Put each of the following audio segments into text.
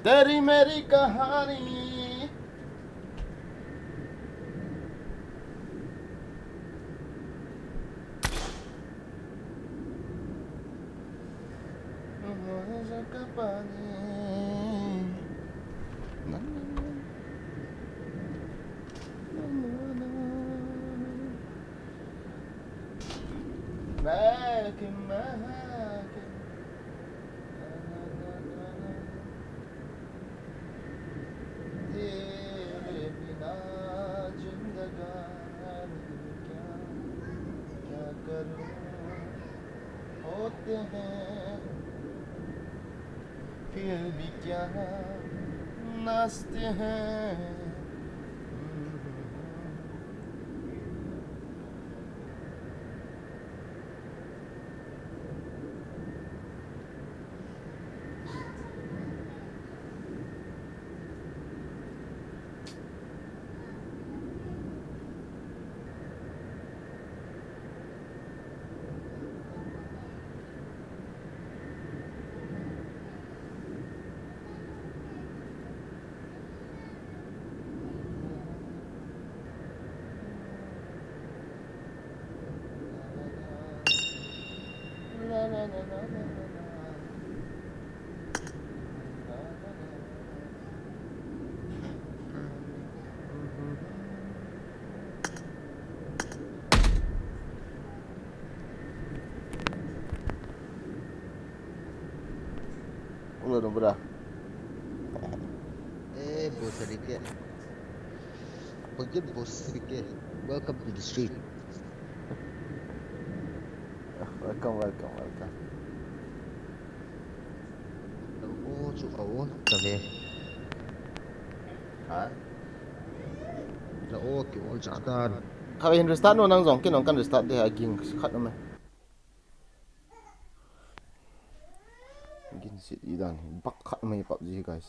तेरी मेरी कहानी का पानी तेरे बिना जिंदगानी क्या करूं होते हैं फिर भी क्या नाचते हैं Udah berah. Bos sedikit. Pergi bos sedikit. Welcome to the street. Welcome. Oh, cuk awal, tapi. Hả? Là ô kiểu ôn trả tan. Kau yang restart no nang zong, kinong kan restart dia aging kat nama. Gin sit idan, bak kat nama PUBG guys.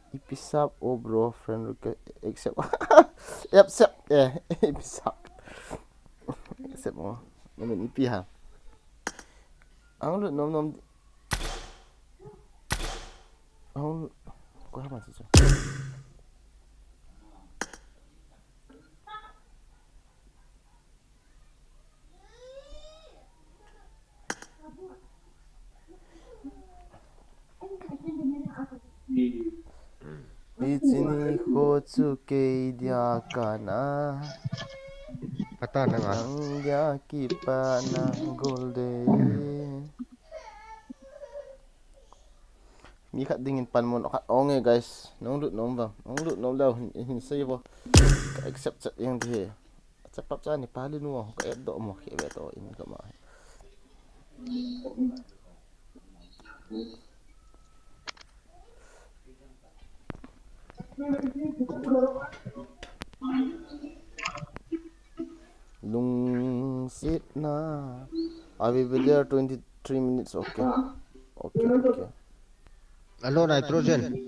Episap oh bro friend request accept accept episap accept mo namin EP ha ang nom ang ko ha man sa Ichini ko tsuke dia kana Kata na nga. ang yaki pa ng golde Mikat dingin pan mo kat onge guys nong lut nom daw hinsay bo ka accept chat yang di cepat sa ni palin mo ka edo mo ki beto in ka ma Lung sit na. I will be there 23 minutes. Okay. Hello nitrogen.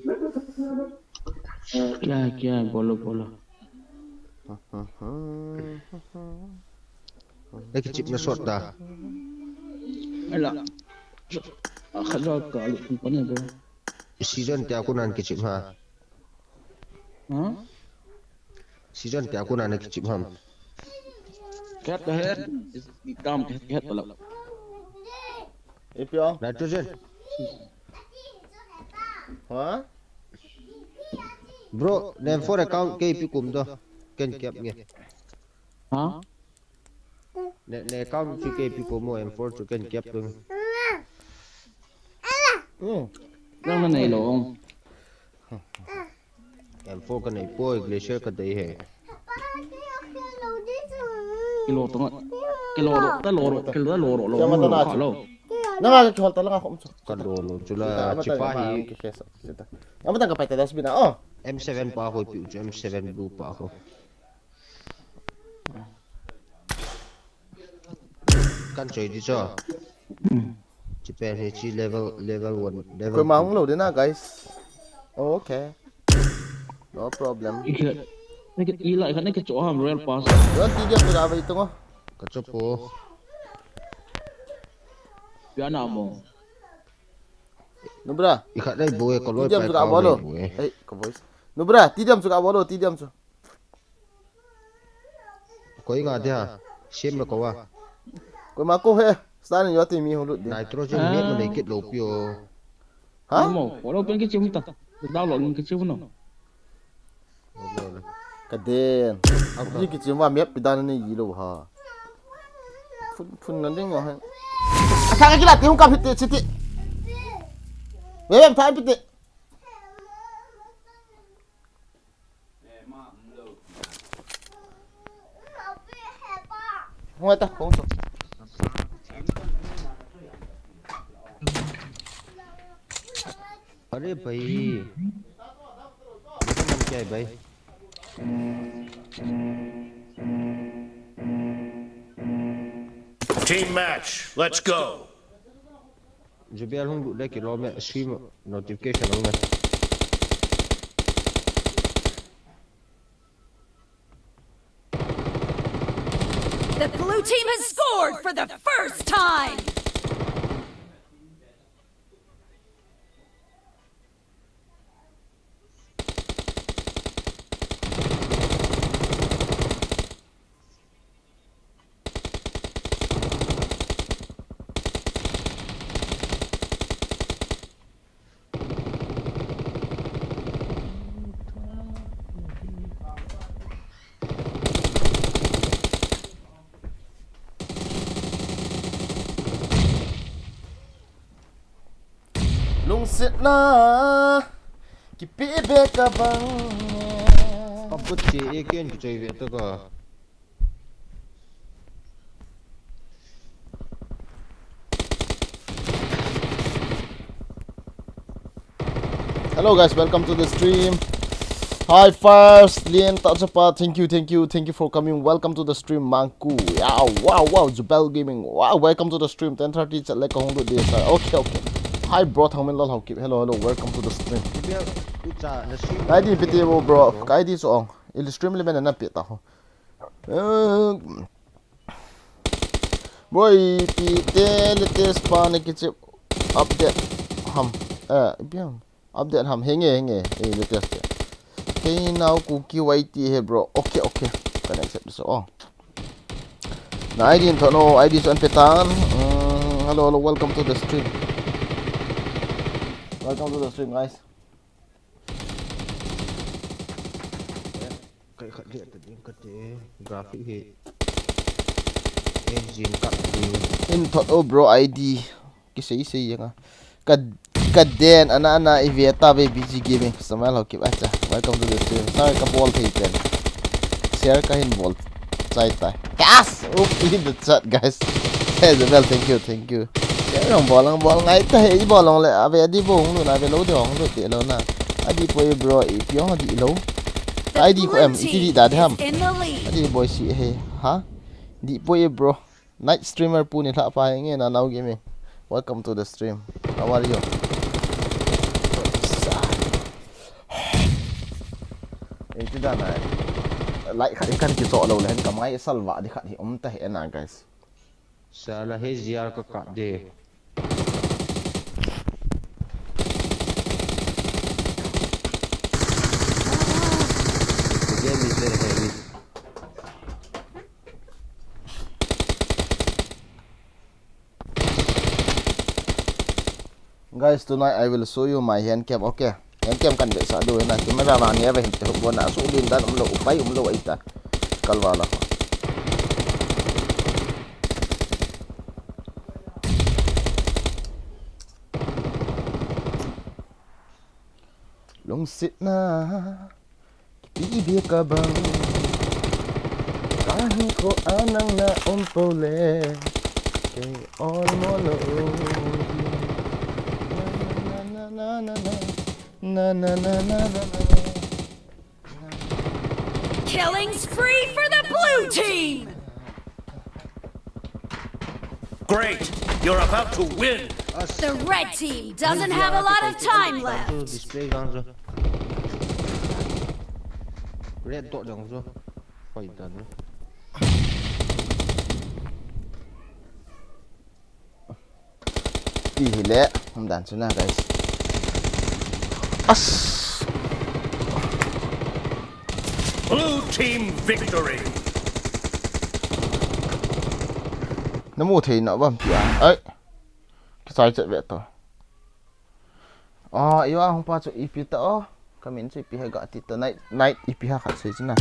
क्या बोलो Lagi chip na short dah. अल्लाह खजा काल company बे Season ti aku nan kicip ha. हां Season ti aku nan kicip ham. Cat है काम cat मतलब Ipyo. Nitrogen. Ha? Bro, name for account kay pikum do. Ken kiap nge. हां Ne account fi kay pikum mo M4 to ken kiap dong. रंग नहीं लोग M4 ka nai poi glacier ka dai he. Kilo तो kilo Siapa tu nak? Nang aku hol talang ako umso. Kadolo chula chipahi Ang matang kapay tadas bina. Oh. M7 pa ako pi M7 blue pa ako. Kan choy di cho. Japan he chi level 1 level. Kau mau lo din na guys. Oh, okay. No problem. Cái ý lại cái chỗ hàm Royal Pass. Yo tidiam tu aba itu ngo. Kacopo. Piano mo. Nubra. Ikat dai boy kalau Tidiam pai suka kau bolo. dai boy. Ke voice. Nubra, tidiam suka bolo, tidiam su. Kau ingat dia? Sim lah kau ah. Ko mako he. Stan yo ti mi hulut dia. Nitrogen net mana ikut lopio. Ha? Mo, wala pa cái chiêu ta. Download cái chiêu nó. Kaden. Aku ki cima map pidan ni yilo ha. Pun nan ding ngo ha. Asaka kila ti hung ka piti siti. Wem time piti. Hung ta kong so. Aduh bayi. Kita mana kiai bayi? Team match, let's go. Jadi alham duduk lagi kalau mak stream notification alham. The blue team has scored for the first time! Lung sit na. Kipi be ka bang. Apa cik ikan cuci itu kah? Hello guys, welcome to the stream. Hi first, Lien Tatsapat, thank you for coming. Welcome to the stream, Manku. Yeah, wow, Jubel Gaming. Wow, welcome to the stream. 10:30 chat like a hundred days. Okay. Hi bro, thangmin lol hawkip. Hello, welcome to the stream. Dia ucap the stream. ID piti mo bro, ID so il stream le mena pita ho. Boy, pite latest pan kichip update ham. Biam. Update ham henge latest. Okay, now cookie whitey here bro. Okay. Can accept this. Oh. Na ID no ID so petan. Hello, welcome to the stream. Welcome to the stream guys. Kayak dia tadi kata grafik he. Engine kat dia. In thought bro ID. Kisay yang Kaden ana Iveta be BG Gaming. Samal hokip acha. Welcome to the stream. Sorry ka ball thaipen. Share ka hin ball. Chai tai. Gas. In the chat guys. Hey well, thank you. Share ang ball ngai ta he ball long le ave adi bong lu na be lo de ong lu te lo na. Adi boy bro ipiong adi lo. ID ko em iti da ham. Adi boy si he. Ha? Di boy bro. Night streamer pu ni tha pa nge na now gaming. Welcome to the stream. How are you? Itu dah na. Like kat ikan kita lo lah kan mai salva di kat hi teh enak guys. Salah he ziar ke kat dia. Game is very heavy. Guys, tonight I will show you my hand cam. Okay. Hand cam kan biasa do na camera man ya ba hinte ho na so din dan umlo upay umlo ita. Kalwala ko. Long sit na. Kibi ka bang. Kahit ko anang na umpole. Kay all mo lo. Na. Killing spree for the blue team! Great, you're about to win. The red team doesn't have a lot of time left. Display kan so. red dot dong so fight dan Hile dan sana guys as Blue team victory. namu thei na bam pia ai sai chat ve to iwa hong pa chu ip ta kamin chu ip ha ga ti to night ip ha khat sei china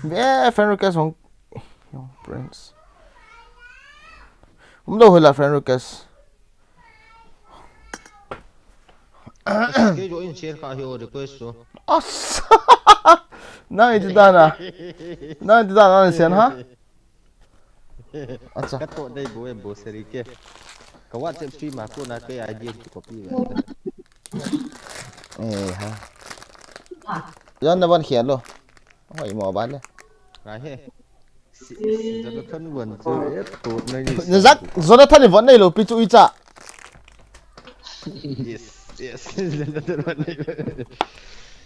be friend request hong yo friends lo hela friend request cái chỗ in share cả hiệu request so as na itu dana na sen ha acha cái chỗ đây bố em bố seri kia cái WhatsApp stream mà cô nói cái ID của copy vậy ha yon na ban khian lo hoi mo ban le cái he giờ thân buồn chơi tụt này Zak Jonathan ni von nei lo pi chu i cha yes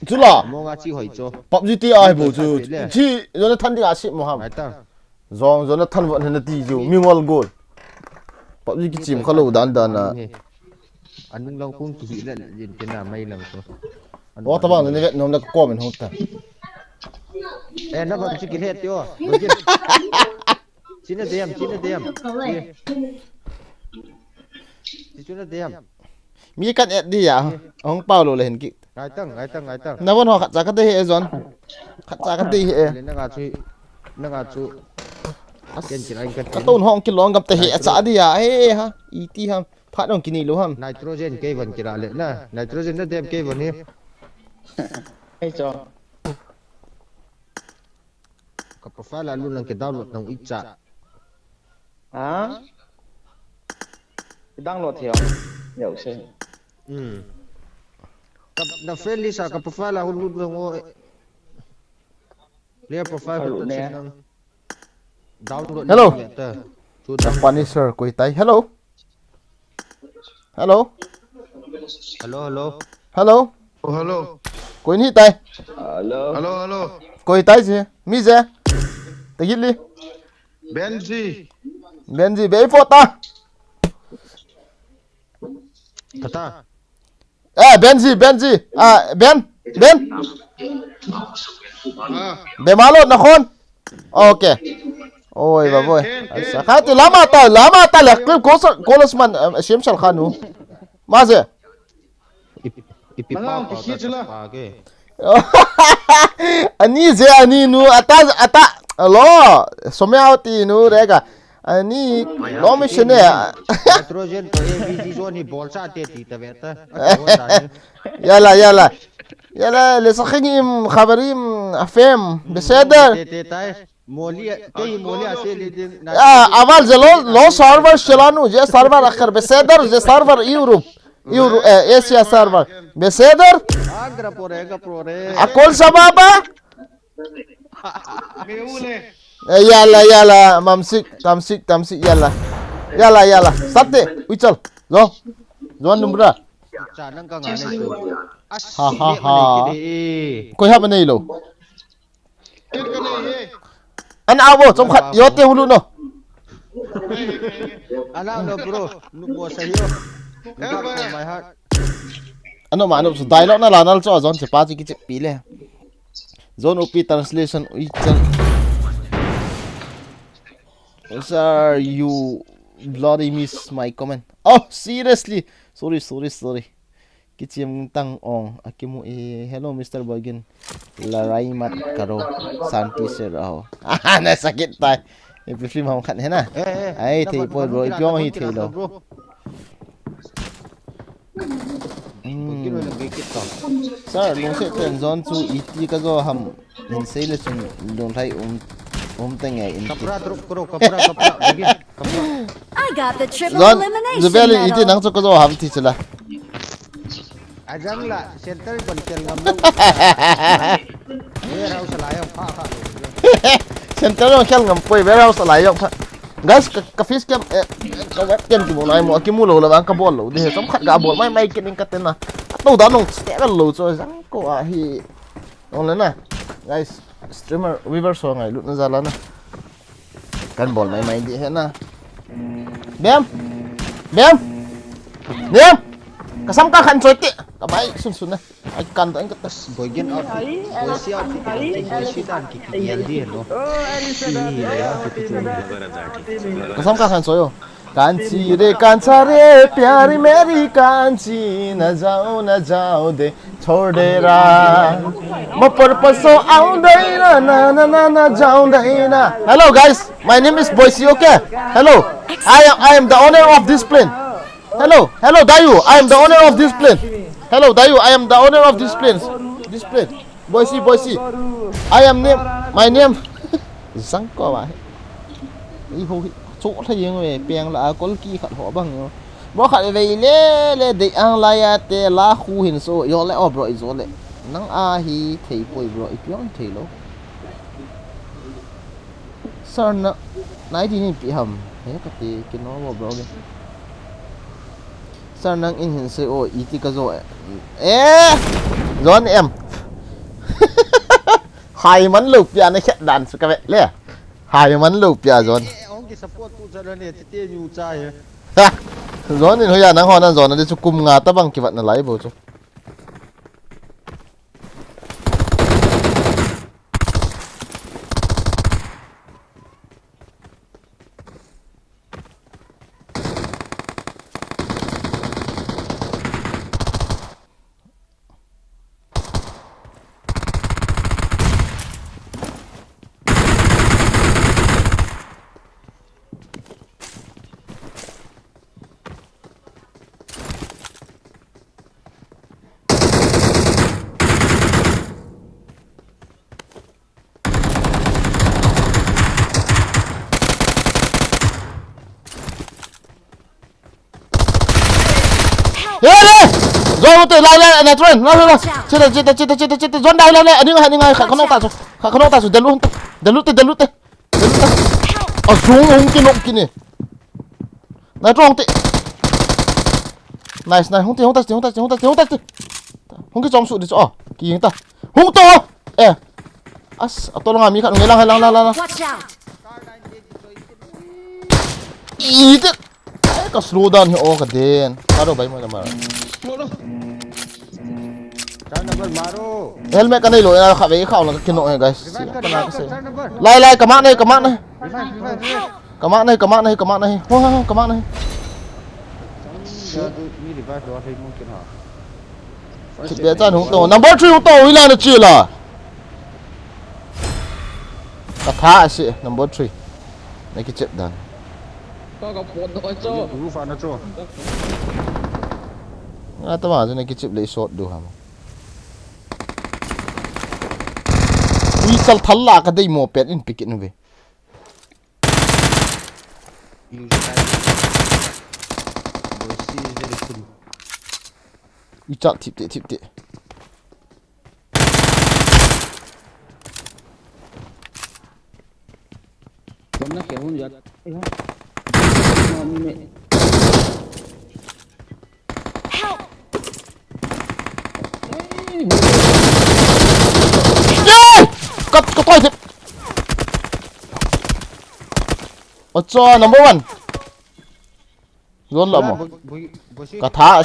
chu la mua ngã chi hỏi cho Pubg ti ai bo chu chi Jonathan ti a si mo ham phải ta zong Jonathan von hen ti ju mingol gol Pubg ki chim khalo dan na anh nung long cũng chỉ là nhìn cái nào may làm thôi o ta bang ne nom la ko men hota nó vẫn chỉ cái hết chưa chín là điểm chỉ chú nó điểm mi kan et di ya ong paulo le hen ki ngay tầng na von ho khat cha ka te he zon khat cha ka te he lên nó ngã chú cái chỉ anh ka ton hong ki long gam te he cha di ya he ha i ti ham phat ong ki ni lo ham nitrogen cây vẫn kira lên na nitrogen nó đem cây vẫn đi Hey cho. cái profile là luôn là cái download nông ít chả Hả? Download theo. Hiểu chưa? cái na friendly sa cái profile là luôn luôn ngồi clear profile của nè. download Hello. chú Japanese sir koi tai hello hello hello koi ni tai hello koi tai je mi je te git li Benji be phota kata Benji ben be malo na khon okay ôi bà boy sa kha tu lama ta la clip kolasman shem shal khanu ma je ipipa pa ke ani je ani nu ata lo somya ti nu rega ani lo mission nitrogen to abg zone ni bolsa te ti ta veta يلا لصخيم خبريم افهم بسادر te tai molia kei molia se le اول لو سيرفر شلانو جي سيرفر اخر بسادر جي سيرفر يورو اسيا سيرفر بسادر agra pore اقول سبابا يلا تمسك يلا ساتي ويچل زون نمبر cha nang ka nga nei tu ha koi hab nei lo an awo chom khat yote hulu no ana no bro nu mo sayo my heart ano mano so dialogue na lanal cho zon se pa chi ki pi le zone op translation uichal sir you bloody miss my comment seriously sorry kichim tang ong akimu hello Mr. Boygin larai mat karo santi sir na sakit tai film hom khat he na ai thei poi bro pyong hi thei lo sir long se ten zone chu iti ka zo ham in sei le chun long thai teng ai in kapra drop karo kapra begin kapra I got the triple zone elimination zubeli iti medal. nang chu ka zo ham ti chula ajang la center ban kel ngam ye rau salayam pha center no khel ngam poi warehouse alai yok guys ka fish cam ka web cam ki bolai mo ki mu lo la bang ka bol lo de som khat ga bol mai kin ing ka ten na to da nong ste lo cho jang ko a hi on le na guys streamer weaver so ngai lut na zala na kan bol mai mai di he na bem bem bem kasam ka khan choi ti ka mai sun sun na ai kan anh ka Boyan out. Boysi out. Boysi dan kiki healthy no. kasam ka khan choi yo Kanchi रे कांचा रे प्यारी मेरी कांची न जाओ दे छोड़ दे रा म पर्पसो आउँदैन ना ना ना ना जाउँदैन Hello guys, my name is Boysi, okay? Hello, I am the owner of this plane. Hello Dayu, I am the owner of this plane. Hello Dayu, I am the owner of this plane. Boysi, I am my name Zang ko ba i ho chỗ thay dương về bèn là có kia khát họ bằng bó khát về lê để ăn lại để lá khu hình số yo lại ở rồi rồi nắng a hi thấy bồi rồi pion thấy lo sao nó nãy đi nhìn bị hầm thế cái nó vào rồi sao năng in hình số ý thì cái rồi em hai món lục ya nó chết đàn sự cái vậy lẽ hai món lục ya rồi support tu jalan ni tete nyu cha ye ha zon ni hoya nang hona zon na chu kum nga ta bang ki wat na lai bo chu rồi tự lại này rồi chết rồi đây lại anh ngay khả không ta rồi đến lúc ở xuống ông kia nộp kia này này rồi tị này không ta không cái trong sụt đi chỗ kỳ ta không to tôi làm gì khả người lang ý thế cái slow down hiểu cái đèn sao đâu bay mà helmet cái này lỗi là khả về khảo là cái nội này guys lại cầm mạng này không thực tế ra không tổ number 3 không tổ ý là nó chưa là cả thả sĩ number 3 này cái chết đàn tao bảo cho này cái chip lấy shot được hả Wisal thalla ka dei mo pet in picket no ve i chak tip te Nó kéo hôn giật. Có tôi thì cho number 1 rồi lắm cả thả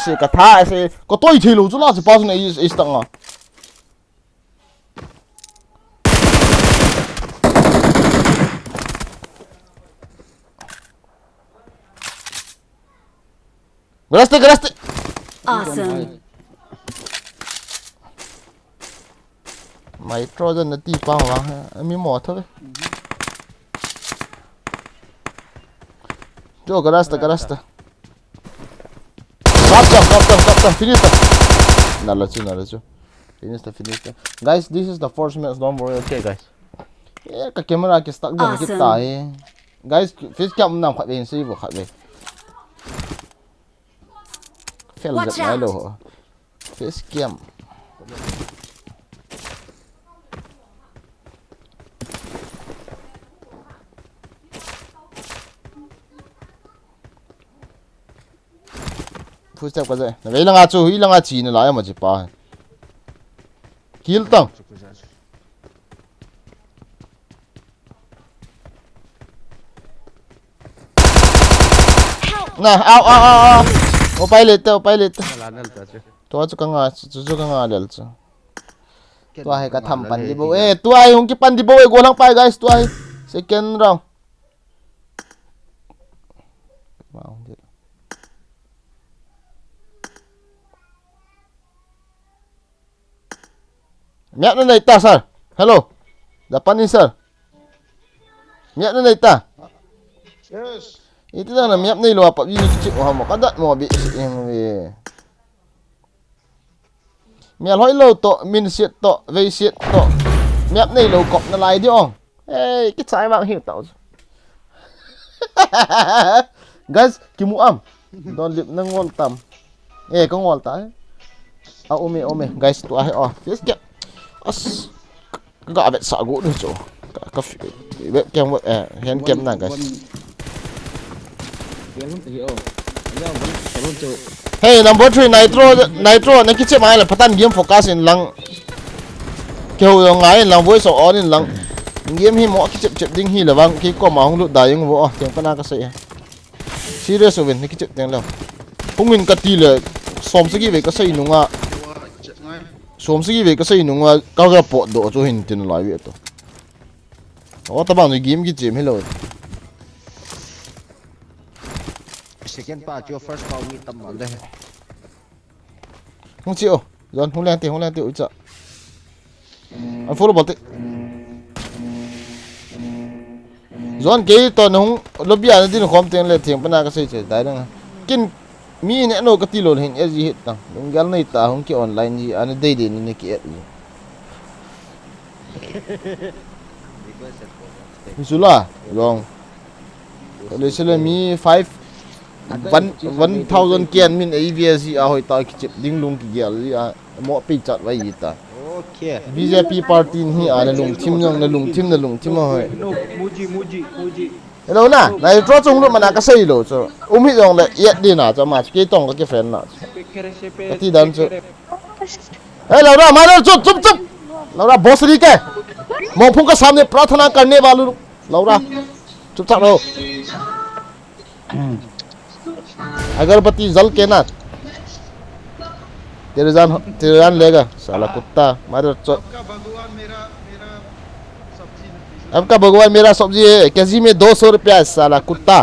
sẽ có tôi thì luôn chứ là bao nhiêu này ít tăng à Graste Awesome. mày trôi dân nó tì bao mà mi mỏ thôi cho Graste stop finita nala chu finita guys, this is the first match, don't worry, okay guys cái camera cái stuck rồi cái tay guys fish cam nằm khát bên xí vừa khát về fail giật máy đồ fish cam phút step cái gì vậy là ngã chú ý là ngã chỉ nó lại mà chỉ pa kill tăng nè ao opai lete là nè ta chứ tua chu kanga del chu tua hai ka tham pan di bo tua hai hung ki pan di bo go lang pai guys tua hai second round wow miat na ita sir hello dapan ni sir miat na ita yes itu dah na miat ni lo apa ni kecil oh mo kadat mo bi yang we miat hoi lo to min siet to ve siet to miat ni lo kop na lai di ong hey cái sai bang hiu tao guys kimu am don lip nang wol tam có ngol ta ome guys tu ai yes kep as gak bet sa go ni cho ka web cam hand cam na guys hey number 3 nitro na kiche mai la patan game focus in lang kêu yo ngai lang voice on in lang game hi mo kiche chep ding hi la bang ki ko ma hong lu da yung wo tiang pana ka sai serious win ni kiche tiang la hungin ka ti le som sigi ve ka sai nunga som sigi ve ka sai nunga ka ga po do cho hin tin lai ve to o ta bang ni game ki jem hello second part your first part we tâm ở đây không chịu dọn không lên tiền ui chợ anh follow bot dọn cái tuần không lobby anh đi nó không tiền lên tiền bên nào cái gì chơi đấy đó kinh mi nè nó cái tilo hình gì hết tao những cái này ta không kiểu online gì anh đây để nên cái gì Misula long đây sẽ là mi 1,000 kian min AVS a hoi ta ki ding lung ki gel ya mo pe chat wai ta okay BJP party hi a na lung tim hoi muji hello na nai tro chung lu mana ka sei lo cho hi jong le yet di na cha ma ki tong ka ki friend na ka ti dan cho hello ra ma lo chup laura boss ri ke mong phung ka samne प्रार्थना करने वालों laura चुपचाप रहो अगरबत्ती जल के ना तेरे जान लेगा साला कुत्ता मारे आपका भगवान मेरा सब्जी है केजी में 200 रुपया साला कुत्ता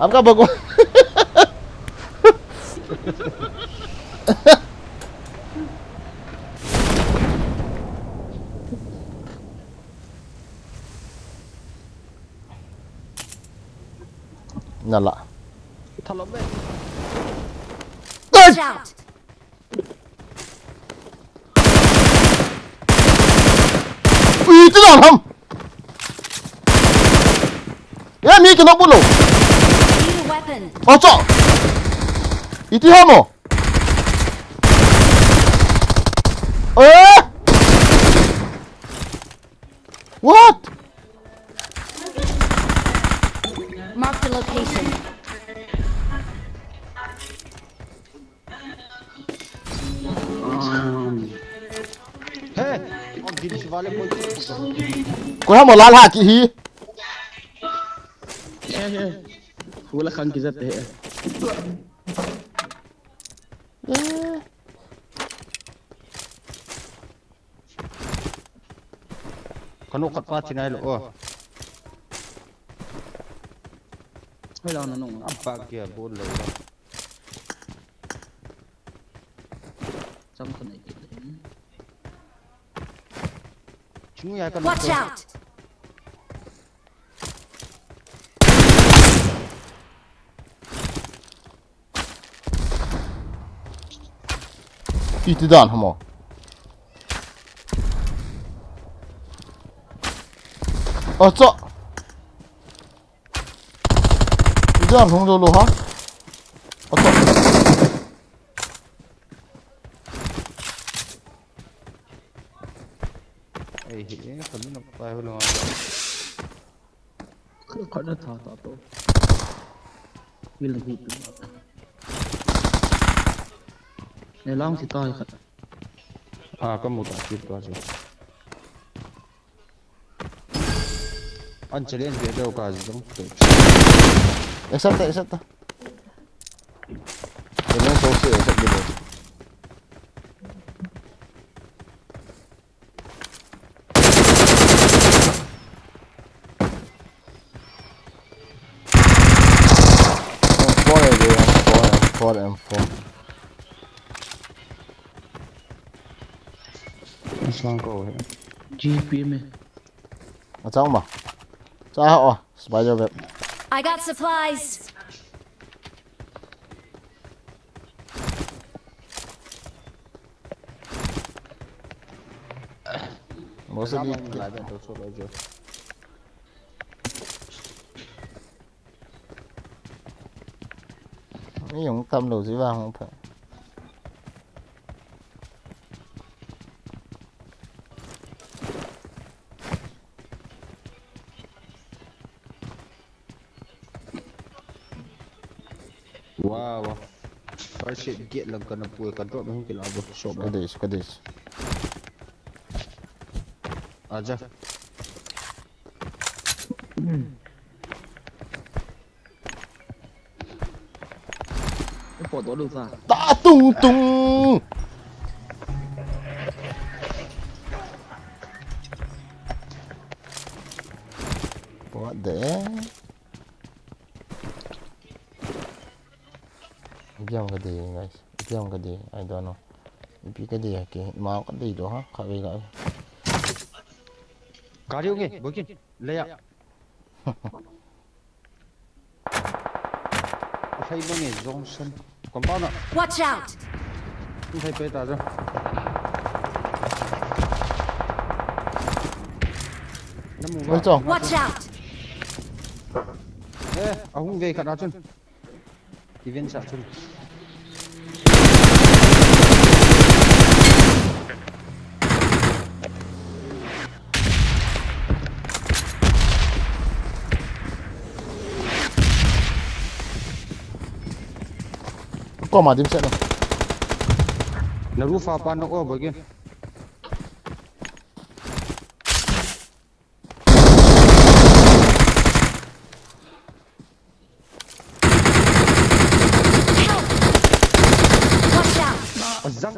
आपका भगवान nala Watch out! itu dah ham ya mi kena bulu Need a weapon. ojo itu hamo what Mark the location. hey ông girish वाले कोई hamo लाल हा की ही फूल खान की जरूरत है kanu khatpa chinai loไม่ลองนะน้อง apa kia bol lo จำคนไหนกิน chúng ya kan Watch out! itu dah hamo ojo jangan hong dulu ha ojo ei hi kan nó pai lo เขาได้ต่อตัววิลล์ฮีในร่องสิต่อยครับ kan một chip to chứ anh challenge về đâu cả giống Except cái này số sự except đi rồi M4 này đi M4 Isang ko. GPM eh. ở trong mà sao spider web I got supplies. một sẽ đi lại bên tôi số rồi chưa. mấy dùng tâm đồ dưới vào không phải Wow. First shit get lang ka na po ka drop mo kilabo. So ba. cái gì Aja. Cái phỏ đó được ra. ta tung what the Ipiam cái gì guys Ipiam cái gì I don't know Ipi cái gì kì mau cái gì đó khỏi bị lại Gario nge, bokin. Leya. Thấy bang nge Johnson. Còn bao nào? Watch out! Không thấy pe ta rồi. ôi trời Watch out! Eh, aku về khát áo chân. Event sát chân. có mà tìm sẽ đâu Na roof apa nak oh bagian. Watch out! Azang.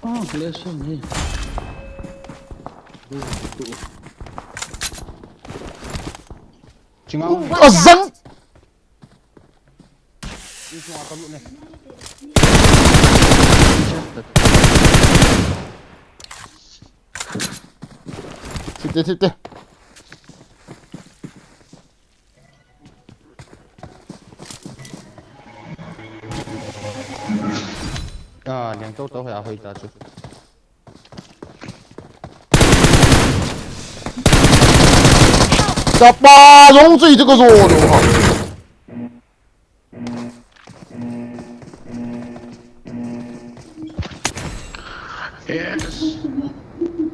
Oh, glacier ni. Cingau. dân Ini semua apa lu ni? Situ Ah, yang tahu tahu ya hui ta chu.打八龙嘴这个弱的哈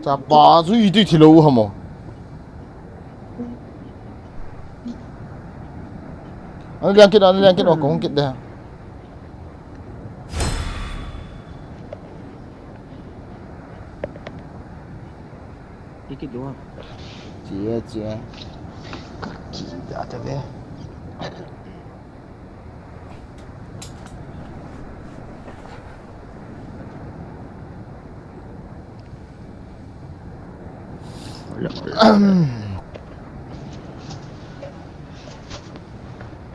打八嘴对铁路好吗anh lên cái đó cũng kịp đây Dikit doang. chị Kaki dah ada be.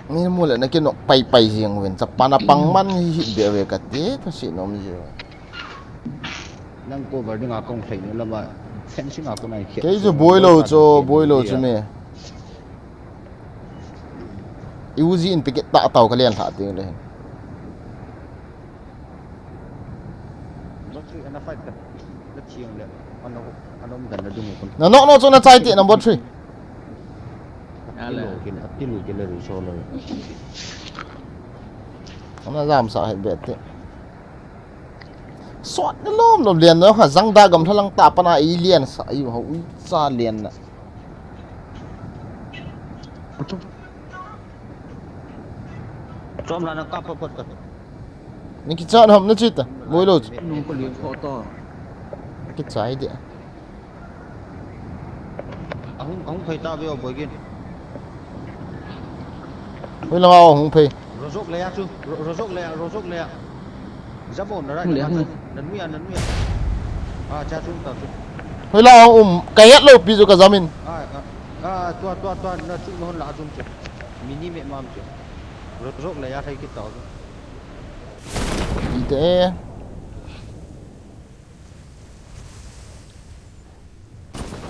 Ini mulai nak kena pai siang wen. Sapana pangman hit dia we kate tu si nom je. Nang ko bar ding akong thai ni lama. Fencing ako na ikhe. Cái boy lo cho me. Iuzi in piket tak tahu kalian tak ting le. Battery ana fight ka. La chiang le. Ano gan na dung ko. No so na chai ti number 3. Tilu ke le so lo. Nó làm sao hết biệt thế. Sọt nó lom liền nó hả răng đa gầm thằng lăng tạp na ý liền sợ yêu hậu ra liền nè. Chom la na ka pa ka. Những cái chọn hầm nó chết à? Bôi lột. Nung ko liang phỏ to. Cái trái đi. ahung phai ta beo boygin hui lang ao hung phê rojok le ya chu rojok le ya zabon ra Hung le, ma hung chu le. nan mu ya cha chu ta chu hui lang ao cái hết lâu pi zo ka zamin tua na chu non la zum chu mini me mam chu rojok le ya thai ki tao đi thế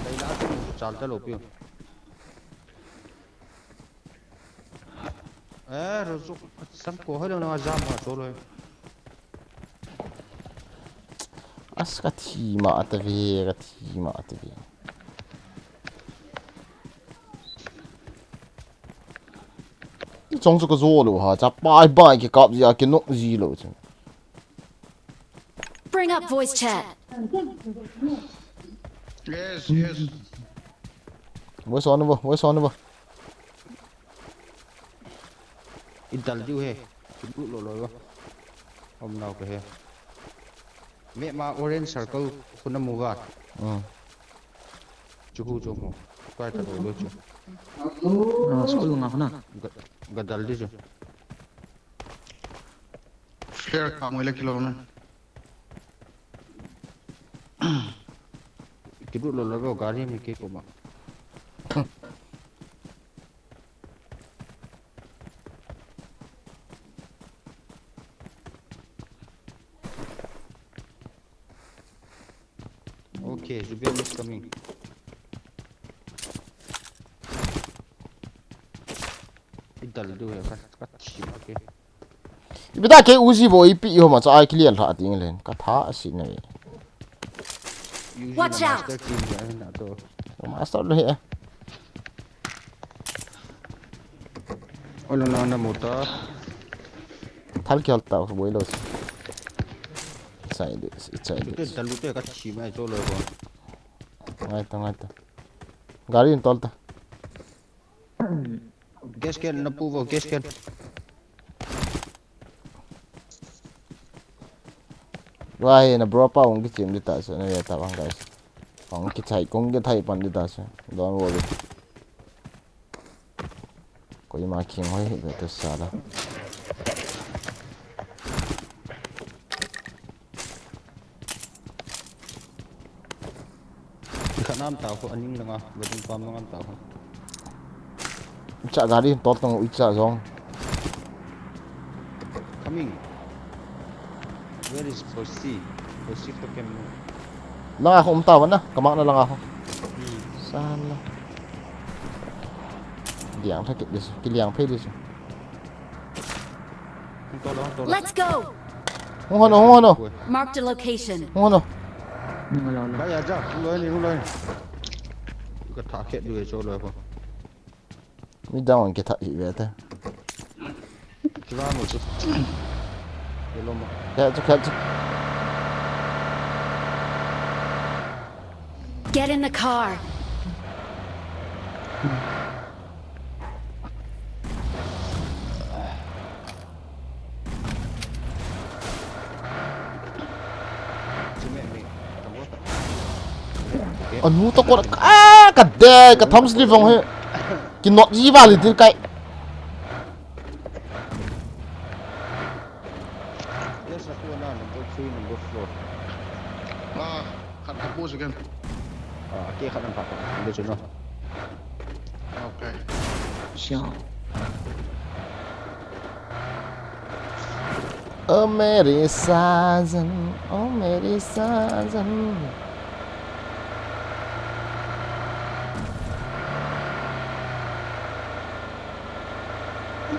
dai la chu chal ta lo pio rojok sam ko hai na jam ma cho lo as ka thi ma ta ve ka thi ma ta ve trong số cái rô luôn ha chả bài bài cái cặp gì à cái nốt gì luôn chứ Bring up voice chat. Yes, yes. voice on vô Intel ju he chu lo lo hôm nào cái he mẹ ma orange circle kuna mugat chu mo quay ta lo chu School nga na. gadal di chu Share kamu ile kilo na. kidu lo lo gari mi ke ko ma okay Jubian is coming Intel ju he kat chi okay bây giờ cái uzi vô ipi ho mà cho ai clear lại tiếng lên cái thá xin này Watch out. master team ya na to mà sao đây olo na motor thal kia tao bôi lâu sai te dalu te kat chi ma cho lo ko ngay ta gari in tolta gas can na pu vo gas can vay na bro pa ong kichim di ta so na ta bang guys ong kichai kong ke thai pan di ta so don't worry koi ma kim hoi be to sala khanam ta ko aning langa bading pam ngam ta ko cha gari in tol tong ucha zong coming where is Fosi to kem lang ako umtawan na kamak na lang ako sala liang tha cái liang phê đi to lo Let's go. hung hono Marked a location. hung hono Nga la la. ba ya ja hu lo ka tha khet du cho lo ko mi dang cái thai về thế kira mo chu lo mo cái Get in the car. chi me me ta mo ta anh mu to con cái đè cái thom slip vòng hệ cái nọ gì vào liền cái yes na tu na number 3 number 4 Kan hapus again. ke khanan pa le chu no Okay. Xiao. oh मेरी साजन oh मेरी साजन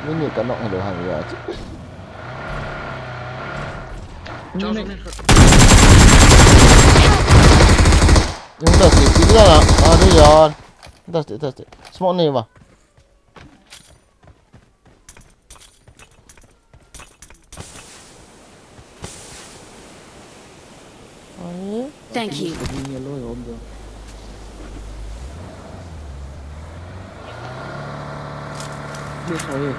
ini kan nok hello hang ya Ciao Sumi. nhưng mà thì chính ra là đây rồi ta small này mà Thank you. Ni yellow yo bro. Biết sao vậy?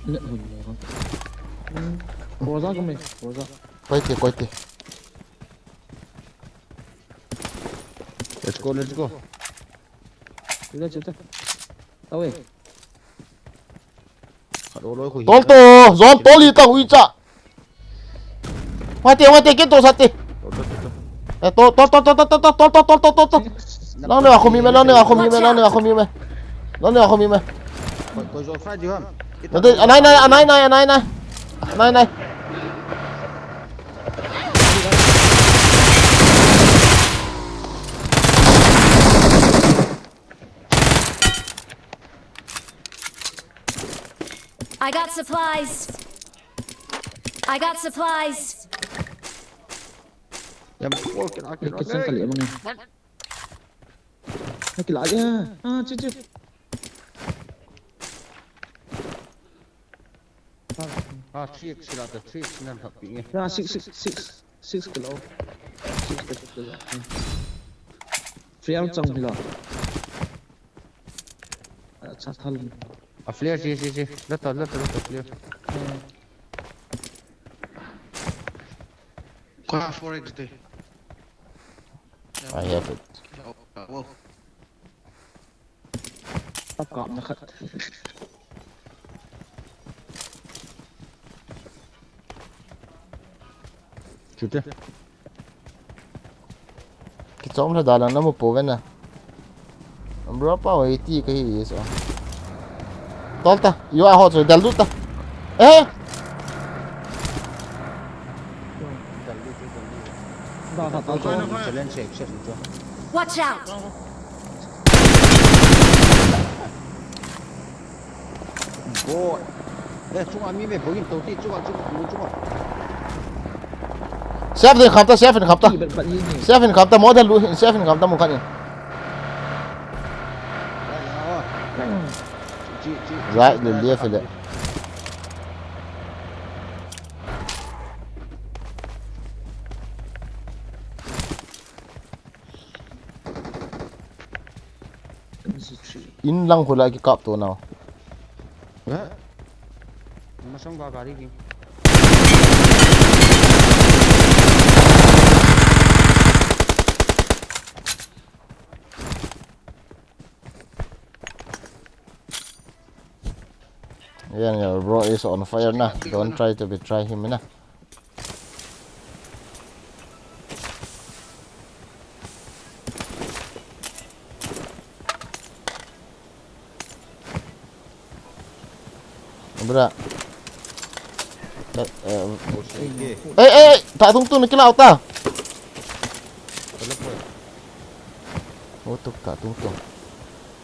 Lệ hình này không? Bỏ ra của mình, bỏ ra. quay thì Let's go, let's go. Chưa tới. Đâu ấy? Đồ lối của Tol to, zon to li tang ui cha. Mati ke to sate. To. Lang ne aku mi me. Coi rồi phải chưa? Này. I got supplies. Em ô Cái sân kali emang ni. Lagi lagi ah. Cucu. trick sila the trick nan thak pi nge. Ya 6 kilo. 6 kilo. Friam chang bila. अच्छा था A flare ji. Let flare. Qual 4x day? I have it. Wow. Tap cọp nó khát. Chút thế. Cái chỗ mà dalang na mo po na. Bro pa 80 cái gì vậy? Tolta, yo a hot dal duta. Eh, Tao Challenge check cho. Watch out! Boy. Chúng anh mi boyin đầu tiên chúng. Seven khapta. bật gì nhỉ? Seven khapta model lu, Seven khapta mo kan. Right, le lia fele. In lang hula ki kap to now. Masang gagari ki. Yeah, your bro is on fire na. Don't try to betray him na. Bra. Tak tung nak laut ta. Tuk tak tung.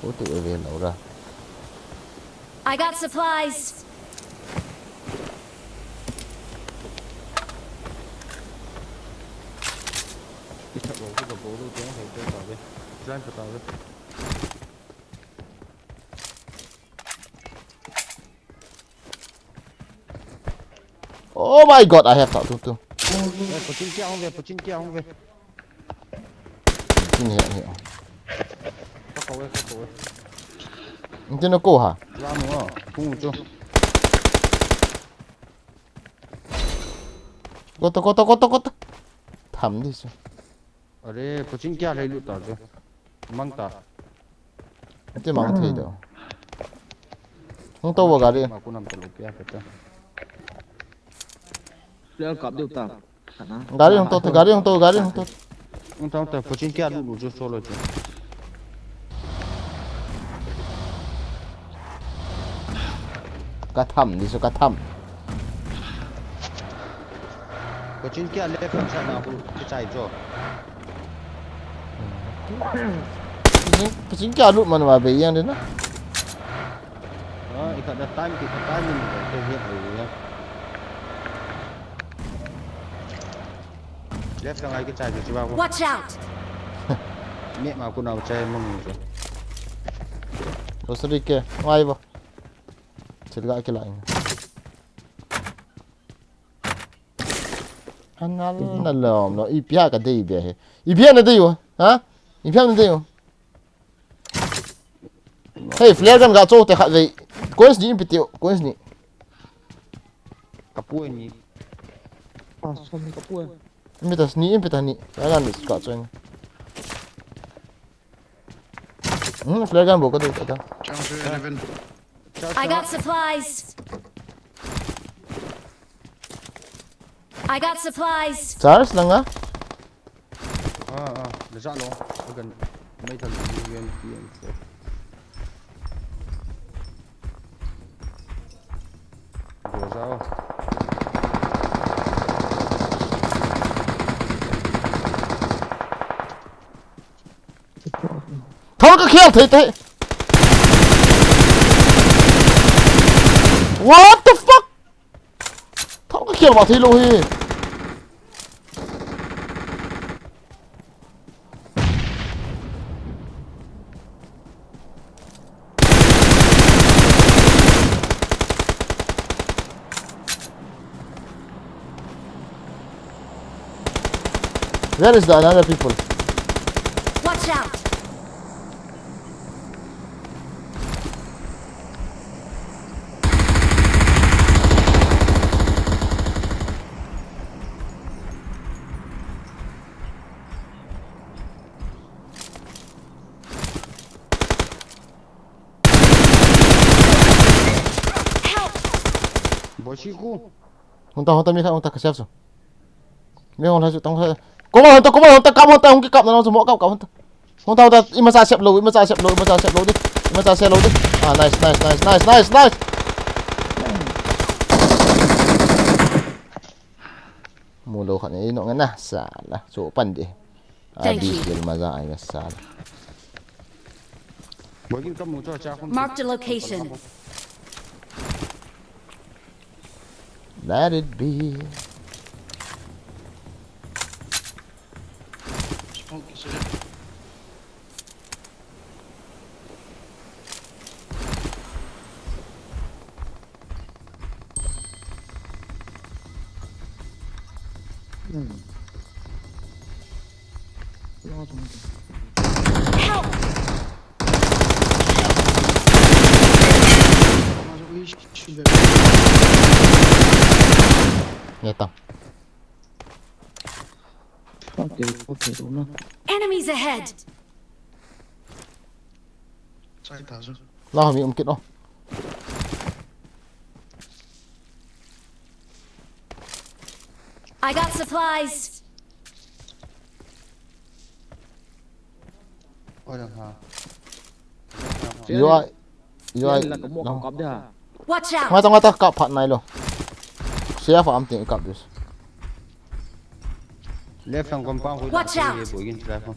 Tuk về laut ra. I got supplies. Oh my god, I have tak tung. Pochin kia không về. Sini ya. Có cầu ấy. Ini nak ko ha. Ra nữa, cung cho. Kota. Tham đi chứ. Ở đây pochin kia lấy lụt tao chứ. Mang ta. Itu mang thei đâu. Không tao vào gari. Mà cô nằm tao lụt kia phải. Leo cọp điều tao. Gari không tao. Không tao pochin kia lụt cho solo chứ. Cá thăm đi chứ cá thăm. Pochin kia left hand side nào cái chạy cho. Pochin kia lụt mà về yang đấy nó. Ikat dah time mình phải hiện rồi nhá. Left sang ai cái chạy thì bao. Watch out! Mẹ mà cô nào chạy mong rồi. Bosri ke, mai ba. Cerga ke lain. Hanal na lom no ipia ka dei be he. Ipia na dei ha? Ipia na dei. Hey, flare gun ga cho te khat ve. Coins ni impitio, coins ni. Kapui ni. Xong đi cọp cua. Impitas ni impita ni. Jangan ni ka cho ni. flare gun buka tu Edam. Chang 11. I got supplies. I got supplies. Charge lang ah. Để ra luôn. Gần mấy thằng viên tiền. Đổ ra. Thằng cái khiêu thế. What the fuck? Thằng cái khiêu bảo thế luôn hi. Where is the other people? Watch out. Boshiku. Honta mi honta ka chef so. Mi honta su tong ha. Come on honta kam honta hong ki kap na so mo kap honta. Honta ima sa chef lo di. Ima sa chef lo di. Ah nice. Mulo khan ni no ngana sala so pan di. Thank Adi you. sil maza ay sala. Marked a location. Let it be. Smoke is it. Help! Nghe tao. Okay, đúng không? Enemies ahead! Side thousand. Lo mi kit no. I got supplies! Ôi đằng hà. You are Là có một cọc đấy hả? Watch Ngay out! tao cặp phạt này luôn. Share for am tiếng cặp this. Left hàng compound với Watch out. buổi in ra không?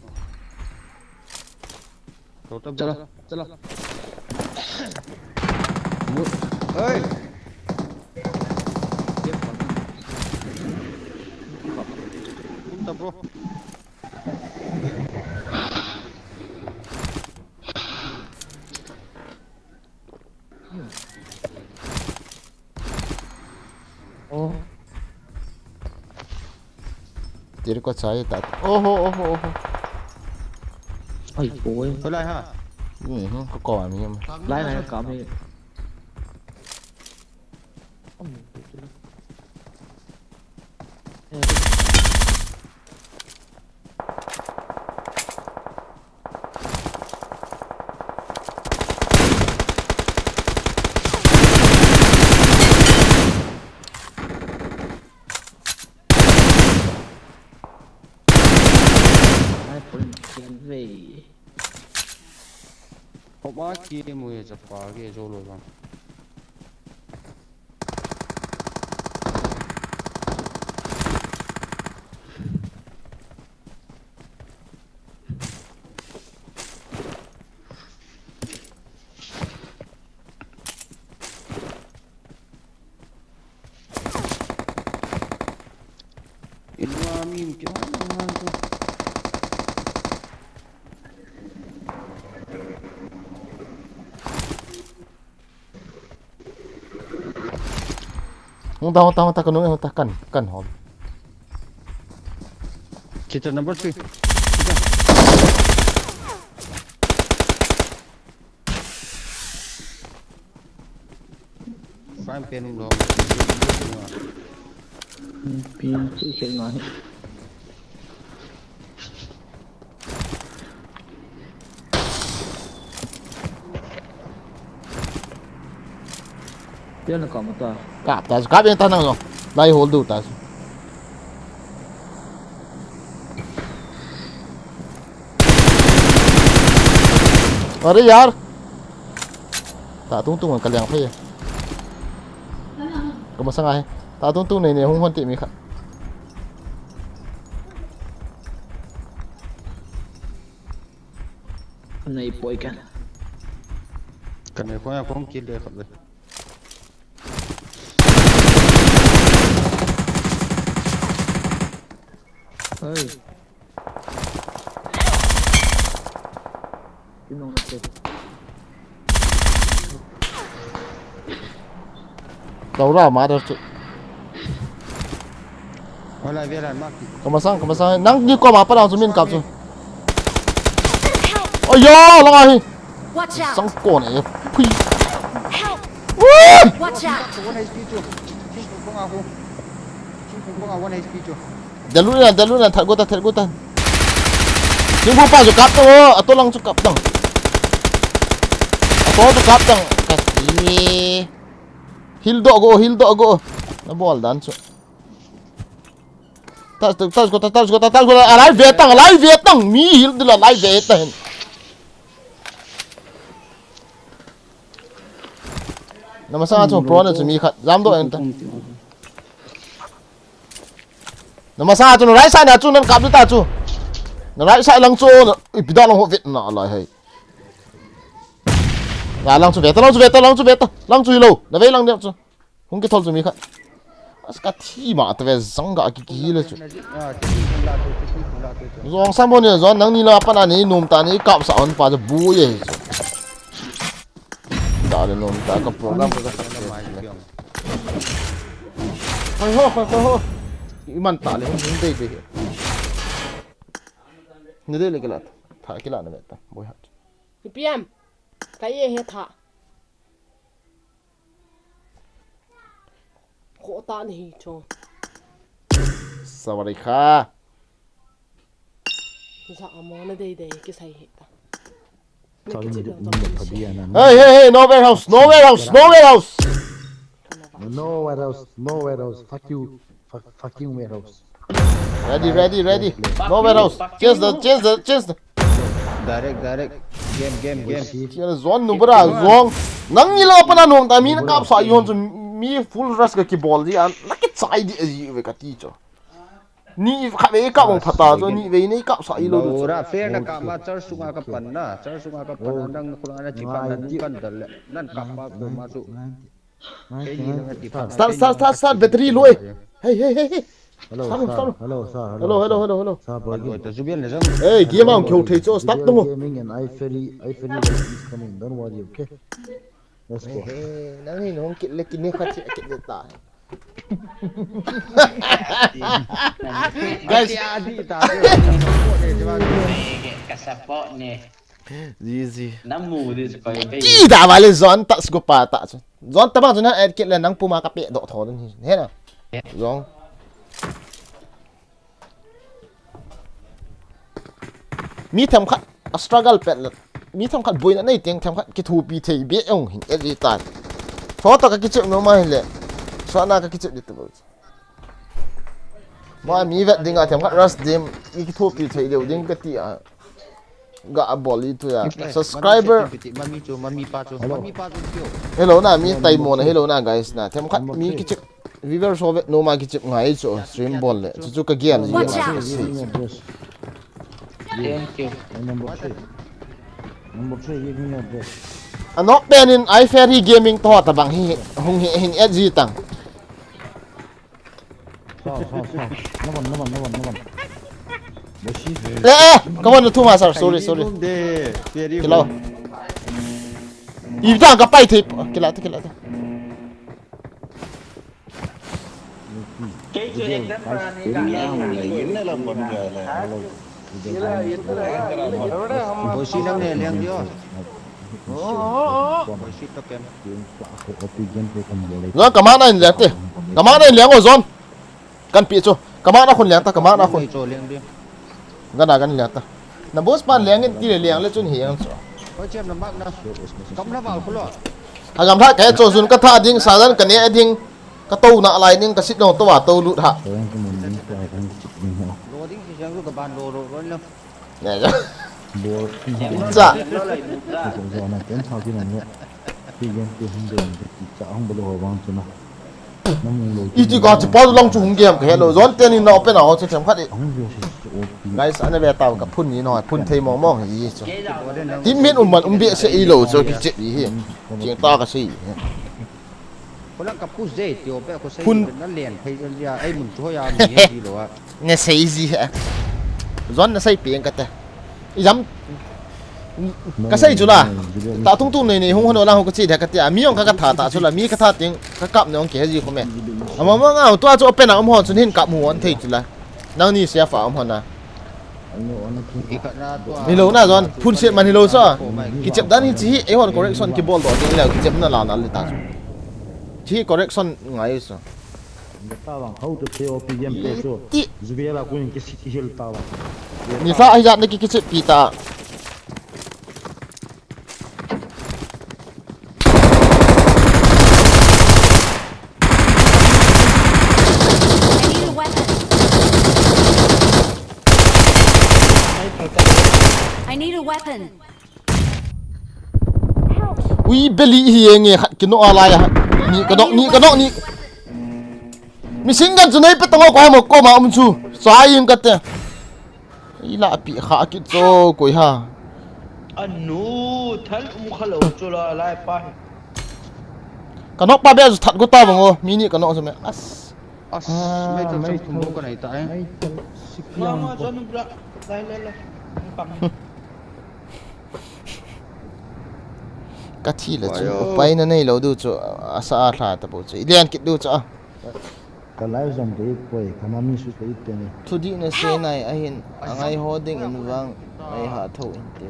Chalo. Ơi. Tiếp còn Chúng ta bro. Ô, Chỉ có trái tại. Oh. ôi ôi. Thôi lại ha. Có cỏ mi em. Lái này có gì? Về Hộp á kia mùi chập quả kia rồi rồi. Ini mim kita mana tu? Honta kanung honta kan hom. Kita number 3. Fine pen lo. pin chỉ khiến nói Dia nak kamu tu. Kap yang tanang lo. Lai hold du tas. Mari यार. Tak tung kan kalian phê. Có mà sang ai? Ta tung này không hoàn tiện mi khát. Này bội kan. Cái này không kill được rồi. Hey. Pinong na set. Đâu ra mà được. Ở lại về lại mắc. Có mà sang nắng như có mà bắt đầu xuống miền cặp rồi. Ôi yo, lo ai. Watch out! Sang cổ này. Phi. Help! Watch out! One HP chưa? Không ao không? Không ao one HP chưa? Dalu na thật gua ta. Nhưng bố pa cặp to, ato lang cặp tang. Ato cặp tang. Kasi. Heal do go. Na ball dan so. Tas go. Alive vetang. Mi heal dila alive vetang. Nama sa ato pro na mi khat. Jam do enta. Nama sa ato right side na chu nan kap ta chu. Na right side lang chu. Bida lang ho vet na alai hai. Là lang chu veta. Lang chu lo. Na ve lang ne chu. Hung ke thol chu mi khat. Aska thi ma ta ve zanga ki le chu. Zong sam bon ne zon nang ni la pa na ni num ta ni kap sa on pa ju bu ye. Da le num ta ka program ka. Ho. Iman ta le hung dei be. Ni de le ke la. Tha ke la na ve ta. Boy hat. PM cái gì hết thả khổ ta thì cho สวัสดีค่ะ dạ món nó đây cái xài hết ta Hey, no warehouse. No warehouse. Fuck you. Fucking warehouse. Ready. No warehouse. Chase the. Direct. Game. Chase zone no bra zone. Nang ni la pa na nong ta mi na kap sa yon chu mi full rush ka ki ball ji an na ki chai di ji ve ka ti cho. Ni kha ve ka bong phata zo ni ve nei kap sa I lo do. Ora fair na ka ma char sunga ka pan na nang khula na chipa na kan dal nan ka pa ko ma su ke ni na ti pa Start battery loy. Hey. Hello. Sir, to zubian le jang Hey, game on kyo thei cho start dong. gaming and I ferry is coming. Don't worry, okay? Let's go. Nang ni nong kit le kin ni kha chi kit de ta. Guys, adi ta kasapok ni easy. namu di sekolah Ki da wale zon tak sgo pa ta. Zon ta bang zon add kit le nang pu ma ka pe do tho den he na. Zong. Mi tham khat struggle pet le. Mi tham khat boy na nei teng tham khat ki thu pi thei be ong hin every time. Photo ka ki chu no ma le. So na ka ki chu dit bo. Moi mi vet dinga tham khat rush dim ki thu pi thei deu ding ka ti a. Ga boli tu ya. Subscriber mami pa chu hello na mi tai mo na hello na guys na tham khat mi ki chu viewer so vet no ma ki chu ngai chu stream ball le chu ka game ji Watch na. out. thank you Number 3, give me your address. Anok penin iFerry gaming to ta bang hi hung hi hin edg tang. No one. Moshi. Come on tu ma sir sorry de very Kilo. Ibang ka pai thip kila ta cái chuyện đó là bosi nang ne leng dio bosi to kem Zo kamana in left kamana in leng o zon kan pi chu kamana khun leng ta kamana khun cho leng dio gana gan leng ta na boss pan leng in ti le leng le chun hi ang chu oi chem na mak na kom na vào khlo agam tha ke cho zun ka tha ding sa dan ka ne ding ka to na lai ning ka sit no to wa to lu tha Orang tu mungkin saya akan cikin hal. โลดิ้งที่ฉันรู้กับบ้านโลแล้ว ne ja Buat ja Lo lại bụt ra. macam mana kan hal di mana. Tiga tu hendak kita orang belum orang tu nak. Namun lo. iti ka chi pa long chu hung game ka hello zon ten in no pe na ho che them khat i Orang dia sih. guys ane be taw ka phun ni no phun thei mong mong hi chu Chế dạo. tim min man be se i lo cho ki che hi jing ta ka si คนละกับผู้เจ๊เตียวไปเขาใช้ คุณ นั่นเรียนพยายามไอ้หมุนช่วยยามีดีหรอวะ ne sei ji ha zon na sai pieng ka ta i jam ka sai chu la ta tung tung nei nei hung hono la ho ka chi da ka ta mi ong ka tha ta chu la mi ka tha ting ka kap ne ong ke ji ko me ama ma nga to chu open na am hon chun hin kap mu on thei chu la nang ni sia fa am hon na อีกนะตัว ni lo na zon phun se man hi lo sa ki chep dan hi chi e hon correction ki ball do ting la ki chep na la na le ta chi correction ngai so Tawang kau tu teo PM peso. ti Zubela aku yang kesi hil tawang. ni sa ai ya ne ki chep pi ta I need a weapon. ui beli hi nge khat ki no ala ya ni ka dok ni mi singan chu nei pe tang ko mo ko ma chu sa yin ka te ila pi kha ki cho koi ha Anh nu thal khalo chula lại pa. ka nok pa be ju that ko ta bang o mi ni ka no so me as อัสไม่ต้องทุ่มลูกกันไหนตาย Mama cho nó ra. Lại. Bằng. กะที่ละchuไปna nei lo du chu asa a thla ta bo chu ilian kit du chu Kalau jam dek boy, kami mami suka itu ni. thu di na se nai a hin angai hoding in wang ai ha tho in te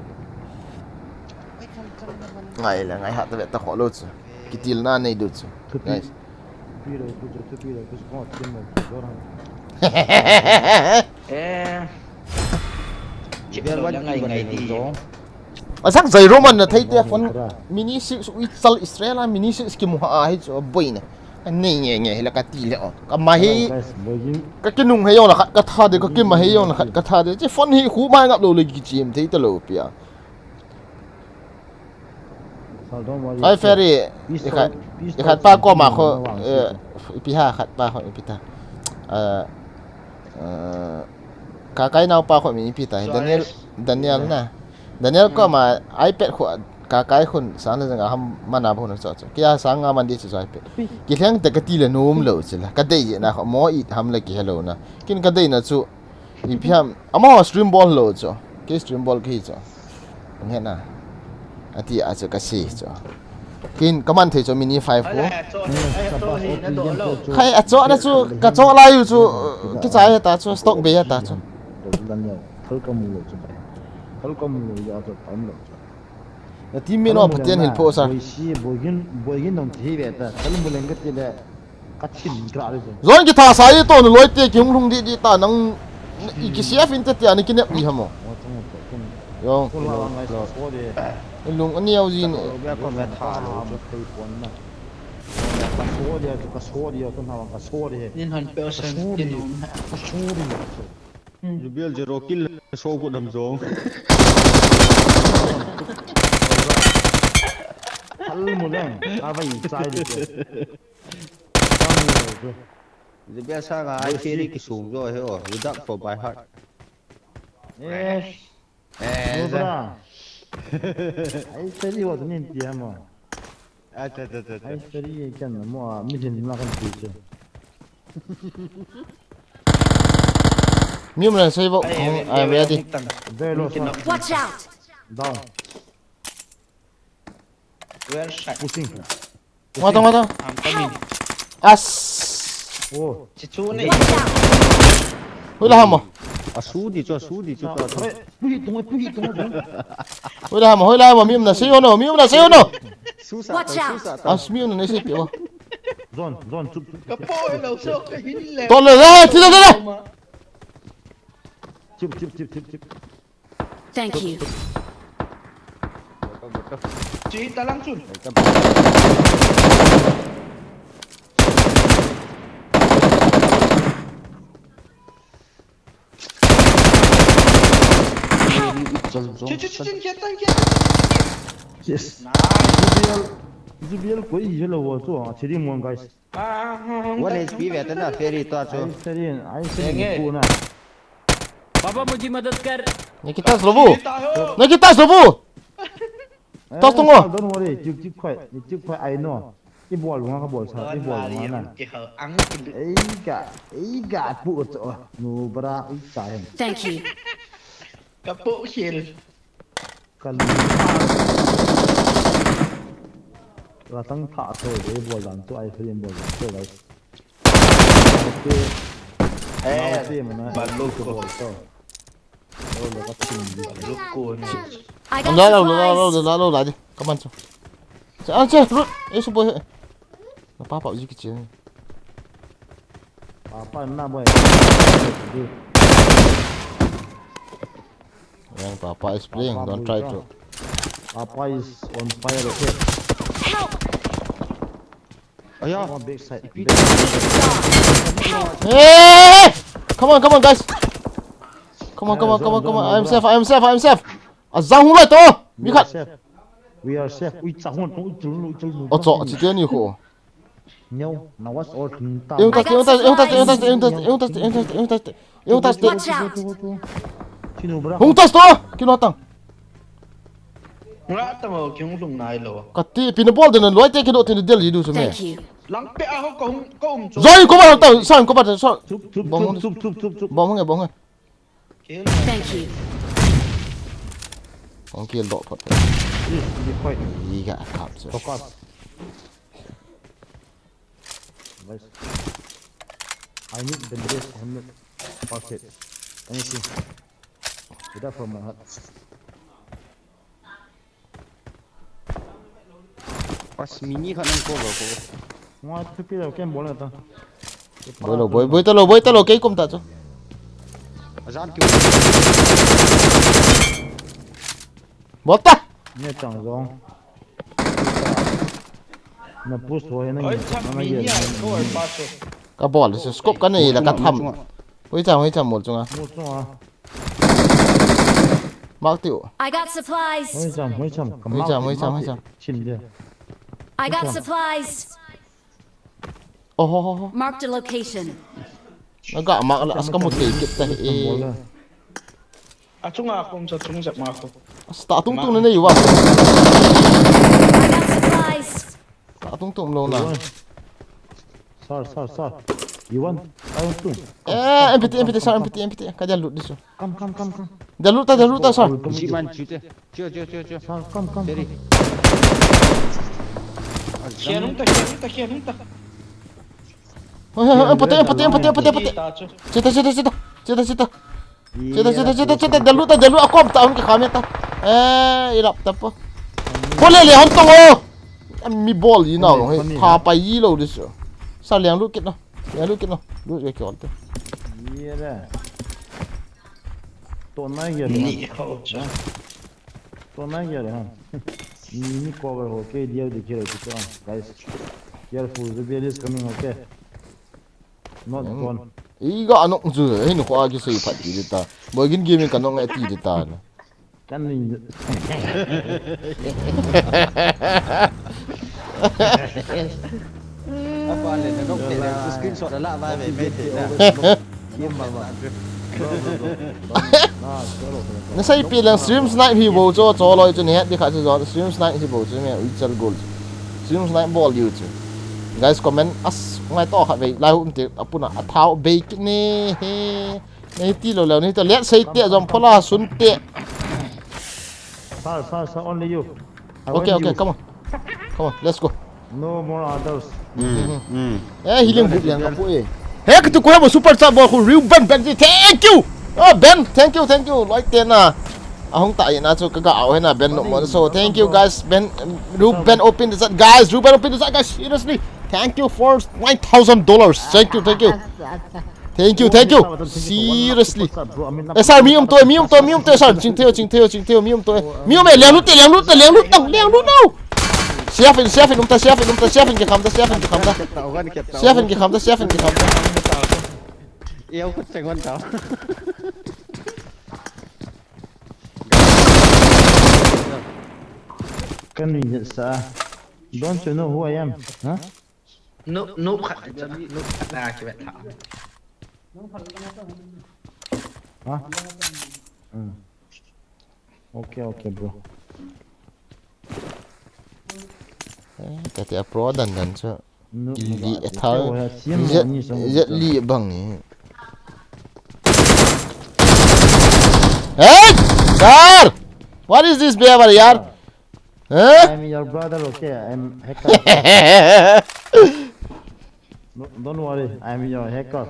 ngai ha ta ve ta kho lo chu kitil na nei du chu guys Piro, piro, kau tengok orang. Ê. Chị เดี๋ยว biết ว่า là ไง ngày ไง ngày ดี đi. จ้อง asak zai roman na thai te fon mini 6 wi sal israel mini 6 ki mu ha hi chu boy na nei nge la ka ti le o ka ma hi Guys, bagi ka kinung he yo la khat ka tha de ka ki ma he yo la khat ka tha de che fon hi khu ma ngap lo le ki chim thei ta lo pia saldong wali. ai ferry khat pa ko ma kho pi ha khat pa kho pi ta ka kai nau pa kho mi pi ta Daniel na Daniel ko ma iPad kho ka kai khun sang le jang ham mana bo na cho kya sang nga man di chu iPad ki thang ta ka ti le nom lo chila ka dei na kho mo it ham le ki hello na kin ka dei na chu i phiam amo stream ball lo cho ki stream ball ki cho nghe na ati a chu ka si cho kin kaman thei cho mini 5 ko Cho thì nó đổ lâu. khai a cho na chu ka cho lai yu chu ki chai ta chu stock be ta chu Daniel, kalau kamu lo coba. Kalau kamu lo ya atau kamu lo. na team me no patien hil po sa Boy bogin dong TV ta. Kalau boleh ngerti dah. Kacin gerak itu. zon ki tha sai to no loi te ki hung di ta nang i ki sia fin te ani ki ne ni hamo yo Kalau orang lain so dia. lung ani au ji ni แม่ก็แม่ท่า Kau pun nak. Kasur dia tu nak kasur dia. Nên hẳn béo sen trên núm. Kasur dia. Jubil jero kill show ko dam zong Hal mulang. Apa ini cai dia. Jubil sa ga ai feri ki sum jo he o without for by heart Eh. Mudra. Ai tadi waktu ni dia mah. Ai tadi kan mau mungkin makan pizza. mi mo sai bo ai ready Velo sa. Watch out! Down. Well shot. Pusing. ma tong I'm coming. as Oh. Chị chú này. Watch out! hui la hamo asu di cho hui la hamo mi mo na sai no susah Watch out! as mi mo na sai pi Zon. Cái bôi đầu sâu cái hít lẹp. to le la ti la Chip. Thank you. Chị ta lăng chun. Chị chết tay kia. Yes. GBL có ý là vô cho chỉ đi muốn guys. One HP về tới là ferry to cho. Ai sẽ đi na. पापा मुझे मदद कर Nikita slobu. Nikita slobu. Tos tunggu. Don't worry, chụp khoai ai no. Cái ball luôn cái ball sao? Cái ball luôn nè. Chị hở ăn. Ấy gà phụ cho. Nô bra ấy chạy. Thank you. Cặp bộ chiền. Cần. Là tăng thả thôi cái ball làm cho ai phải làm ball cho guys. Bà lô cái ball to. Đâu là cái team gì? Lúc cô này. I got Lalu lại đi. Come on. Chơi, rút. Ấy super. Nó pa bảo gì cái chuyện. Apa nak boy? Yang papa is playing, don't try to. Apa is on fire okay? help. Aya. One big side. Hey! Come on guys. Come on. I'm safe. Azang hulai to. Mi khat. We are safe. We chẳng hôn cũng chul. Ocho, chỉ tiền như khổ. Nhau, nào was all thằng ta. Eu tá. Watch out. Chinu bra. Hung tas to. Kino tang. Ngã tao mà kiếm dùng này lỗ. Kati pinball den loi te kino tin del yidu su me. Thank you. Lăng bẹ không có cho. Rồi có bao tao sao có bao sao. Chup. Bong nghe. Thank you. Con kia lộ thật. Đi quay. Gì cả khám rồi. Focus. I need the best helmet. Perfect. Anything. Get up from my heart. Pas mini khả năng cô vào cô. Ngoài thứ kia là cái ball này ta. Boi talo cái công ta cho. Gian kêu. Bota. Nghe chẳng giống. Nó push thôi nó. Ơi chắc mini à, cô ở ba số. Cái ball là scope cái này là cái thầm. Với chồng một chung à. Một chung à. Mark tiểu. I got supplies. Mấy trăm. Mấy trăm. Chìm đi. I got supplies. Oh. Marked a location. Nó gạ mạng là có một tỷ kịp tay. À chúng à không cho chúng giật mà không. Start tung lên đây vào. I got supplies. Start tung lâu nào. Sar. Iwan, ayun tung. MPT, cái giờ lụt đi xuống. Come. Giờ lụt ta sao? Chị man chưa. Sar, come. Ferry. Khiên ta. Empathy. Cita. Giờ lụt aku am tahu ke kami ta. Ilap ta po. Boleh hontong oh. Mi ball you know. Tha pa yi lo đi xuống. Sao liang lụt kít nó. Lụt cái kiểu thế. Yeah ra. To nai ge. Nị hậu cho. To nai ge ha. Ni cover ho ke dia de kiro to guys. Careful, the bear is coming okay. Not gone. Iga anok ju hey no ko agi sei phat di ta. Boy game kan no ngai ti di ta. Kan ni. Apa lên nó để screenshot là vai về bên thế kiếm mà. Nó sai pi lang stream snipe hi bo cho loi chu ne di kha chu zo stream snipe hi bo chu me ui chal goal. Stream snipe ball you chu. Guys comment as ngai to kha ve lai hum te apuna athau be ki ne he nei ti lo ni to let sei te jom phola sun te. Sar, only you. Okay, come on, let's go. No more others. Healing boot yang aku Hey, kita ko super chat ball ko real Ben. Thank you. Oh Ben, thank you. Like ten na. Ahong ta na so kaga aw na Ben no mo. So thank you guys. Ruben open the chat guys. Ruben open the chat guys. Seriously. Thank you for $9,000. Thank you. Thank you. Seriously. Sir, mi to, sir. Ching theo, mi to. Mi liang lut now. Chef in umta, chef in ke kham da. Chef in ke kham da. Yêu khuất thành con cháu. Convenience, don't you know who I am? Huh? Núp khả ra cái bạn thảo. Huh? Okay, bro. Cái tiệm pro đần chứ. No, Li thao. Rất li bằng nhỉ. Hey! Sir! What is this behavior, yaar? Huh? I'm your brother, okay? I'm hacker. No, don't worry, I'm your hacker.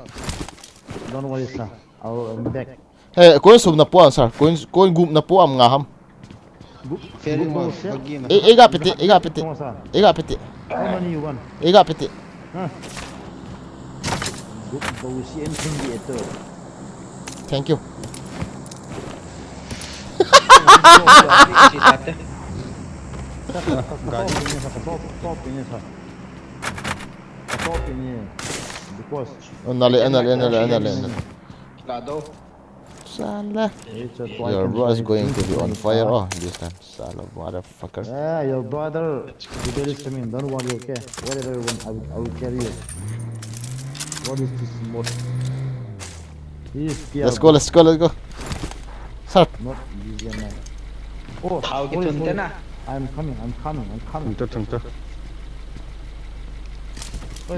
Don't worry, sir. I'll be back. Hey, koin sum na po sir. Koin gum na po am nga ham. Ferry mo pagi mà. Ega piti. How many you want? Ega piti. Huh? Good bullshit and thing ito. Thank you. Top ini sir. Top ini. Because Anale. Gado. Salah. it's a Your bro is going to be on fire. Oh, this time. Salah, motherfucker. Yeah, your brother. Today is coming. Don't worry, okay? Whatever you want, I will carry you. What is this mod? Let's go. Sir. Not easy, man. Oh, Thảo cái thùng thế nào? I'm coming. Thằng tơ.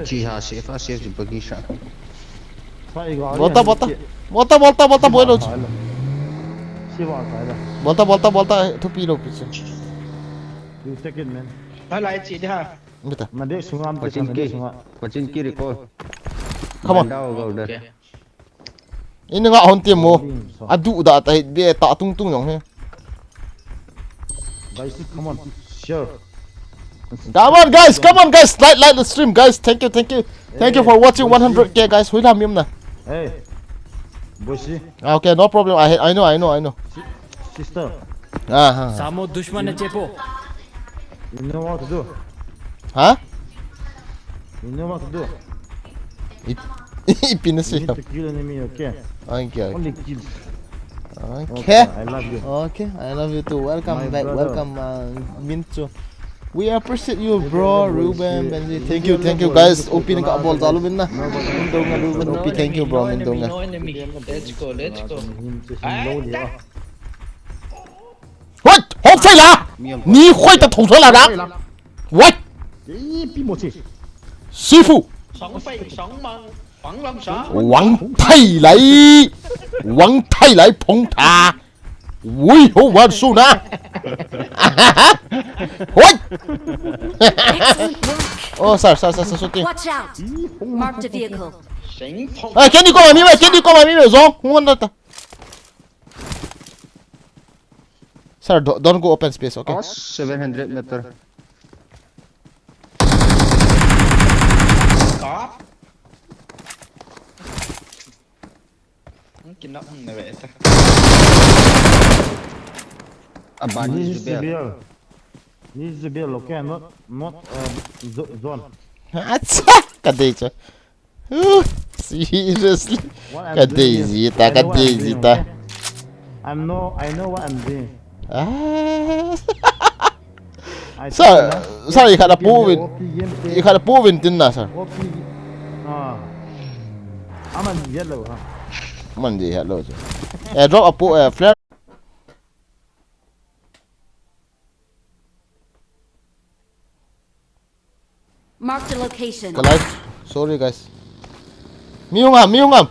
Chị hà sẽ phát sẽ chụp pagi sẵn. Volta boy lo. Volta thupi lo piche. You take it, man. Nó lại chị đi ha. Beta. Mande sungam Ở trên kia. Ở trên kia thì coi. Come on. Đâu gầu đây. Ini nga on tiam mo. Adu da ta be ta tung yong he. Guys, come on. Sure. Come on guys. Like the stream guys. Thank you. Thank you for watching 100k guys. Hui lam yum na. Hey, bossy, Okay, no problem. I know. sister. Samo dushman है चेपो. You know what to do. Huh? You know what to do. Ipinasi. You need to kill enemy, okay? Okay. Only kill. Okay. I love you. Okay, I love you too. Welcome My back. brother. Welcome, Mincho. We appreciate you, bro. Ruben, Benji. Thank you, guys. Open ka ball dalu minna. Mindonga Ruben. Opi, thank you, bro. Mindonga. No enemy. Let's go. Him to low there. What? Hop sai la. Ni khoi ta thong la da. What? Pi một chỉ. Sư phụ. Sống phây, sống măng, phẳng lâm xã. Wang tai lai phong tha. Ui ho wan su na. What? Excellent work. Oh, sir, shooting. Watch out. Marked a vehicle. Sánh phong. Can you come on me? Zong. Wanda ta. Sir, don't go open space, okay? 700 meter. Có. Cái nó này vậy ta. Needs to be okay, not zone. Atsa, kadeicha. Seriously. Kadeizita. I know what I'm doing. Sir, you had a povin din na, sir. I'm a yellow, huh? Monday, hello, sir. Drop a flare. Marked a location. Guys, sorry guys. Miungam.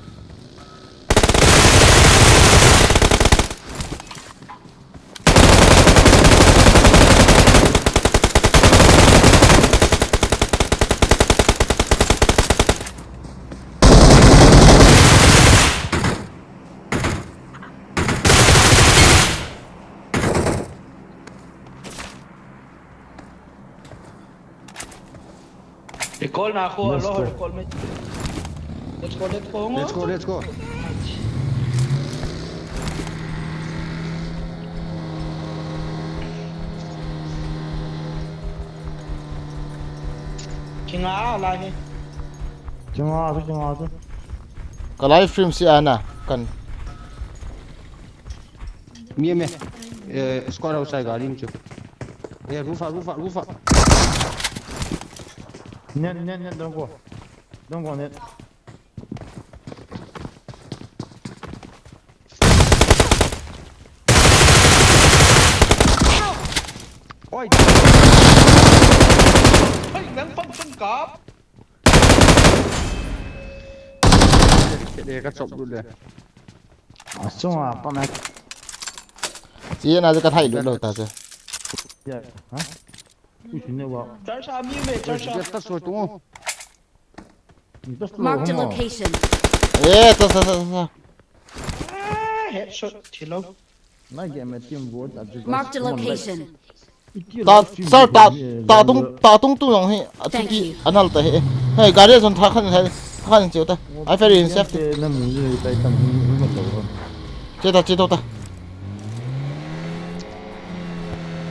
Recall na ako. Recall me. Let's go, let's go. Chừng á lại đi. Chừng ngó chứ. Cái livestream si ana kan Me. Squad outside gari mu. Roof up. Net, don't go net. Ôi. Ôi, đang phong sân cọp. Để cắt chọc luôn đây. À, chung à, con này. chỉ na cái thay được đâu ta chứ. Dạ, hả? Ui, chuyện này bảo. Char sao mi mẹ char sao. Biết tắt rồi đúng không? Marked a location. Ta. Headshot thì lâu. Nói game mà team vote à, Marked a location. ta tung lòng he Thank you. anal ta he hey gari zon tha khan chiu ta I very in safety Nó mình như tay tầm như một đầu hơn. chế ta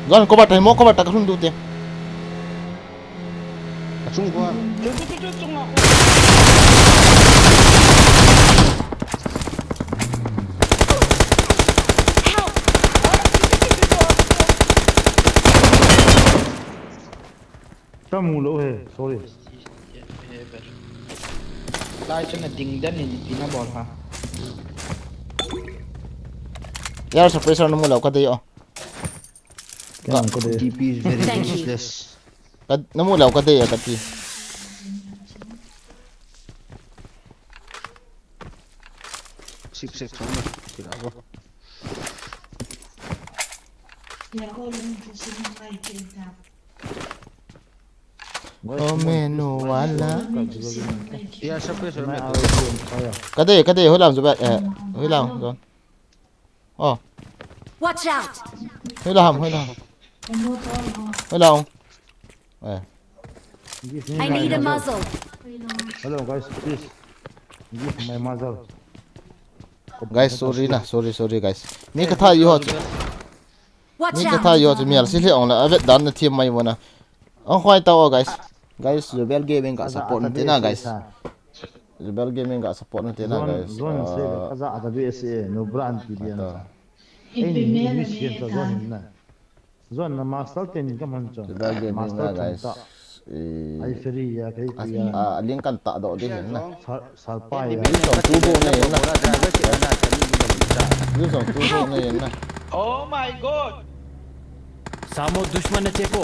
zon ko bat ta khun du te Chung qua. Chung nào. Cho mù lỗ hề, sorry. Lại cho nó ding đến thì nó bỏ hả? yar suppressor no mula ka de o Cái này có đề. TP is very Thank you. useless. ka no mula ka de ka ti Six xong rồi. Thì đã rồi. o menu wala Yeah, suppressor Này, mẹ. ao game fire. ka de hoi lam zo ba hoi lam zon oh Watch out! hoi lam I need a muzzle. Hello guys, please. Give my mother. guys sorry guys mi ka tha yo Watch mi ka tha out! yo chu mi al si le on la avet dan na team mai wona ang khwai taw guys rebel gaming ka support na tina guys rebel gaming ka support na tina guys Zone se kaza ada BSA no brand PDN. Ini wis yen ta zone na. Zone na master ten ka man cho. rebel gaming na guys Ai free ya kai ya. link kan ta do de na Salpa ya. tu bo ne na ni so tu bo ne na Oh my god. सामो दुश्मन ने चेपो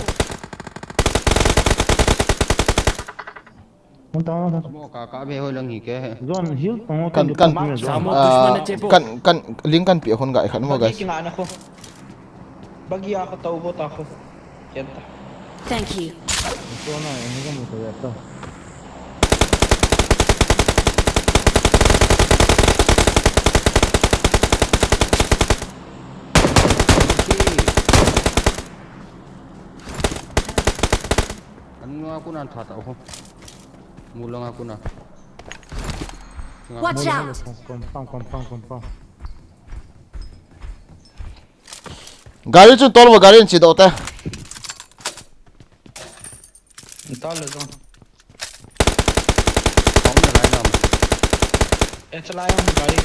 Không tao. Mo cả về hơi lăng nghỉ cái. Zone heal tong kan सामो दुश्मन ने चेपो kan link kan pi hon ga khan mo guys Bagi nga ako. Bagi ako taubot ako. Kenta. Thank you. Ito na, ini kan mo ya to. Ano ako na thata ako. Mulang ako na. Watch out! Kompang. gari chu tol wa gari chi do ta Ito lang. Phóng ra lại nằm. Ito lang yung bari.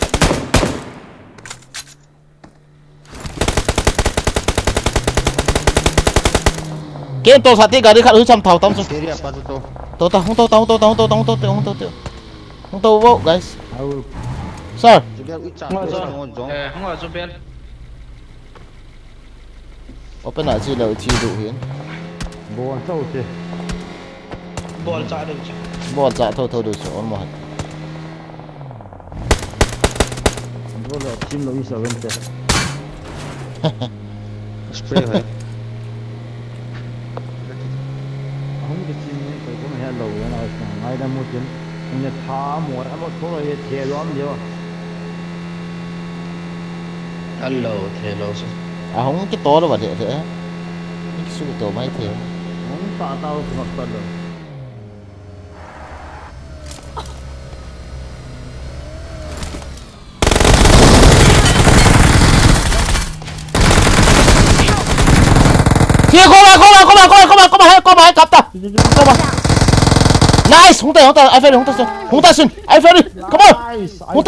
ken to sa ti gari khat hu cham thau tam chu Area pa to. to ta hong to wo guys I will sir Jebel ít chặt. Ngồi rồi. Giống. Không ở bên. open a chi lo chi du hian go on so te. Ball chạy được chứ. bo cha tho du chu on mo Go lo team lo isa vente. Spray rồi. Không cái team này phải có mấy lâu rồi nào ngay đang mua tiền. Ông nhật thả mua ăn một số rồi thế lắm nhiều. Hello, hello. hong ki to lo wa de de ki su to mai the Không tạ tao thì hoặc tận rồi. có mà cặp ta có mà nice hung tay ai phải xin ai phải đi come on hung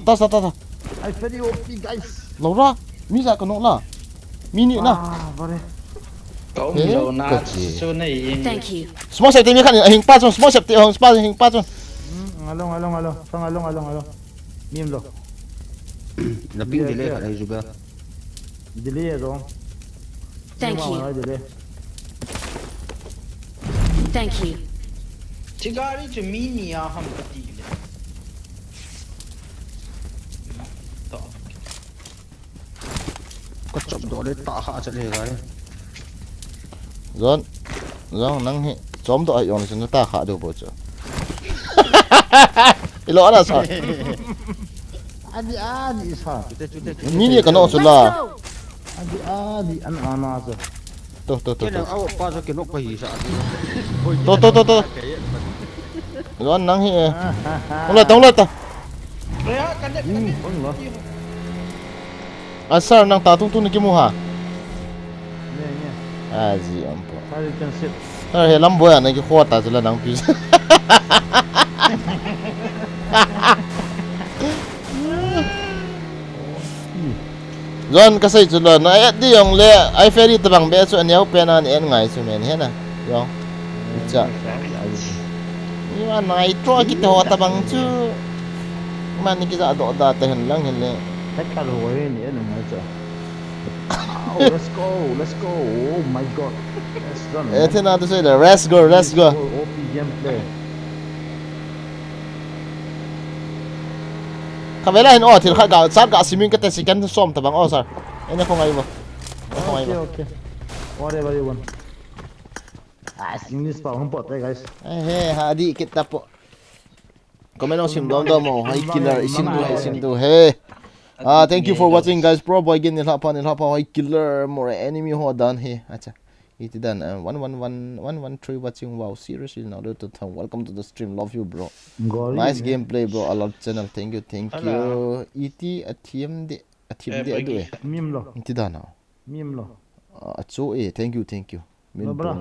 tay ta I very OP guys. lâu ra mi ra cái nó là mini na Cậu Thế lâu na cực gì. số này Thank you. small safety mi kan hình pa small safety hình pa Along. Mim lo. là ping delay ở đây juga Delay rồi. Thank you. Delay. Thank you. Chỉ gari cho mini à ham cái gì có chậm đó đấy tạ hạ cho đây cái Zon nang hi chom do ai on sin ta kha do bo cha ilo ana sa Adi sa. mini ka no Let's sula go. Adi an ana sa. to cái nào ao qua cho cái nó phải gì to Zon nang hi tong la ta rồi á cái đấy asar nang ta tung ni ki mu ha Yeah. azi ampo How you can sit. he lam boya na ki khota chula nang pi Zon ka sai chula na ya di yong le ai ferry tabang be chu anyau pe na en ngai chu men he na yong cha Iwa nai tro ki to tabang chu man ki za do da te hen lang hen le Hết cả rồi ni anh nói chưa. Oh, let's go. Oh my god. Let's run. e the na to say le let's go OP gameplay. ka vela hen o thil kha ga sat ga simin ka te second som tabang o sir ene ko ngai bo Okay. Whatever you want. English pa hum pot guys. he ha di kita po comment sim dom mo hai killer isin du he thank you for watching guys pro boy gin nil hapa hai killer more enemy ho dan he acha iti dan 113 watching wow seriously now to town welcome to the stream love you bro nice gameplay bro I love channel thank you iti athiam de adu Mim lo. iti dan Mim lo. acho thank you No bra.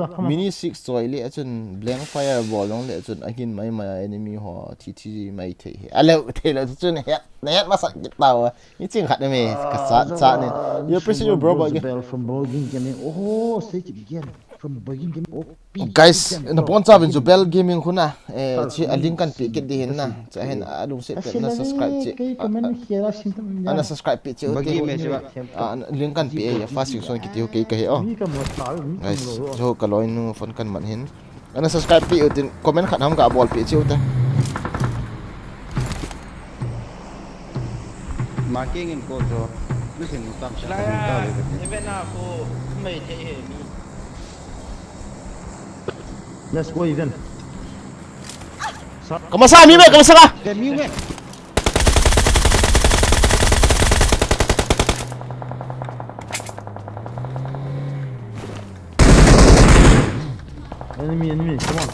Come on. mini 6 toy le achun blank fireball long le achun again mai enemy ho thi mai the alo the chun net masak taw ni ching khat me ka sa ne you appreciate your bro boy Bell from Bogging Gaming. Oh, say it again. From Bogging Gaming. Oh, guys na poncha bin bell gaming khuna chi a link kan pi ke di hin na cha hen alung se pe na subscribe chi ana subscribe pi chi bagi me siwa link kan pi ya fast son ki ti okay ka he guys jo kaloi nu phone kan man hin ana subscribe pi utin comment khat ham ga bol pi chiu ta marking in code rồi nó thành một tập là event nào cô mày thấy hệ mi Let's go even. kamasa mi be kamasa ka cái miếng này Enemy. Come on.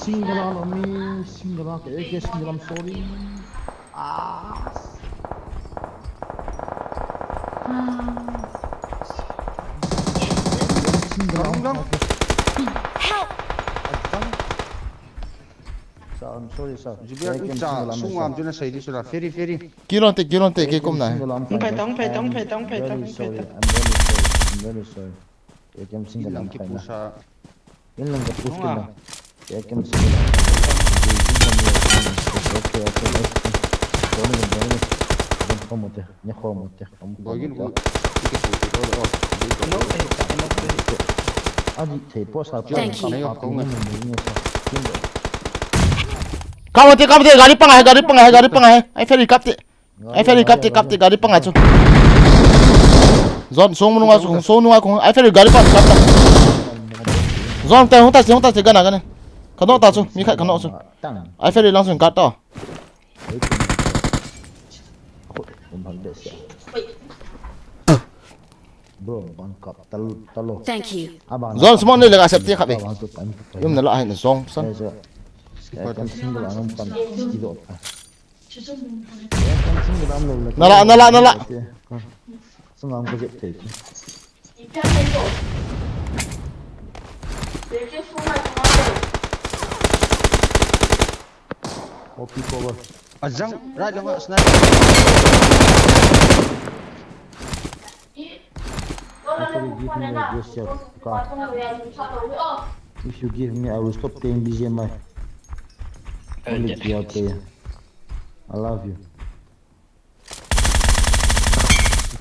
Single on me. Single on. Okay, single. I'm sorry. Single. I'm sorry, sir. juga ít trả sung làm cho nó xây đi rồi ferry kilon te ke kom na phải tông I'm very sorry. Cái em single làm làm cái phải pusa na. Yun lang ka push Oo ko nga. na. Kaya em single. Okay. Don't come with it. Nya come with it. Boggin cũng cái phụ đó nó phải Adi thầy post up. Thank you. kamu te gari pangah ai ferry kapte gari pangah chu zon song nunga kong ai ferry gari pangah kapta zon te hong ta gana kano ta chu mi khai kano chu Tang. ai ferry langsung kat to bro ban kap talo Thank you. abang zon semua ni lega accept kap abang tu pan yum na la hai na zong san saya kan single anam pan kilo kan single anam nala senang ko jet take OP cover Azang, right lang sniper. actually give me a gesture car if you give me I will stop playing BGMI only you play I love you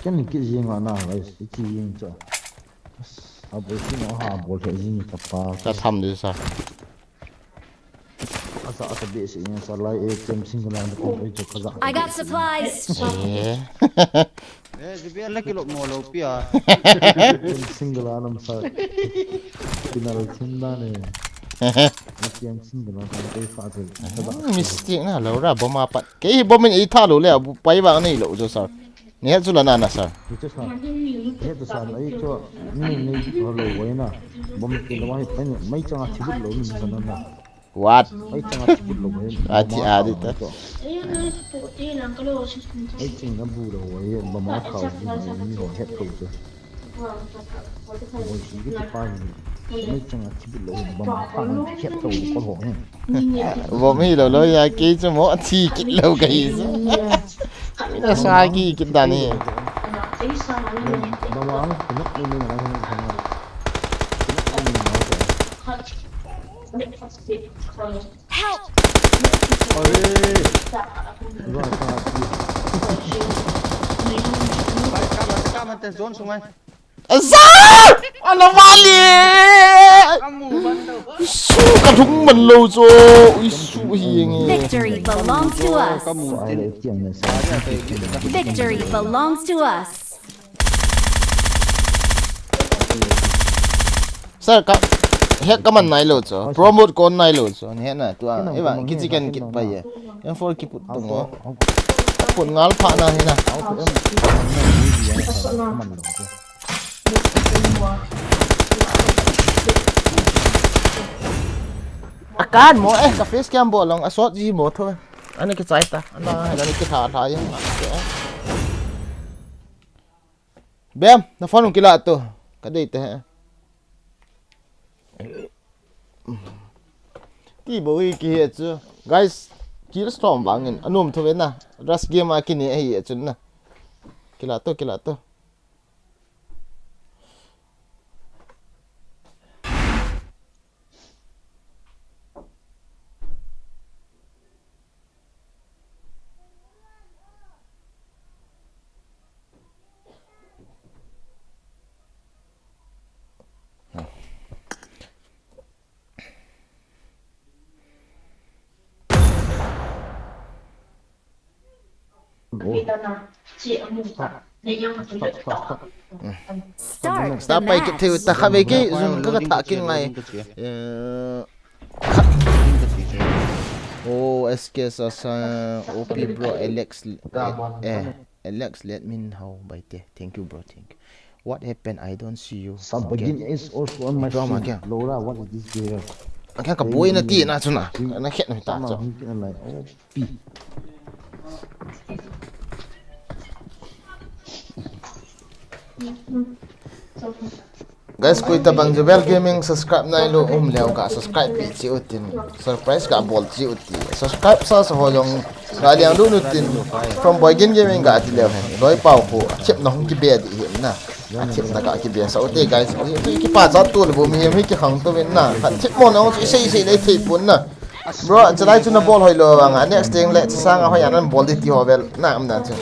kan ke jing ana guys iki jing cha abo sino ha bol ke jing kapa จะทำดีซะ asa base ini salai tem single and ko jo kaza I got supplies. Dia lagi lo molo pia. single anam sa final thinda ne yang single anam kai fa de mistake na lo ra bo ma pat ke bo min i tha lo le bu pai ba nei lo jo sir ne chu la na na sir itu sa itu sa ai cho ni holo waina bom ke lo mai pen mai changa thibut lo ni sana na what mai changa thibut lo mai ati adi ta ai ching na bu lo wai ba ma khau ni ho het ko jo oi shi ke pa ni mai changa thibut lo ba ma pa na het ko ko ho ne bo mi lo ya ki chu mo thi ki lo kai sa na sa ki ki da ni ba ma ang ko ni ni na ni Help! Kamu tes zone semua. azar ala wali su ka thung man lo zo su hi nge Victory belongs to us. ai le tiang ne sa Victory belongs to us. sir ka he ka man nai lo zo promote kon nai lo zo ne na tu a e ba ki chicken kit pa ye em for ki put tung ngo put ngal pha na ni na akan mo ka face cam bo long asot ji mo thôi anh cái trái ta anh là cái thả thả vậy bem nó phone một kila to cái đây thế ti bo ki he chu guys kill storm bangin anum thôi na rush game akini ai chu na kila to Start the stop pai kip match. thiu ta khabe ki zum ka tha kin ngai oh sk sa op bro alex alex let me know by the thank you bro thank you what happened I don't see you Subgame is also on my Drama stream. again. Laura, what is this game? kan ka boy na ti na chu na na khet na ta chu Like, oh, P. guys koi ta bang jebel gaming subscribe nai lo leo ka subscribe pi chi utin surprise ka bol chi uti subscribe sa ho long ga liang lu nutin from boygin gaming ga ti leo hen loi pau ko chep na hung ki be di hem na chep na ka ki be sa uti guys ki pa za tu le bo mi mi ki hang to wen na chep mo na chi sei le thei pun na bro chadai chu na ball hoi lo anga next thing le sang ho yan ball di ti ho bel na am na chu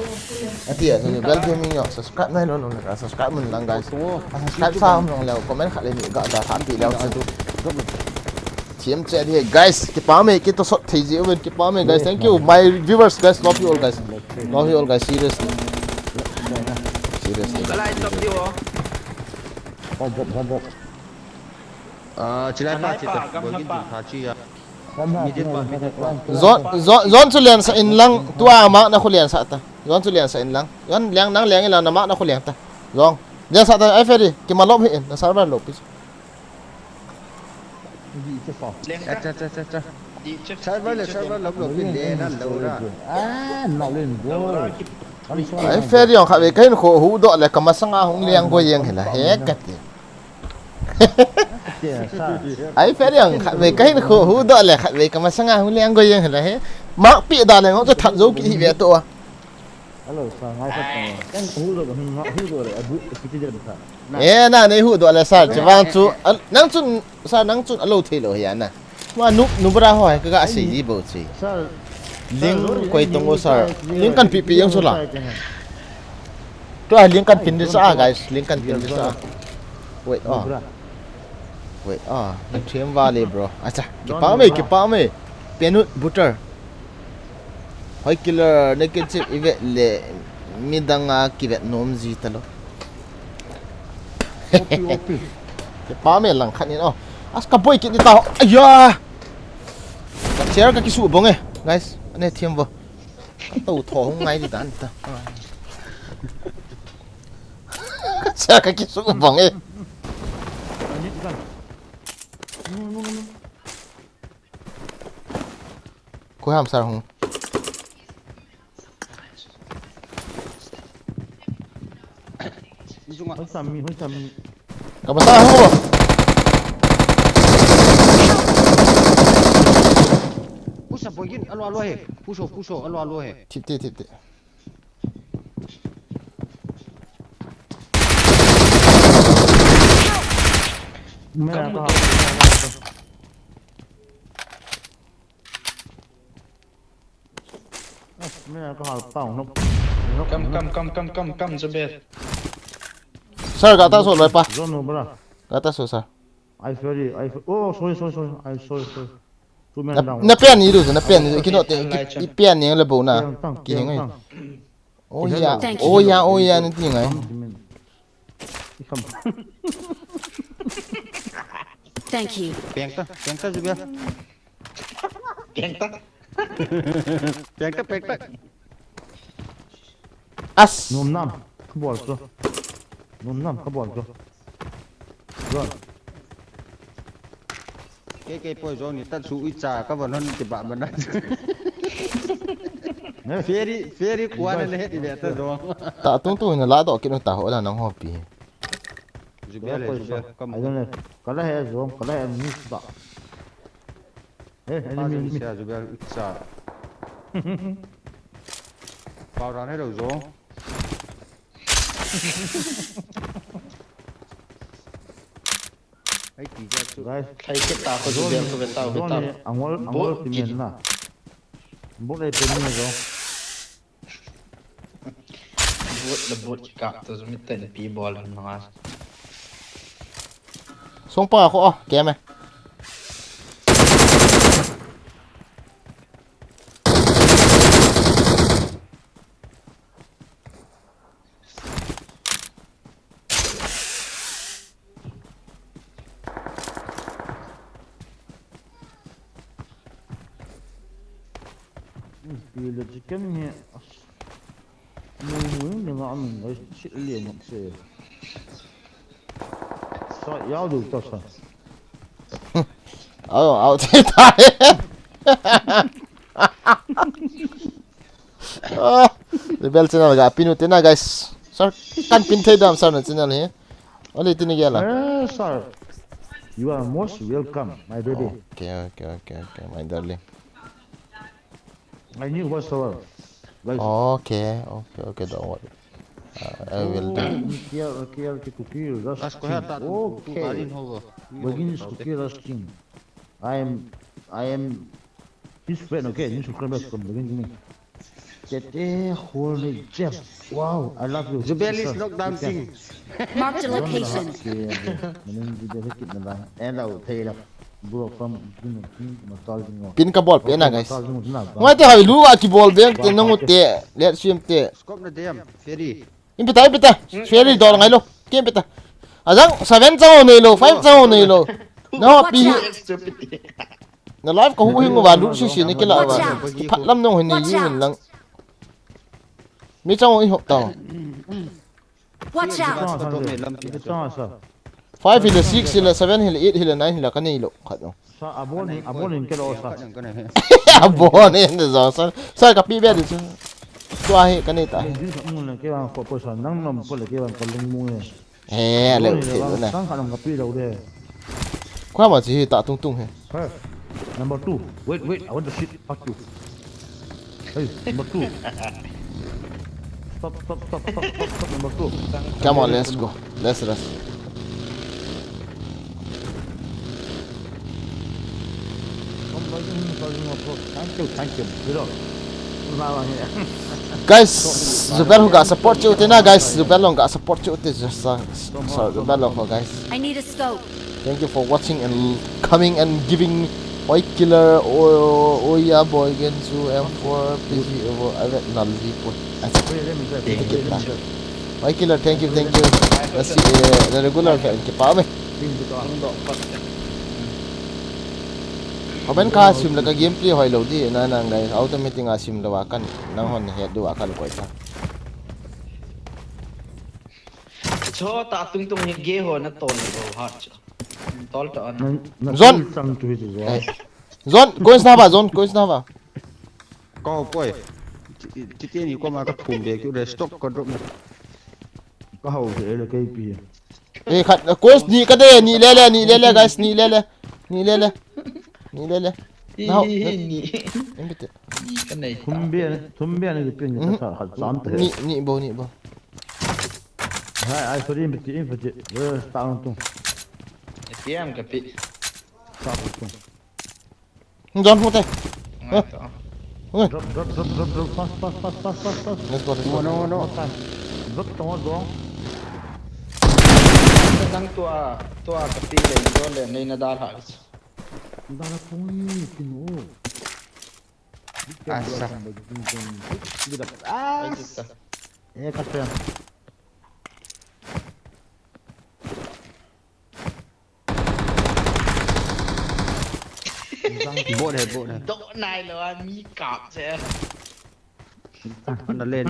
ati ya so bel gaming yo subscribe nai lo lo ka subscribe mun lang guys subscribe sa long leo comment khat le ni ga da than ti leo chu team chat here guys ki pa me ki to shot thei ji over ki pa me guys thank you my viewers guys love you all guys seriously Celana kita begitu haji ya. zon chu lian sa in lang tua ma na khulian sa ta zon chu lian sa in lang yon liang nang liang ila na ma na khulian ta zong Jangan satu ai Ferry, kita lop hin, na sarba lop. Di itu faham. Cha. Di check. Server lop pin de nan lo ra. Nak lên bro. Ai Ferry yang khabe kain kho hu do le kamasanga hung liang go yeng hela he kat. Ai Ferry yang khabe kain kho hu do le khabe kamasanga hung liang go yeng hela he. Mak pi da le ngok to that zo ki hi ve to. Halo, sangai satu. Kan hu do abu kita jadi besar. Na nei hu do le sar chawang chu nang chu alo thei lo ya na. Ma nu bra hoi ka ga sei ji bo chi. Sar Ling koi tongo sar. Ling kan pi yang su la. To ling kan pin de sa guys, ling kan pin de sa. Wait, ni trim valley bro. Acha, ki pa me. Penut butter. Hoi killer naked chip ive le midanga kivet nom ji talo. Ki pa me lang khanin oh. As ka boy ki ni ta. Aya. Ka chair ka ki su bong guys. Ane thiam vô. Tàu thò không ngay đi đàn ta. Cha cái số vòng ấy. Cô ham sao không? Hoi sami. Kamu sao không? Pusa poin alo he. Puso alo he. Tip. Mana kau hal pau nok. Come, Zabet. Sir, kata so loy pa. Zono bra. Kata so sir. I oh sorry. I sorry. Tu men down. Na pen ni du, na pen ni kino te i pen ni le bo na. Ki ngai. Oh ya ni ti ngai. Thank you. Pengta juga. Pengta. As. Nom nam. Kabol ko. Rồi. Cái poi zo ni ta su icha ka ban ti ba ban. Feri kuan le het be ta zo. Ta tung na la do kino ta ho la nang ho pi. Juga kam. I don't know. Kalau hai zom, kalau hai ni tak. Enemy ni juga icha. Bao ra hết đầu zo. Guys, Khai cái tao có Zabet có bên tao. angol pimen na. Buk dari pimen zo. Lebut cakap tu semita ni pi ball ngas. Song pa ako game. Bila chicken ni mui dengan amin, shit lian nak saya. Sao yao được cho sao? Thế tại. Rebel channel ga pinu tena guys. Sir, kan pin thei dam sir na channel he. Oli tini gela. Sir, you are most welcome, my baby. Okay, my darling. I knew what's over. Guys. Okay, don't worry. I will do. Kill, that's As ko hata. okay. Begin cookie rusting. I am his friend, okay? You should come back from begin me. Holy Jeff. Wow, I love you. Zabel is not dancing. Marked a location. Pin ka ball pe na guys. Ngai te hai lu a ki ball beng te nang te let sim te. Scope na dem. Feri. Impita. Ferry dol ngai lo. Kem pita. Ajang 7 chao nei lo, 5 chao nei lo. No pi. Na live ko hu hingo wa lu si ni ke la wa. Phat lam nong hin ni yin lang. Mi chao i hok taw. Watch out! ตัวเมลำ Itu tengah sah. 5 hila 6 hila 7 hila 8 hila 9 hila kan ni lo khat no Sah abon in kelo sah. ก็ไหน abo ni de zo sa ka pi be de chu tua he kan ni ta Ini jenis kamu nak kira apa pasal nang nam boleh kira kalau mu ni. he le te na Nang kalau ngapi dah udah. kwa ma chi ta tung tung he Hey, number 2. Wait, I want to shit. Fuck you. Hey, number 2. Stop, number 2. come on let's go let's rush Thank you. Zero. guys Zubel who got support you na guys Zubel long got support you te just so Zubel long guys I need a scope. thank you for watching and coming and giving White Killer or Oya Boy Gensu M4 PG over I bet Nalzi put White Killer thank you let's see the regular fan ke pa me Kamen ka sim la ka gameplay hoi lo di na nang guys automatic nga sim la kan nang hon head do kan ko ta cho ta tung tung ni ge ho na ton ho ha tol ta an Zon coins na ba zon coins na ba ก็ป่วยที่นี่ก็มาก็ทุ่มเด็กอยู่เลยสต็อกก็ดรอป Kau le KP. eh khat coins ni ka de ni le guys ni le now ni embete kan nei Tumbian ni pin ni tak hat sant. ni bo Hai, ai sorry embete. Tang tu. pm ka pi Stop tu. zon hote Drop. Fast. let's go no Drop tengah dong. dang tua ka pi le do le nei na dal ha Dah lah pun kinu. Asap. Kata. bộ này độ này là mi cọp sẽ con lên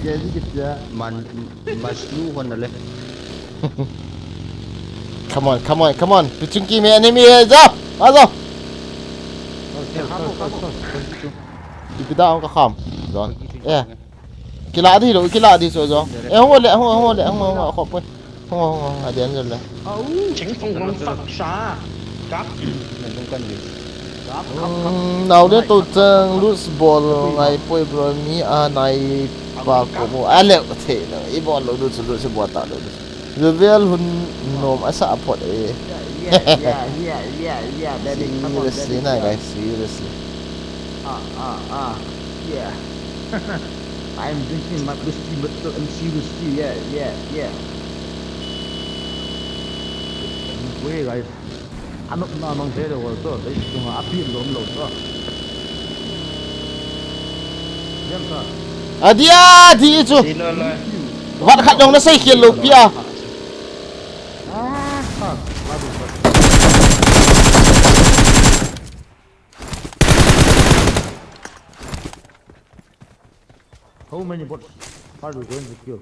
Jadi kita. man masnu con lên come on pichunki me enemy ra azo ipida ka kham zon kila di so zo ho le ho khop ho adian rồi le chính không phật xa cắp mình không cần gì nào đến tôi chân loose ball ngay poi bro mi nai ba ko mo ale the no I ball lo du se bo ta lo reveal hun nom asa pot Yeah. Daddy, seriously na guys seriously Yeah. I'm drinking my whiskey, but I'm seriously. Yeah. Wait, guys. I'm not among the world, so they should have appeared low, so. Yes, sir. adia di chu đi lo lo wat khat dong na sai khiel lo pia How many bots are we going to kill?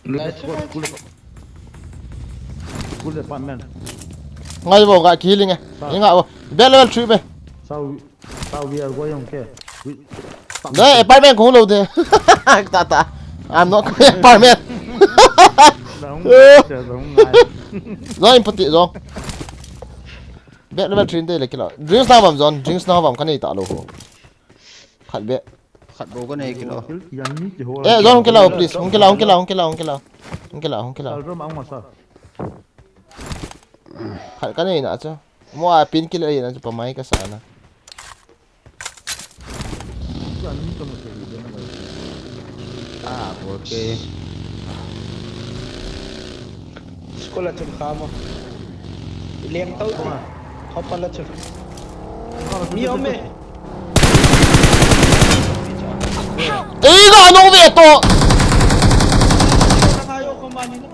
lại Cool department. ngai bo ga killing e inga bo be level 3 be So we are going okay. đấy apartment cũng lâu thế ta I'm not apartment rồi em phát rồi bé nó bắt train đây là cái nào drinks nào vào rồi drinks nào vào cái này tạo đồ khát bé khát bố cái này kilo ê rồi không cái nào please không cái nào khát cái này nữa chứ mua pin cái này nữa chứ phải máy cái sao nữa ok sekolah cem kamu liang tahu tu apa lah cem mi ome ê nó nó về to ayo kemana nak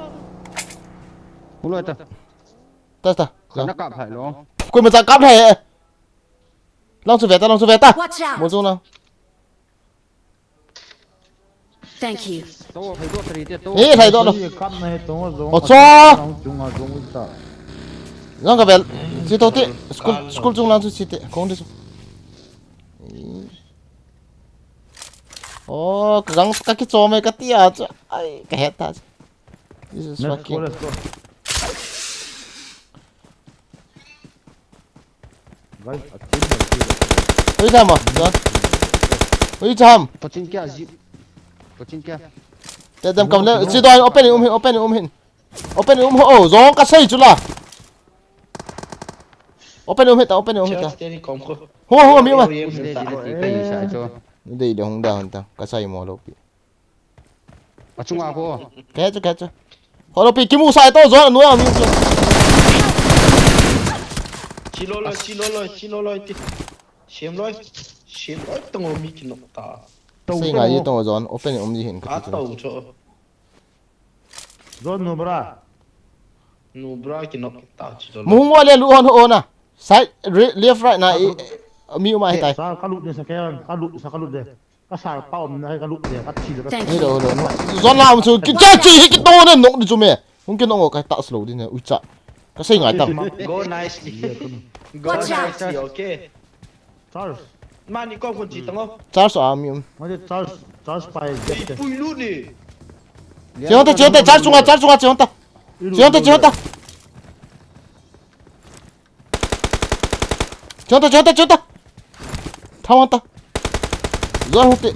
không lo ta nó cặp phải luôn quên một dạng cáp này long số về ta Watch out! một số nào Thank you. tô thấy đốt thì tô Ê thầy đó đâu. cắt này tông rồi Ồ cho. chung à chung ta Rong cái vel. Chỉ tôi tị. School chung làm gì tị. Không đi. Oh, rong cái cho mày cái tia. Ai cái hết ta. This is let's go fucking. let's go guys Ôi thầm à? John. Ôi thầm. có trên kia gì có trên kia Để đem cầm lên. Chỉ tôi open hin, open hin. Open hin. Oh, rong cái xây chú là. Open hin ta, open hin ta. Just any combo. Hoa miếng mà. đây thì cái gì sai cho Đây là hông đào ta. Cái xây mò lâu. ở trung ao cô Cái cho. Họ đâu bị kiếm mu sai to rồi nuôi à miếng. Chi lôi tí. Xiêm lôi tông ở mi kinh ta. Xây ngay gì to rồi, open hin gì hin Á cái. tàu cho. rồi nó bra Nu bra kinh ta chi lôi. Mu mo le lu hon ho na. Side left right na mi ma hai tai. sa cá lụt đi sa cá lụt đi cá sa bao này cá lụt đi cá chi được Thank Đây you. đâu. Giòn làm sao cái cha chỉ cái to này nọng đi cho mẹ. Không cái nọng cái tạo slow đi nè. Ui chà. Cái xây ngay tầm. Go nicely. Go Watch out. nicely, okay. Charles Mani con con chỉ tông không? Charles à mi. mà Charles phải Đi pui luôn đi. Chỉ hông ta Charles xuống chỉ hông ta. Chỉ hông ta. Chỉ hông ta. Thao hông ta. Rồi hông tệ.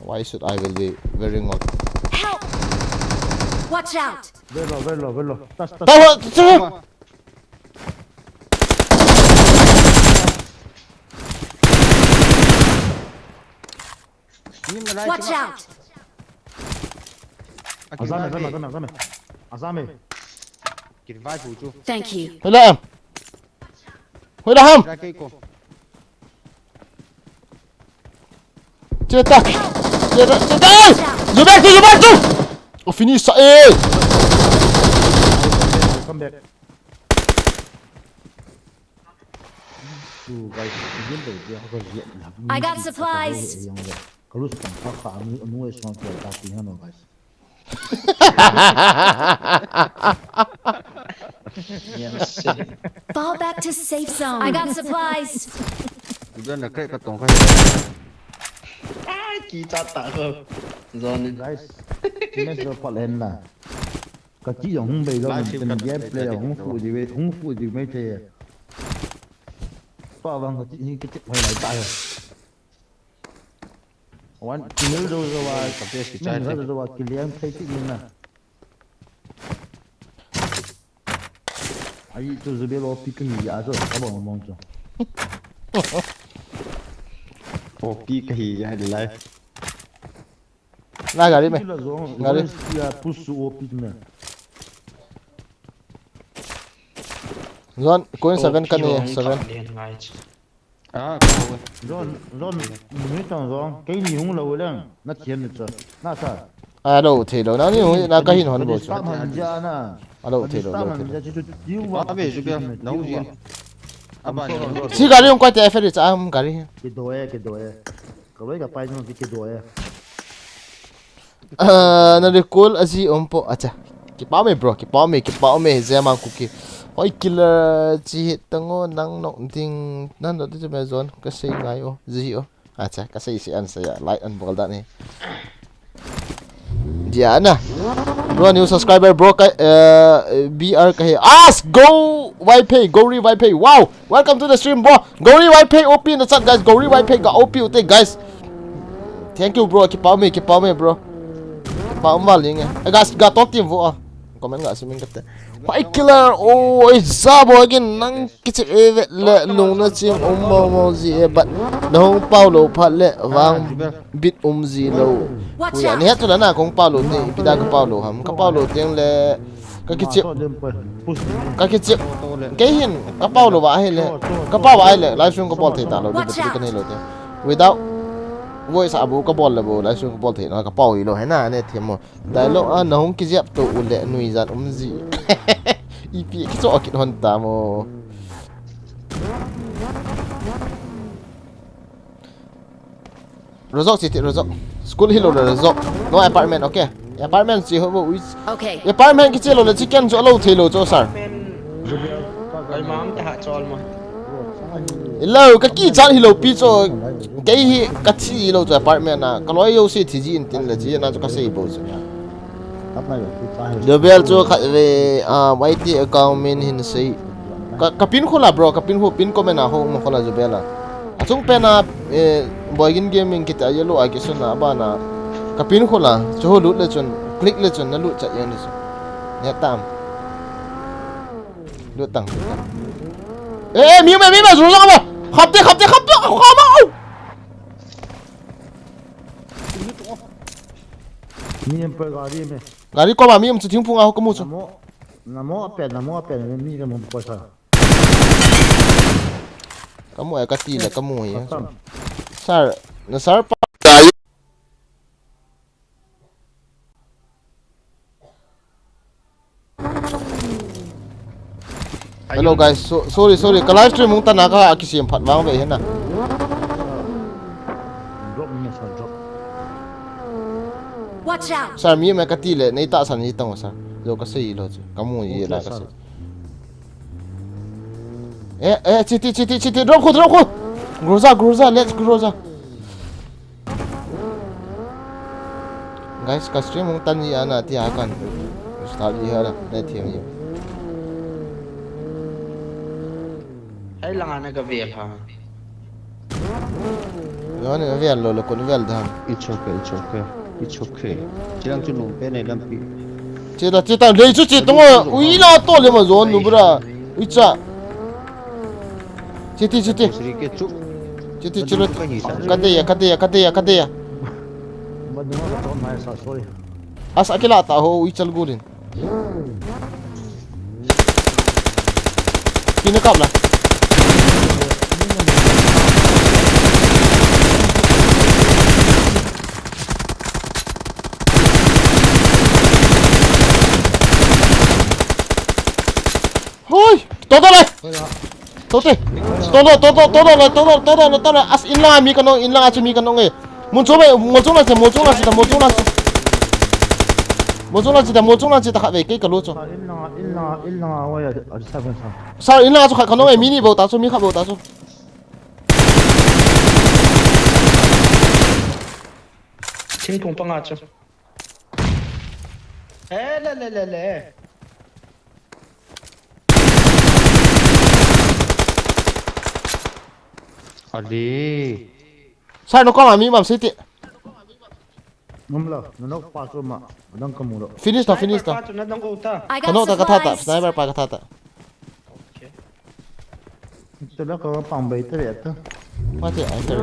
Why should I will be wearing what? Help! Watch out! velo tas Tao nhưng mà đây Watch out! azame kịp vai phụ chú Thank you. Hồi lại em. Hồi lại không? ra cây cô Chết ta. Dù bác tu. Oh, finish sa come back guys begin đầu tiên có diện là I got supplies. kalau sekarang kakak anu semua kita tinggal no guys Fall back to safe zone. I got supplies. udah là cái tổng cái Kỳ ta tạ không? Rồi guys ini sudah palen lah kaki yang hung bay lo mình game play hung phụ gì mấy thế pa vang kaki ni kecil quay lại tay wan kinil do wa cái gì trái mình do wa kilian play tik ni na ai tu zebe lo pick ni ya zo apa ngomong tu ô pi cái gì vậy lại Ra gari mày. Gari ya pusu o pick na John, coin 7 kan ni 7. à Ron mấy thằng Ron cái gì cũng lâu lắm nó tiền được nó sao À đâu thế đâu, nó như na cái hình hòn bộ. Stop hành ra nè À đâu thế đâu. à về chú kia nấu gì à bà Si gari yung quay te FR cha am gari. cái đồ cái lấy cái bài nó cái đồ Na recall aji ompo acha. Ki pa me bro, ki pa me zema cookie. Oi killer chi tango nang no ting nan do te me zone ka sei ngai o ji o. Acha ka sei si an sa ya light an bol da ni. Diana. Bro new subscriber bro ka BR ka he. Ask go YP, go re YP. Wow, welcome to the stream bro. Go re YP OP in the chat guys. Go re YP ga OP ute guys. Thank you bro, ki pa me bro. Pa mal ning I got talk team vo. Comment ga simin kapte. Why killer oh zabo again nang kichi evet le lung na chim mo zi but no Paulo phat le wang bit zi lo. Watch Ni out! het la na kong Paulo te pida ka Paulo ham ka Paulo teng le ka kichi ke hin ka Paulo wa he le ka pa wa le live stream ko bol the ta lo di ka ni lo te without voice abu ka bol le bo live stream ko bol the na ka pau lo he na ne them mo dai lo an na hong ki jap to ule nui zat zi EP ki so akit hon ta mo rozok city rozok school hilo rozok no apartment okay apartment chi hobo Okay. apartment ki chelo le chicken jo lo thelo jo sir Ay mom ta chol mo. lo ka ki chan hilo pi cho ke hi ka chi lo jo apartment na ka lo yo si thi ji in tin le ji na jo ka sei bo jo Tap na yo, kita the bell jo kha ve YT account min hin sei ka pin khola bro ka pin ho pin comment na ho mo khola jo bela achung pe na boygin gaming kita yelo a ke suna ba na ka pin khola cho lut le chun click le chun na lut cha yan so ya tam lut tang mi ma zo lo ba khap te Ni em per gari me. gari ko ma mi chu thing phung a ho ko mu chu Namo ape mi ka mo ko sa. ka mu ka ti le ka mu ye Tam. sar na sar pa hello guys sorry ka live stream mong tanaka akisim phat wang ve hena Drop me sa drop. Watch out. sar mi ma ka ti le nei ta san ni tang sar jo ka sei lo chu ka mu ye la ka sei chiti drop ko groza let's groza guys ka stream mong tan ni ana ti akan start ni hala ne thiam ni Ay lang na gabi ha. yo ne ve lo ko vel dam It's okay. Chilang chu nung pe này lam pi. che ta le chu chi tong ui la to le ma zon nu bra ui cha chiti Sri ke chu. chilo kade ya Ba ni mo to mai sa sorry. as akila ta ho ui chal gulin kina kapla hoi todo le todo as inla mi kanong inla achu mi kanong e mo chung la chi ta kha ve ke ka lo chu In la wa ya seven sa. sar inla achu kha kanong e mini bo ta chu mi kha bo ta chu Chim pung pa nga cho. Le. Ali. sar no ko ma mi mam siti Ngumla, no pa so ma. Dang kamu ro. finish ta Na dang uta. I got kanong ta ka ta supplies. sniper pa ka ta Ito la ka pang bai te ya ta. ma ti ai ter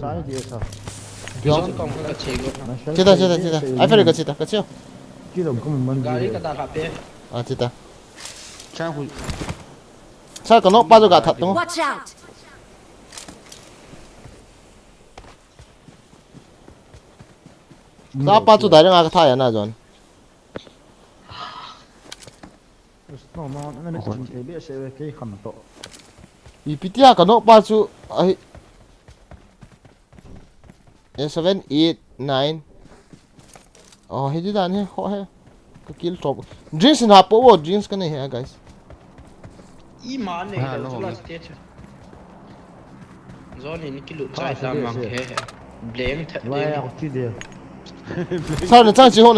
Sai dia sa. Biong kong ka chego. chita ai fer ka chita ka chio Ki dom kamu man. Gari ka ta kape. chita Chang hu. sar kanong pa jo ga that tong Watch out. ta pa chu dai nga ka tha ya na jon No, na ni te be se ke kham to. ipitia kanong pa chu ai 7 8 9 oh he dan he ho he ka kill top drinks na po wo drinks ka nahi hai guys I man ne Ha, ka no, chula no. stage. Zone ni kilu chai ta mang he. Blame that. La ya ki de. sar na chang chi ho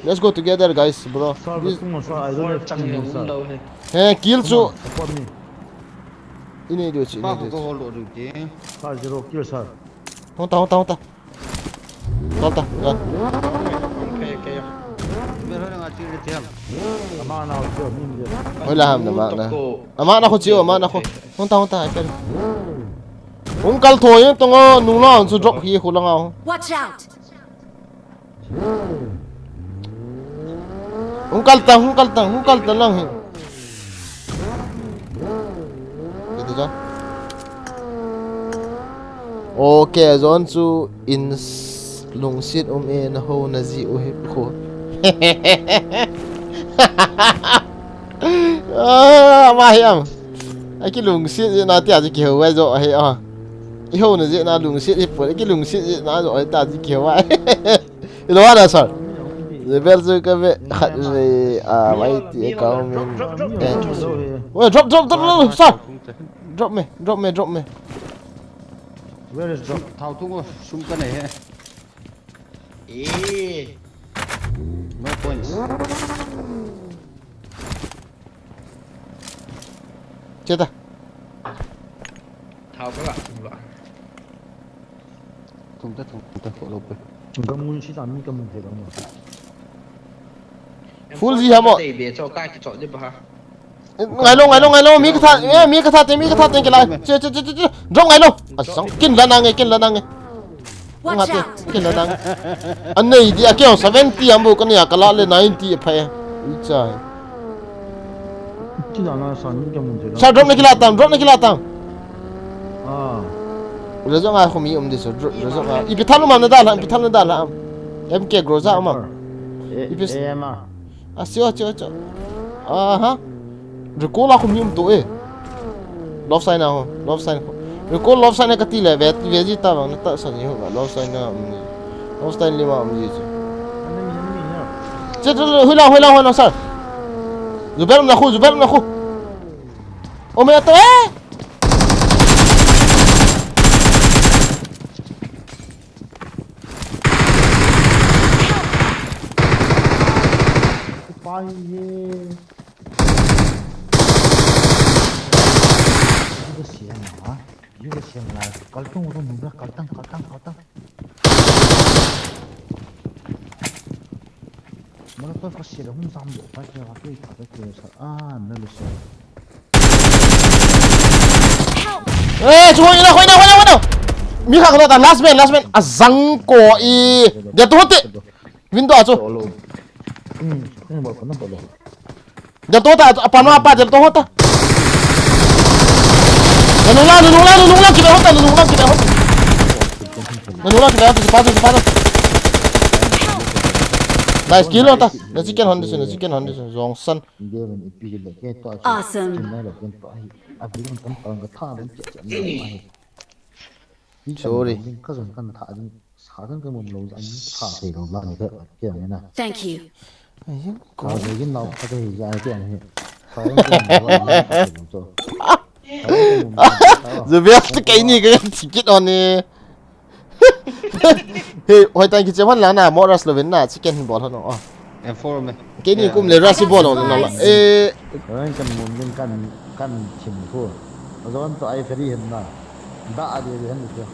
let's go together guys bro Sa ba sung sa I don't Chang ne know. un lo he. he kill chu Support me. ini dio chi Pa ini ko dio ho lo du ti. Sa zero kill sa. honta Tolta ya Okay. Me ho nga ti ri tiam. Ama na ko ni de. wala ham na ma na ama na ko chiu ama na ko honta ai fer kal tho ye tong nu la chu drop hi khu langa Watch out. kal ta lang hi itu ja okay zon chu in lung sit e na ho na ji o he kho ma hiam ai cái lùng xịt gì nó tiệt gì kiểu vậy rồi hay à cái hồ này gì nó lùng xịt gì phải cái lùng xịt gì nó rồi tiệt gì kiểu vậy đó là sao rồi bây giờ cái về khát về vậy thì cao mình drop sao drop me Where is drop? Thao tung sung cái này he. No points. chết à thao các bạn Thung ta khổ lộc rồi. Cầm muốn xí tàn cầm thể đồng mà. full gì hả mọi để về cho cái chọn đi bà ngày luôn mi cái thằng tên cái lại chưa rong ngày luôn xong kinh lần nào nghe Watch ngắt out! kinh lần nào anh này thì kiểu 70 ambo cái này cái lại 90 phải ui trời Xí tàn là sẵn cầm thể đồng. sao drop này cái lát tang À. rồi giống ai không mi đi rồi giống ai ipi thằng mà nó đàn là em kia grow ra mà Em à. chưa ha rồi cô là không mi tụi love sign nào rồi cô love sign này cái tỷ lệ về gì ta bằng nó ta sao nhiều mà love sign nào love sign lima gì chứ chết hơi lao sao giúp em là khu ôm mẹ tôi Phải ye. Cái xe nào hả? Cái xe là cẩn thận một chút, cẩn thận. Mà nó phải xe là không dám được, phải là cái xe nó là xe. ê chú ơi nào mi khắc nó ta last man azang ko i dia tu hote window acho Ini bawa pernah boleh. dia tu ta apa dia tu hote nunula kita hote sepatu nice kill ta na chicken honda zong san Dia ni pergi lagi tu. Awesome. Cuma lagi tu. Abi kan tentang ke thang dan cek. Sorry. Cái dòng căn thả đi xả cái mồm lỗ anh thả thì nó làm cái kiểu như này. Thank you. Có cái nào có cái dài cái này. the best cái này cái ticket on nè hey hồi tay cái chế hoan là na moras lovin na chicken ball nó M4 mày. cái này cũng lấy rasi ball nó là ê Orang kan mungkin kan chim ko. Azon to ai feri henna. Da dia henna.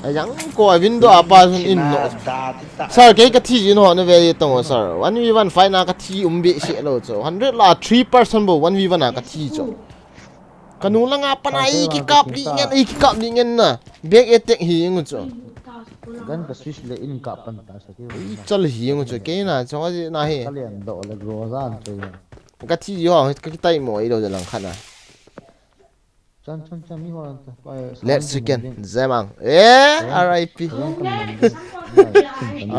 ai yang ko window apa in no sir cái thi gì nó về tông sir 1v1 fight na cái thi bị sẽ lo cho 100 là 3% bo 1v1 na cái thi cho kanu lang apa na i ki kap di ngen na back attack hi ngu cho Kan ka switch le in ka pan ta sa ki. chal hi ngu cho cái na cho cái na he Kalian do la grozan to. cái thi ho cái tay moi đâu lang khana Chan mi ho ta. let's chicken zemang RIP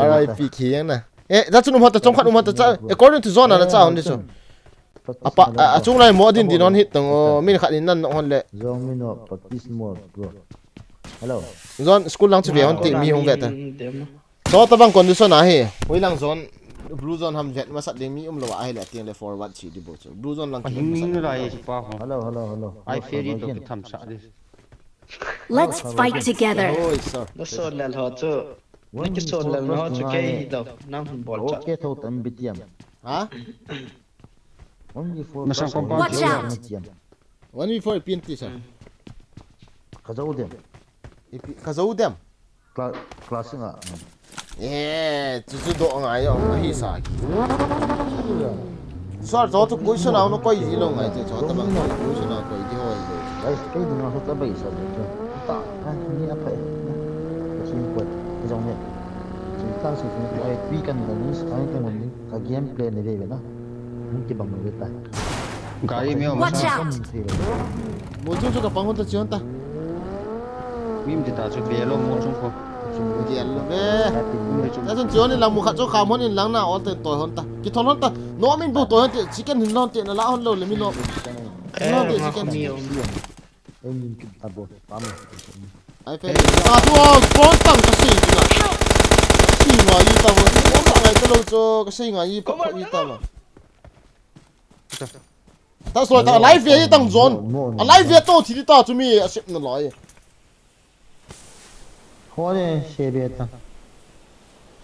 RIP kieng na da chunu hota chong khat hota cha according to zone na cha hon deso apa chung lai mo din non hit tong min khat in nan hon le Zong mi no practice more bro. Hello. zone school lang chu ve hon ti mi hong ve ta to ta bang condition a he hoi lang zone blue zone ham vet ma sat ding mi lo a he le tiang le forward chi di bo chu blue zone lang ki Hình lại pa ho. Hello. Ai ferry to tham sa đi. Let's fight together. oi sir nó sơn là họ chứ nó cái sơn là nó chứ cái đâu năm phần bỏ chọn Okay thâu tam bitiam. ha Only for Masang compound. Watch out. 1v4 pin ti sa Kazau dem. ka zo dem Class nga. chu do ngai yo hi sa ki sir zo tu question au no koi ji lo ngai che zo ta bang question au koi ji ho lo Ay, cái đừng có ta bị sao được. Ta ni apa ya? Xin quên. Cái dòng này. Chúng ta sử dụng cái weekend là những cái mình cái gameplay này về nó. Những cái bằng người ta. Gari meo Watch mà. out! mo chu ka pang hon ta chion ta Mim thì ta cho bé lo mo chung ko. dial lo be ta chen chion ni lang mu kha cho kham hon in lang na all te toy hon ta ki thon hon ta no min bu toy hon te chicken hin lon te na la hon lo le mi lo Nó bị cái nhiều em nhìn kịp tập bộ bám ai phải ta thua spawn tăng cái gì chứ nào cái gì mà như tao mà nó lại cái lâu cho cái gì mà như bắt như tao mà ta nói ta live về tăng zone live về to thì ta cho mi xếp nó lại khó đấy xe bê tăng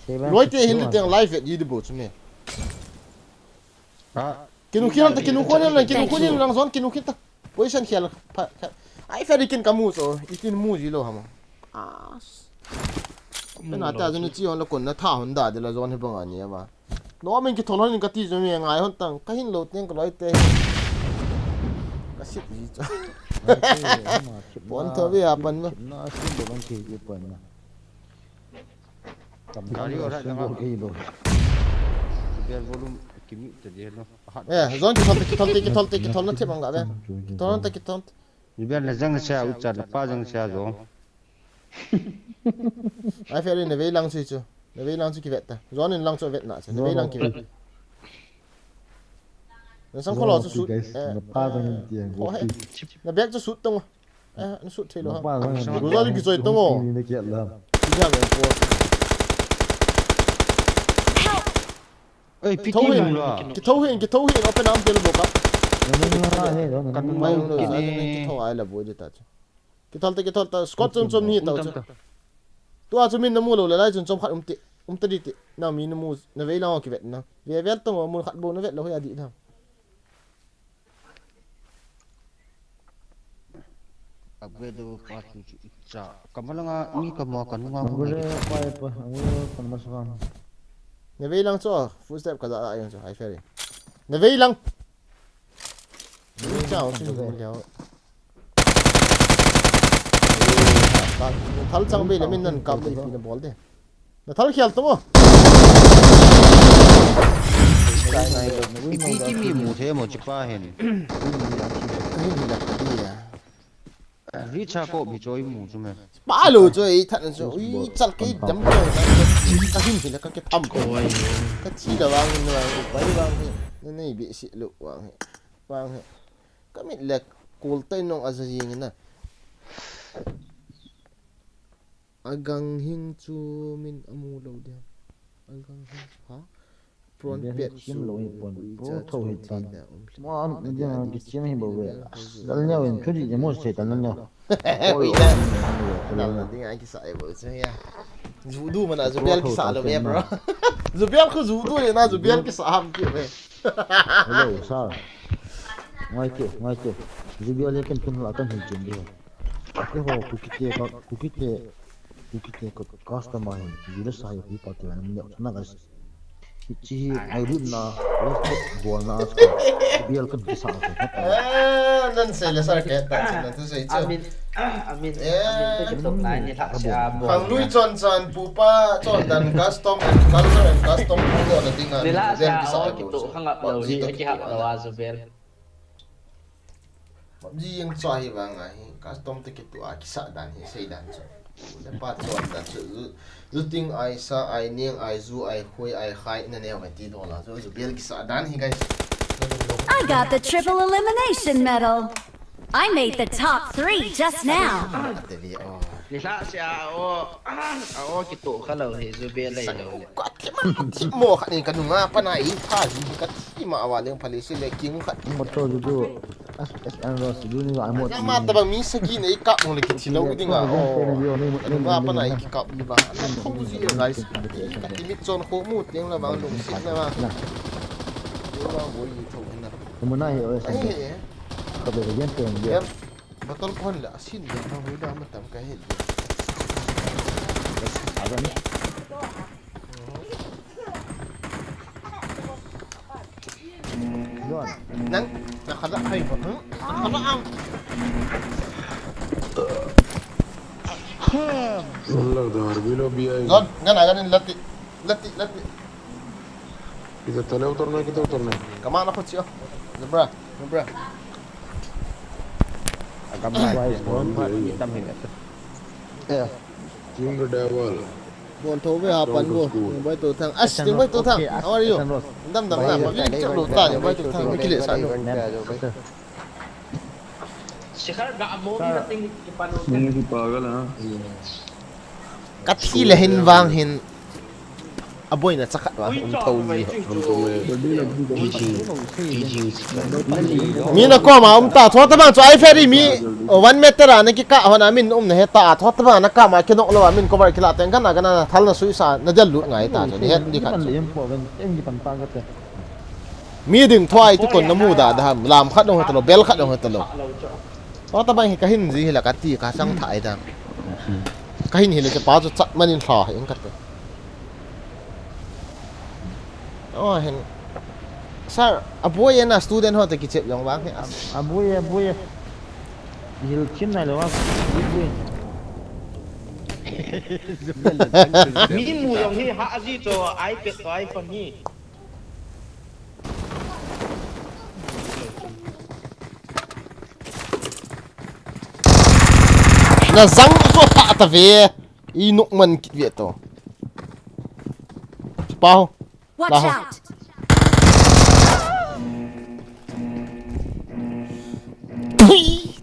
lối tiền hiện tại live về như đi bộ cho mi kinu khian ta kinu khoan lang zone kinu khian ta position khian ai phải đi kin kamu so ikin mu gì lo hama bên nào ta cho nên chỉ hòn là còn nó thả hòn đá để là zone hay bằng anh em mà nó mình cái thằng nó những cái tí cho mình ngài hòn tăng cái hình lột những cái lối tiền cái shit gì chứ bọn thợ về à bận mà nó xin bộ đông kỳ gì bận mà tầm cái đó là bộ kỳ luôn biar volume kimi tadi no zone cái thon nó thêm bằng cả bên thon cái thon biar là jang sia ucar pa jang sia zo ai phải đi này về lăng chứ này về lăng chứ cái vẹt ta zone nên lăng cho vẹt nãy này về lăng cái vẹt nó sang khó cho sút ba trăm tiền khó hết nó bé cho sút tung nó sút thế rồi ba trăm rồi cái rồi tung rồi nó kiện là đi ra về phố ơi thấu hiện cái thấu hiện open arm cái bộ cặp nó may không được cái thấu ai là bôi đi ta chứ cái thấu ta Scott chôm nhỉ tao chứ tua cho mình nó mua rồi lại chôm khát tê đi tê nào mình nó mua nó về lao cái vẹt nào về vẹt tung mua khát bồn nó vẹt là hơi đi nào agbedo patu cha kamalanga mi kamo kanunga boleh apa apa kan masuk nhà về lăng cho full step cả dạ lại cho ai phải đi nhà về lăng chào xin mời léo thal chang be lemin nan kam be pin bol de na thal khel to ipiti mi mu the mo chipa hen richa ko bi choi mu chume ba lo chơi thật là ui chặt cái chấm cái hình là cái thầm cái chi là vang là quấy vang nên này bị xị lụ vang cái mình là cột tay nó ở gì như này agang hin chu min amu lo dia agang hin ha prawn pet chim lỗi bồn bố thâu hết tan mà anh giờ cái chim hình bảo vệ lần nhau em chút gì mua sẽ tan lần nhau ôi là tiếng Anh cái sải bự chứ ya dù đu mà là dù biết cái sải là em bro dù biết cứ dù đu thì na dù biết cái sải ham kiểu vậy hello sao ngoài kia dù biết lấy cái là cái hình chim đi cái hồ cookie có customer hình dù nó sai thì có thể làm nhậu nó cái chỉ ai rút na buồn na biar kan kisah nên sẽ là sao cái ta nên tôi sẽ chơi amin tôi chụp tục lại như thật xa hàng lui chọn pupa chọn dan custom and custom pupa là tiếng Anh nila nên sa cái sao ako kito hangap daw di ay kihap daw Azuber Pubg yang try Vanga custom te kitu kisa dan hi sei dan cho dapat chọn dan cho zu ting ai sa ai niang ai zu ai khoi ai khai na ne mai ti do la zo zu bel kisa dan hi guys I got the triple elimination medal. I made the top 3 just now. nila siya ako kito kalaw he Zuber lay daw mo khat ni kanunga panai pha ji kat ti ma wa leng phali si le king khat motor itu SN Ross dulu ni lah yang mata bang mi sagi nei kap mo le ki lo ding a ma panai ki kap ni ba không gì guys kat ti mit chon kho mu teng la bang lung sit na ma ba boi thau na kemudian ya OS kebetulan yang dia betul pon la sin ya ma hu da ma tam ka he ada ni nang nakala hay ba nakala ang लगदार भी लो भी आएगा Zon, ganin lati. किधर तले उतरना है किधर उतरना है Kemana aku sih? Zebra. agam mai hitam hin ya king devil Buồn thấu với Hapan buồn. Những bay tổ thằng. Những bay tổ thằng. How are you? Đâm đâm làm mà biết chắc lột ta những bay tổ thằng. Cái lệ sẵn rồi. Sekarang gak mau kita tinggi di panu. Ini si pagal ha. Kati lehin wang hin aboy na sakat wa tau li mi na ko ma ta thot bang cho ai ferry mi 1 meter an ki ka hona min na heta thot bang na ka ma ke nok lo min cover kila ten kan na kan na thal na suisa na jal lu ngai ta ni het di khat mi ding thwai tu kon na mu da da lam khat dong heta lo bel khat dong heta lo thot bang hi ka hin ji la ka ti ka sang thai da ka hin hi leจะpa chu chat manin thla eng kat oh hen sir aboy na student ho te ki chep yong bang abuya hil chin này rồi Min mu yang hi ha aji cho iPad to iPhone hi. na zang so ta ta ve I nuk man kit ve to pao Watch Laho. out!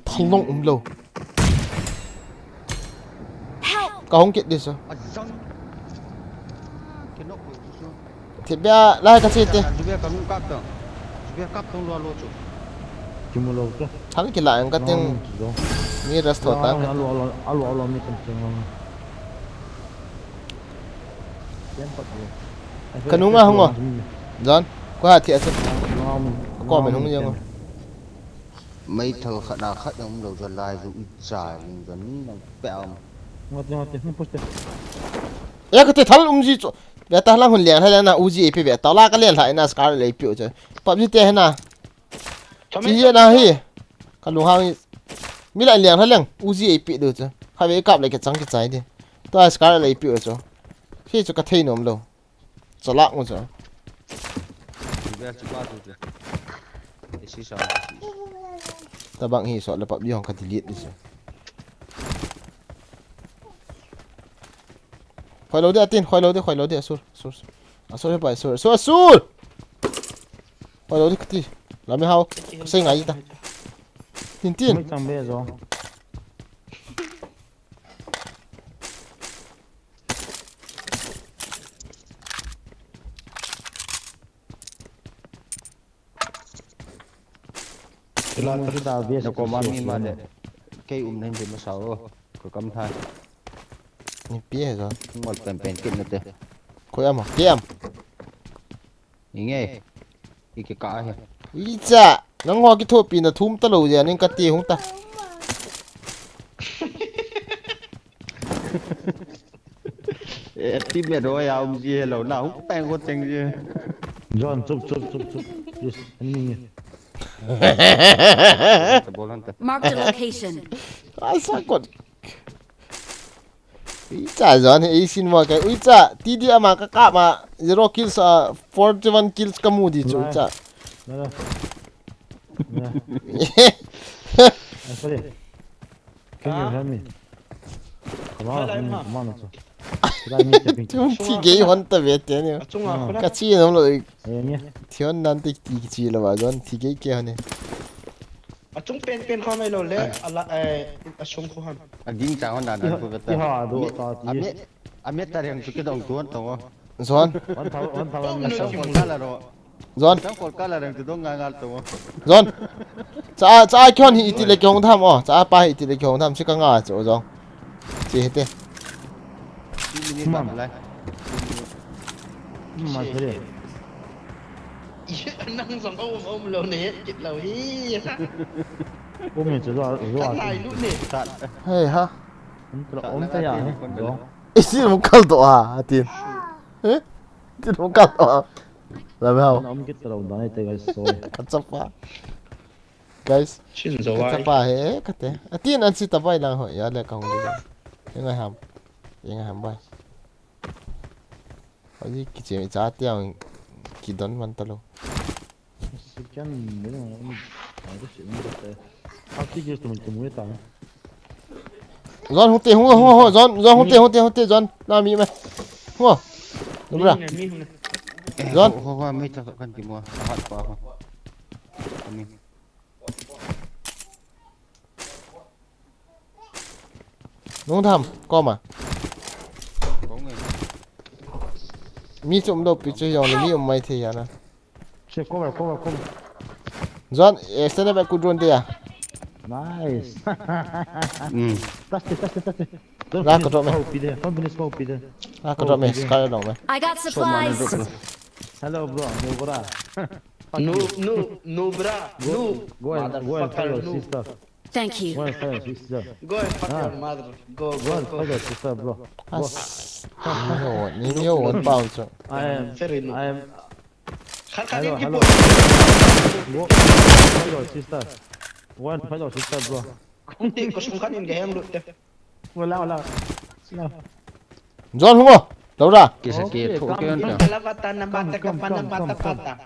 thalong lo Help! ka hong kit this Azang. Kenok. thì bia lai ka chete Jubia kamu kap tong. Jubia kap tong lo chu. cuma lo tu thang ki la ang ka ting ni rest ho ta alo mi kan tengok kanunga hongo John ko ha thi ase ko men hong yang Mấy thằng khát nào khát ông đầu giờ lại rồi trải rồi nó bẹo. ngot không poste ya ka te thal ji chu be ta lang hun lian ha na uji pe be ta la ka len lai na scar le pi chu pubg te na ji na hi ka lu hang mi la lian ha lang uji pe do chu ha ve kap le ke chang ki chai di to scar le pi chu hi chu ka thei nom lo chalak ngo chu Jubia chupa tu. Isi sao. ta bang hi so le pubg hong ka delete dis khoi lo de atin khoi lo de sur asur pai sur khoi lo de kti la me hao sei ngai ta tin mấy thằng bé rồi kita biasa Nó có mami mà để cây lên thì nó sao có cắm thai. ni pie rồi Một pen kia nữa thế. khoi am kem Nghe. Cái cá here. ui cha nang ho ki tho pi na thum ta lo ya ning ka ti hung ta Tí mẹ rồi ông gì lâu nào cũng pen con chừng gì. John chụp yes anh mình Marked a location. asa kot ui cha zon hi sin mo ka ui cha ti di ama ka ma 0 kills 41 kills ka mu di chu cha đó sorry can you help me come on tum ti ge hon ta ve te ne ka chi nom lo nhé thion nan ti chi lo ba zon ti ge ke hone Chung pen kho mai lo le ala chung kho han. Ging chào anh đàn của cái họ đồ to tí Amit ta yang cái đồng tuan tao. zon one thousand Nó xong một cái là rồi. zon Xong một cái là đang từ đó ngang ngang tao. zon cha kyon hi ti le kyong tham cha pa hi ti le kyong tham chi ka nga chu zong chi te Mầm lại. mà thế Năng song ôm lo ne chit lo hi. ôm mình chỉ rồi Lai lu ne. hey ha ôm tay à rồi isi mo kal to atin ti mo kal to la me hao ôm cái tàu đó này tay guys rồi chapa guys Chin zo wai. chapa he ka te atin an si ta bai lang ho ya le ka hong de ngai ham bai Aji ki che cha tiang ki don man ta lo Sekian memang harus ini kita. Pasti just teman-teman kita. zon hu te zon hu te zon na mi me ho đúng rồi John. Hoa mấy thằng con tìm mua hot quá không. Nung tham có mà có người mi chụm đâu bị chơi giòn mi ông mày thì à nè Che, cover, cover, cover. John extend back ku drone dia Nice. ừ Touch it, touch it, touch it. Don't Ra finish cái drone này. smoke there. Don't finish smoke there. à có drop mày sky dong mày I got số mà nó supplies. rụt Hello, bro. No, bro. No, bra. No. Go and find your sister. Thank you. Go and find your sister. Go and fuck your mother. Go, Go go, and go. find your sister, bro. nhiều ổn bao chứ I am. Very no. I am. Khát Hello, đi hello. cái Go find your sister. Go and find your sister, bro. không tin có súng khát in cái em được chứ. Go lao, lao. Lao. John không có đâu ra kia sẽ kia Okay, thua come, kia come. nữa Kalapatan na bata ka pa na Come, bata come, pata.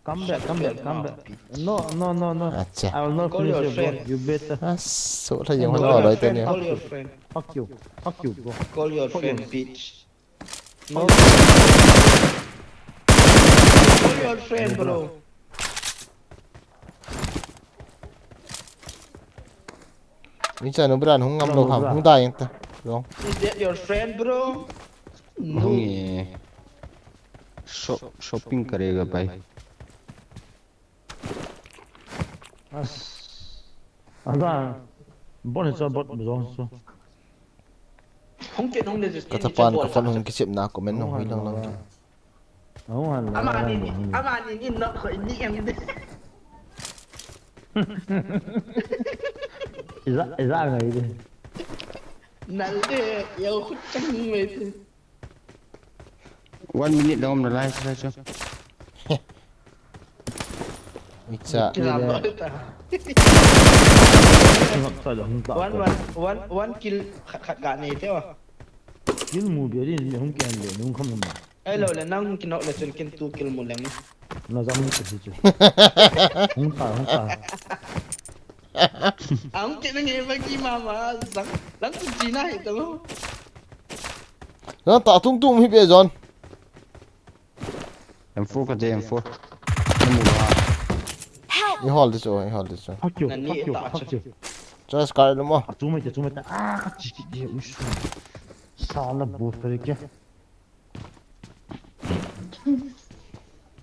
Come back, come back, come back. No, no, no, no. Acha. I will not Call finish your you, bro. friend. You better. số thay dùng nó rồi tên Call your friend. Fuck you. Fuck you, bro. Call your friend, bitch. No. Call your friend, bro. mình chơi nó bran không ngâm đâu hầm không tay anh ta đúng Is that your friend, bro? No. không nghe shopping करेगा भाई Ada. Bon is about so. Không chuyện không để gì. cái tập pan cái phần hùng cái chim nào của mình nó huy lăng lăng Oh, Allah. Aman ini nak kau ini yang ini. Is that ngay đi. Nalde, yang aku cang itu. 1 minute đâu mà lại ra cho mình cha Kenapa tak? Tengok saja hentak. One kill kat ni tu. Ilmu dia ni mungkin dia mungkin mana. Hello, le nang kinok le sul kin 2 kill mo lang. Na zaman tu situ. Hentak. Ang kinang bagi mama lang tu Cina itu. nó tạo tung tung hi bây John M4 cái gì M4 nó mù loa đi hold this rồi hold this rồi Fuck you. Nani Fuck you. tak Fuck you. cho sky đúng không Cuma itu. Ah, cikit dia ush. Salah buffer ke.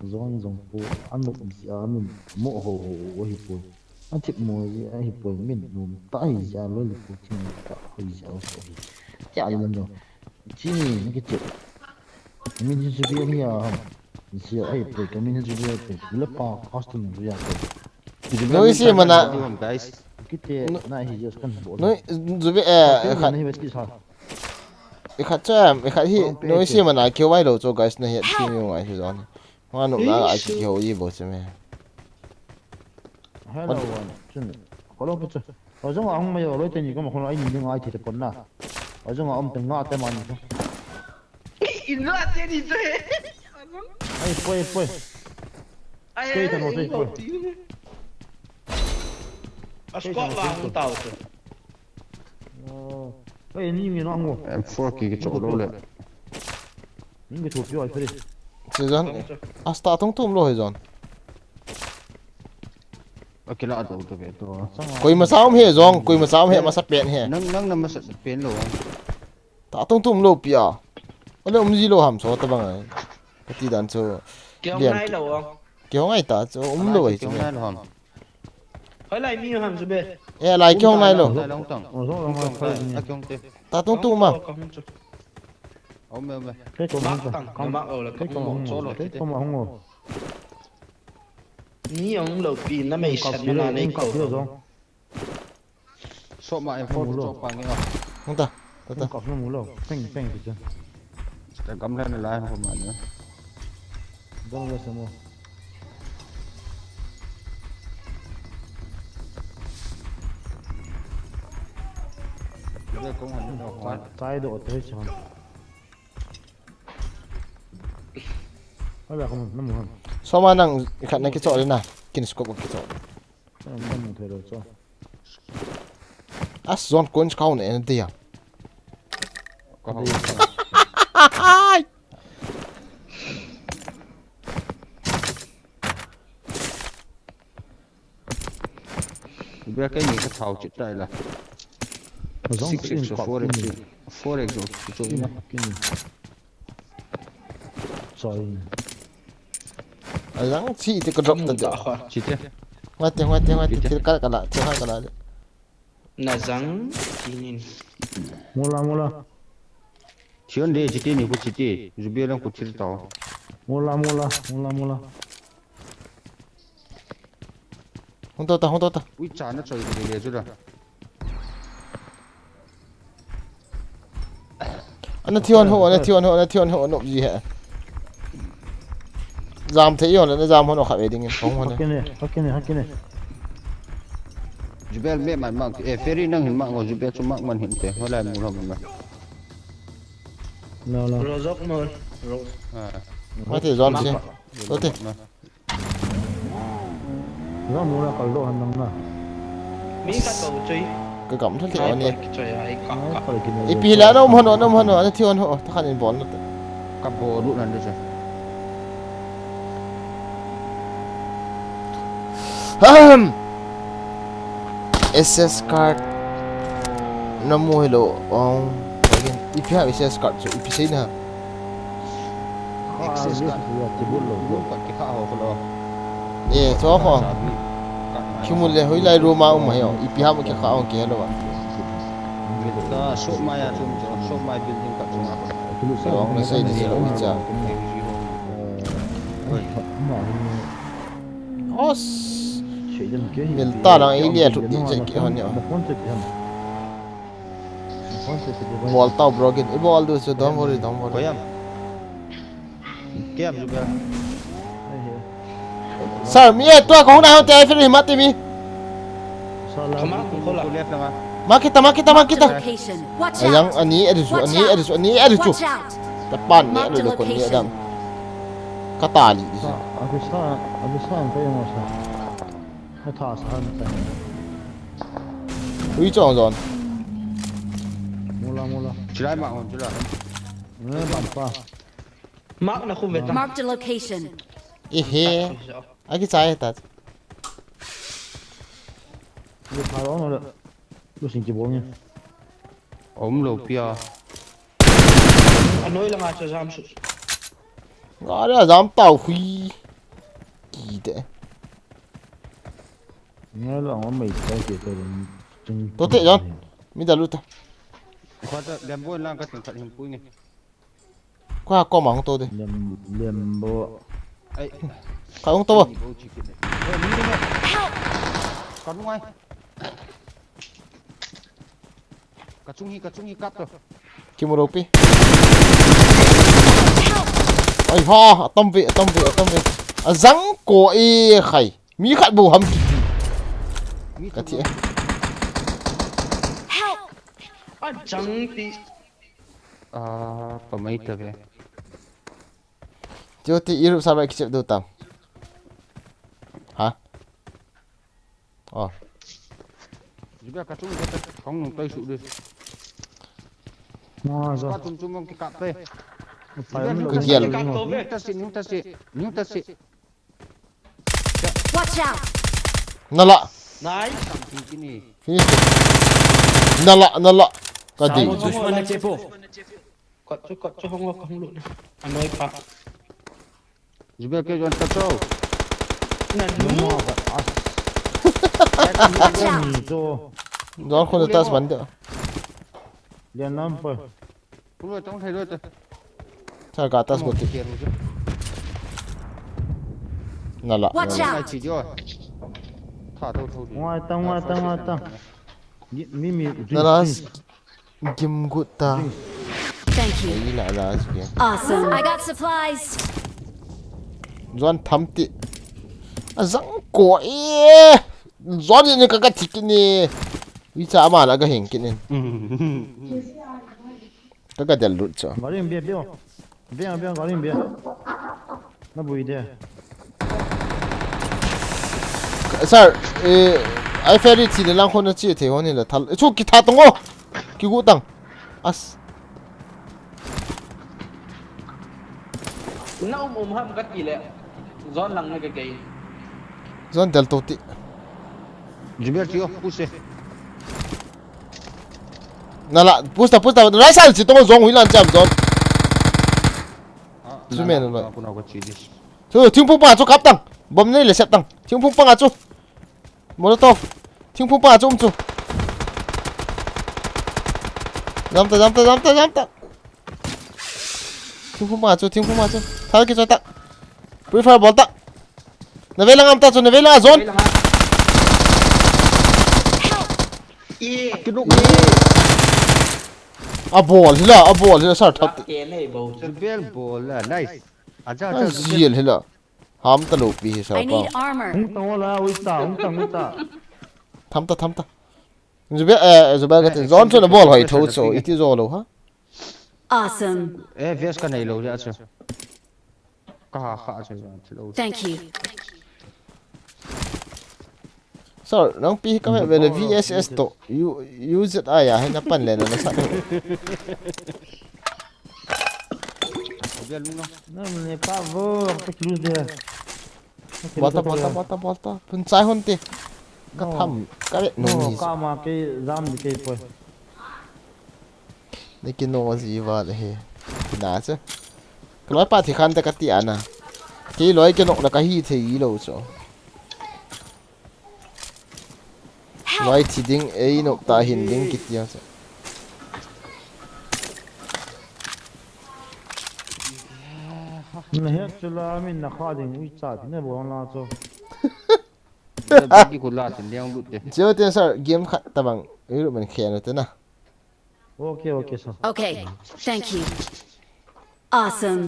Zon po anu si amin mo ho hi po. Antip mo hi po min num tai ja lo li po tin ta ho ja so hi. Ja li no. Chi ni ke chip. Min ji bi ni ya. Si ai po ke min ji bi po. Le pa custom ri ya. nói gì mà nè guys Kita na hi just kan bo. nói dù biết Kan hi besti sa. khát cho khát hi nói gì mà nè kêu vay đầu cho guys này hiện team như ngoài thì John hoa nụ đã ai kêu gì bộ chứ mẹ Hello one. Chân. Kalau betul. Ojong ang may oloy tani ko makon ay hindi nga ay tipon na. Ojong ang tanga ate man ko. Ino ate ni tu. Ay poy. Kaya tanong tayo poy. As ko lang tahu tu. Oh. Ay ni mi no ngo. M4 cái chỗ đâu lại Ni mi thupio ay pare. chứ John asta tung tung rồi John ok là đâu tôi về tôi quỳ mà sao hết John quỳ mà sao hết mà sắp bẹn hết nâng nằm mà sẽ biến rồi ta tung tung lâu bia ở đây gì lâu hàm số ta bằng ấy cái gì đàn cho Kau nai lo ang. kiểu ngay ta cho lâu ấy chứ chúng ta làm Hoi lai mi ham sube. lại kiểu này luôn đây long tầng Ojong ang phải may không thế ta tung tung mà ông mẹ Kay ko man. Kau mak oh Kay ko man. Kay ko man ngo. Ni ang lo pi na may Ka sat na nei ka ko. Ojong. số mà M4 cho bằng cái nào không ta ta Ka no mulo. Peng tu chân. cái cắm lên lại không mà nữa Dong la samo. đây cũng hẳn đâu quá Tai do te chan. Ala ko man mo. so mà năng khát này cái chỗ đấy nè kinh scope cái chỗ Nam mo te ro cho. as John coin count này đi à có không biết cái gì cái thầu chữ đây là 6x or 4x. 4x or so. Sorry. Azang chi te ko drop ta de. Chite. Mate te kala te kala. Nazang kinin. Mola. Chion de chite ni ku chite. Zubia lang ku chite tao. Mola. Hong ta. Ui cha na choi de le jura. Anh thion ho nó gì hả? Giảm thấy rồi nó giảm ho nó khai về đi không ho này. Hakene. Zubia me man mang ferry nang hin mang ngo Zubia chu mang man hin te. Hola mu lo man. No. Rozok mo. Có thể dọn chứ. Có thể. Nó mua là cầu độ hành động nào. Mi ka to chơi. Cái cẩm thật thiệt này. Chơi ai ka. Ipi là nó ho nó thion ho ta khan bón nó. Ka bo du nan de cha. SS card. Nó mua hello. Again, ipi ha SS card so ipi sei na. Access card. Lu ka ki kha ho lo. Yeah, so ho. Cumule hoi lai roma mai ho. Ipi ha mo ki kha on ki hello ba. Ta so ma ya chum so ma building ka chuma. So nó xây đi rồi cha. Os. Mình ta đang ý nghĩa tụi đi chạy kia hơn nhở. Ball tao broken. Cái ball đó so don't worry. Koyam. Kem Zubia. Sir, mi tua ko na hotel free mati mi. Kama ko Ko la. left na. Makita. Location. Watch Ayang out. ani edisu. Watch out. Tapan ni ada ko ni adam. Katali di sa. Aku saan kayo mo sa. Saan tayo. Ui chong zon. Mola. Chilai ma on chila. Bampa. Mark na ko veta. Marked a location. Ehe. Aki chai ta. Lu paro no. Lu sin chibong niya. Lo pia. Anoi lang acha jam su. Ngara zam tao hui. Ki de. Nga lang ang may tayo kaya Tote John. Mi da luta. Ko ta lembo lang ka tin khat him pui ni. Qua có mà không tôi đi. Lembo. Ai. Phải không tôi. Còn ngoài. Cả chung hi cắt rồi. Kim một pi. Ai ha, tâm vị. Răng cổ y khải. Mi khát bù hầm. Cái thiệt. Chẳng tí. Pamay ta về. Chứ thì Europe sao vậy chịu đâu tầm. Hả? Juga cả chung hi không nung tay sụ đi. Nga Qua zo. chung mong cái cắt tay. Cái gì là New ta si. Watch out. nó lạ. Nice. Kini. Finish. Nó lạ. Cái gì? सामो दुश्मन ने चेपो Cot cho không lụt. Anoi pa. Juga ke John Tacho. Nan Watch out. Zo. John không được tas bắn được. Lian number. Cũng rồi trong thay rồi ta. Sao cả tas một tí. Nó lạ. Watch Này out. chỉ cho. Thả đâu thôi. Ngoài tăng. Mimi. Nó là kim gut ta. Thank you. Đấy là gì? Awesome. I got supplies. John thắm tị. Răng cổ y. John ini kakak tikin ni. Bisa mà là cái hình kia nên. Kakak dia lut cho. Galing bia. Galing bia. Na bui dia. Sir, ai ferry thì lang khôn chi thế hôn là thal. Chú kỳ thà tung ô. Kỳ gu tăng. As. na ham kat ile. Zon lang na kay. John del toti. Juga tio puse. nala pusta right side chỉ tông zong huilan chạm zon chú mẹ nó aku nak kecil dis. chú tiếng phun pa chú cáp tăng bom này là xếp tăng tiếng phun pa chú molotov tiếng phun pa chú chú dám ta tiếng phun pa chú thay cái cho tăng prefer ball tăng nave lang am ta chú nave lang zone a ball hila sar thap Kén này bầu Zubel ball lah, nice. Aja a aja. ziel hila ham ta lo pi sar I pa need armor. tao là uita tham ta Zubel cái zone cho nó ball hỏi thâu so it is all ha Awesome. Vest kan nei lo ja aja. Kha aja lo. Thank you. sir nang pi ka me le VSS to use it aya hay na pan le na sa Zubel lu no. non n'est pas voir avec lui de bota pun chai hon te ka tham ka le no ni ka ma cái giam đi cái thôi ne ki no ji wa le he na cha kloi pa thi khan ta ka ti ana ki loi ke no na ka hi the yi lo cho loi thi ding e no ta hin ding ki ti cha नहीं चला मैं नखा देंगे उita thì nó bỏ la cho Bagi kula tin yang lut je. je te sir game khat ta bang e ru man khen te na ok sir Okay, thank you. Awesome.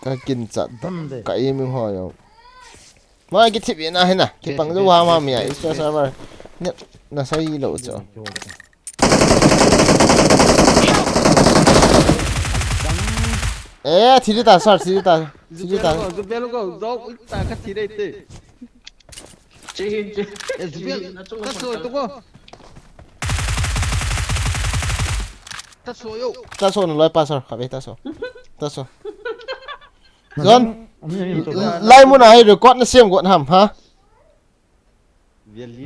ka kin cha tâm de ka e mi ho yo ma ki thi na he na ki pang zo wa ma mi ya extra server ne na sai lo cho thiri ta sir thiri ta Zubel go zo uita ka thi dei te. Chứ Zubel ka so to go. Ta so yo. ta so no loi pa sir ka be ta so John lai mo na record na sem gon ham ha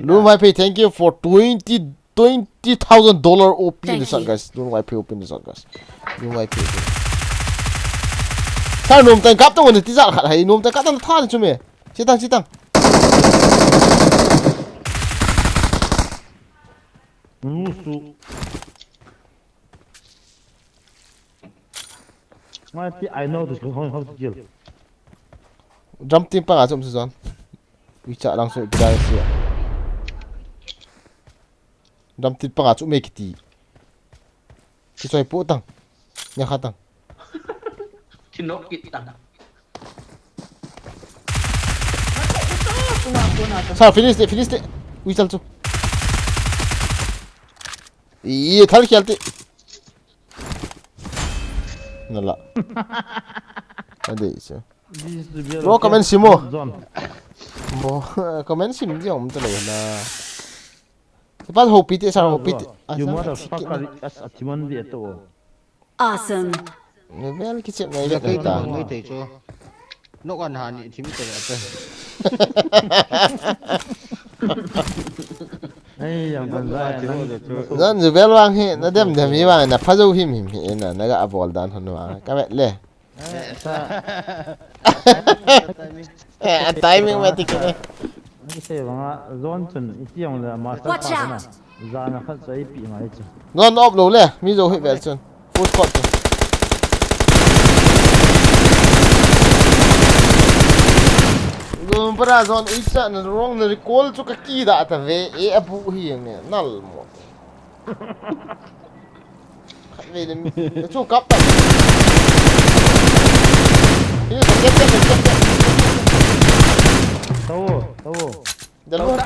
lu mai pay thank you for $20,000 OP in the sun guys lu mai pay open the sun guys lu mai pay sa nom tan kap tong ti za khat hai nom tan ka tan tha chu me chi tang nusu mai pi I know this how to kill jump team pa chom su John wi cha lang so guys ya jump team pa chu me ki ti ki choi pu tang nya kha tang thì nó kịt tặng Sir, finish it. We shall do. Iya, thal khelti. Nala. Ade isa. Bro, comment simo. Bo, comment sim di om talo na. Pas hopi te sar hopi te. you motherfucker as a timon di to Awesome. Level ki chep ngai Ya le kai ta. ta ngai te cho. No kan han ni chim te ate. ai yang ban ra Zan level wang he na dem mi wang na phajo him na na ga abol dan hon wa. Ka bet le. Timing ma tikne. cái xe vanga zone chun itiang la master Watch pa na out. zana khat sai pi ngai chu Non op lo le. Mi zo he vel chun. Food court. Gum para zon isa na wrong na recall chu ka ki da ta ve e abu hi nge nal mo. Khat ve le chu kap ta. Ini sakit sakit. tawo Dalawa.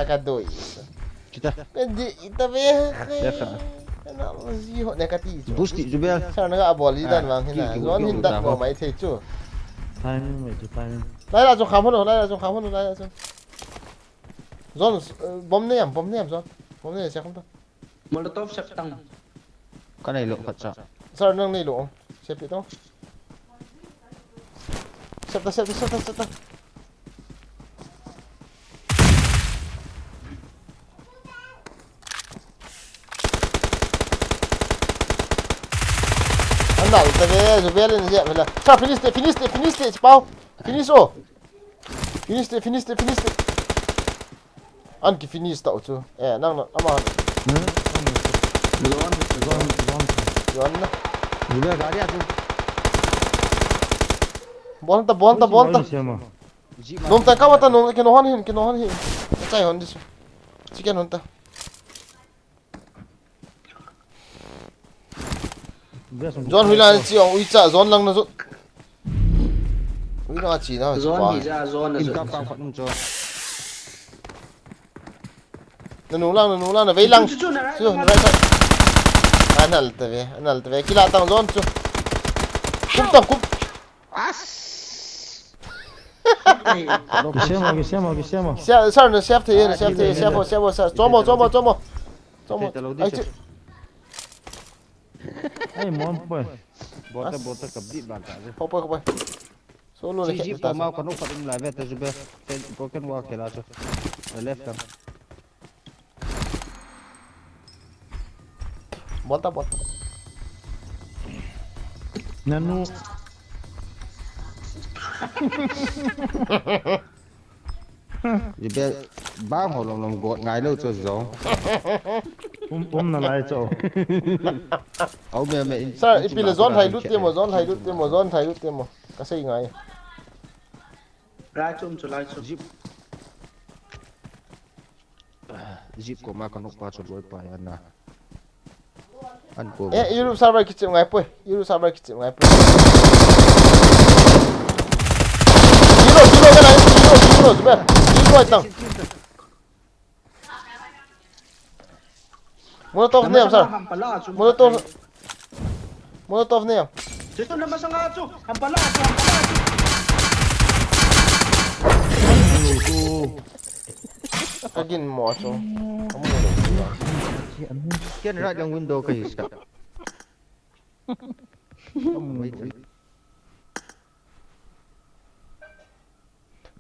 Ka doi. Kita. Pwede ita ve. Ano si ho nekati. Busti Zubel. Sa na ga aboli dan wang hina. Zon hin dak ko mai the chu. timing mai chu timing Lai la chu kham ho lai la chu kham ho lai la chu. Zon bom ne yam zon. Bom ne se kham ta. molotov sắp tăng Ka nei lo khat cha. Sir nang ni lo. Se pi to. Sep ta. nal ta ve zo belen je mela sa finish te pau finish o finish te an ki finish ta chu nang na ama zon na Gula gari atu. bon ta nom ta ka mata nom ke no han hin chai hon dis chicken hon ta zon huila chi ong ui cha zon lang na zo ui na chi na zon hi ra zon na In zo kap kap khat cho. na nu lang na vei lang chu right side anal ta ve kila tang zon chu kum Kisema. sar na chef the chef zomo ai chu Hey, mom boy. Bota kap di ba ta. Khopai solo le Ji khep pa ta ma kanu khat la ve ta zube. Broken wa khela cho. The left kam. bota Nanu. Zube bang ho long got ngai lo cho zo. Na lai cho. Au me. sir ipile zon hai lut temo ka sei ngai ra chum chu lai chu Zip ko ma kanu pa cho loi pa ya na. An ko. Europe server ki ngai poi Europe server ki ngai poi Euro ka nai Euro zube Euro tang Molotov name sir Molotov name Dito na masanga chu hampala Again mo chu Ken ra yang window ka his ka.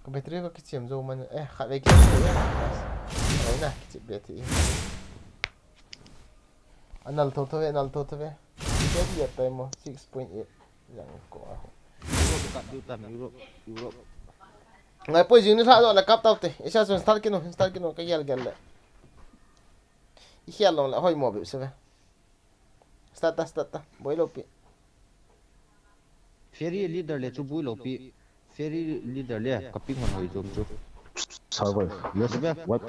ko betri ko ki zo man khat ve ki ai na ki beti anal to ve ke dia time 6.8 yang ko Europe. ngai poi jing ni tha zo la kap tau te isa so start kino ka yel gel le I hial long la hoi mo be se ve start ta boi lo pi Ferry leader le chu bui lo pi. Ferry leader le kaping hon hoi jom chu. Server. Yes.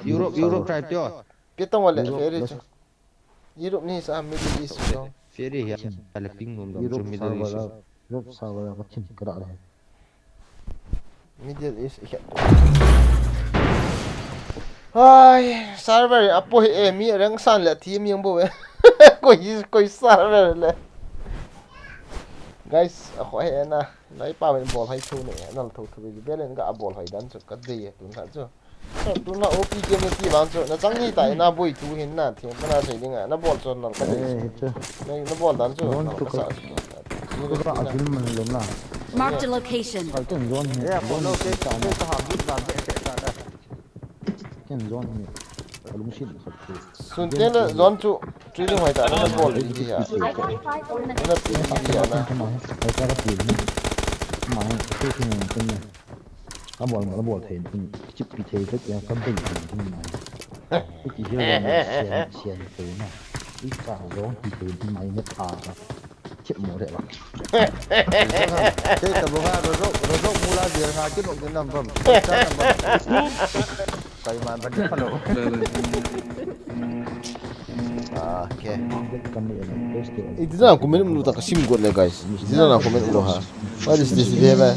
Europe try to. pi tong wale ferry chu Europe ni sa Middle East so Ferry ya ale ping nom dom chu Europe Middle East. server ka chin kra le. Middle East ai server apo mi rang san le thi mi bo we koi server le guys a khoi na nai pa ben ball hai thu ne nal thu thu bi belen ga ball hai dan chu ka de tun ha chu tun na op game ti ban chu na chang ni tai na boi thu hin na thiam na sei ding na ball chu nal ka de na ball dan chu Marked a location. sun ten la zon chu training hai ta na ball ji ya na ti ya na nó bỏ thêm chip bị thế rất là phân tình như này cái chỉ là xiên thế này ít cả gió thì thế máy nó thả chip mỏ đấy bạn Thế ta bo ha ro mula dia ha kin ok nam pam. Kai man ban pa lo. okay kami yang best itu na comment mu ta kasim god le guys itu na comment lo ha what is this baby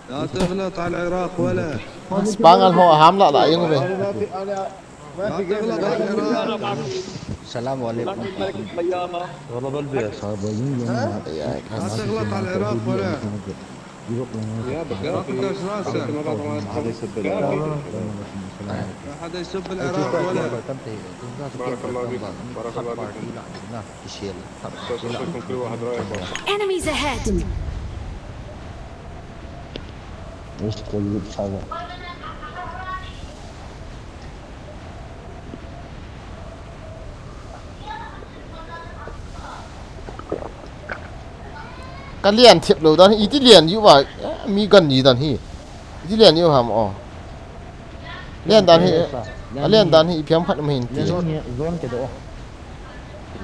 لا تغلط على العراق ولا spangal ho hamla la yung be لا تغلط على العراق Assalamualaikum. والله بالبيت صار يوم لا تغلط على العراق ولا يا بكرة راسك لا حدا يسب العراق ولا بارك الله فيك بارك الله فيك كل واحد رايح Enemies ahead. ايش كل هذا cái liền thiệp đầu đó ý tí liền như vậy mi gần gì đàn hi tí liền như hàm liền đàn hi liền đàn hi phiếm phát mình tí zone cái đó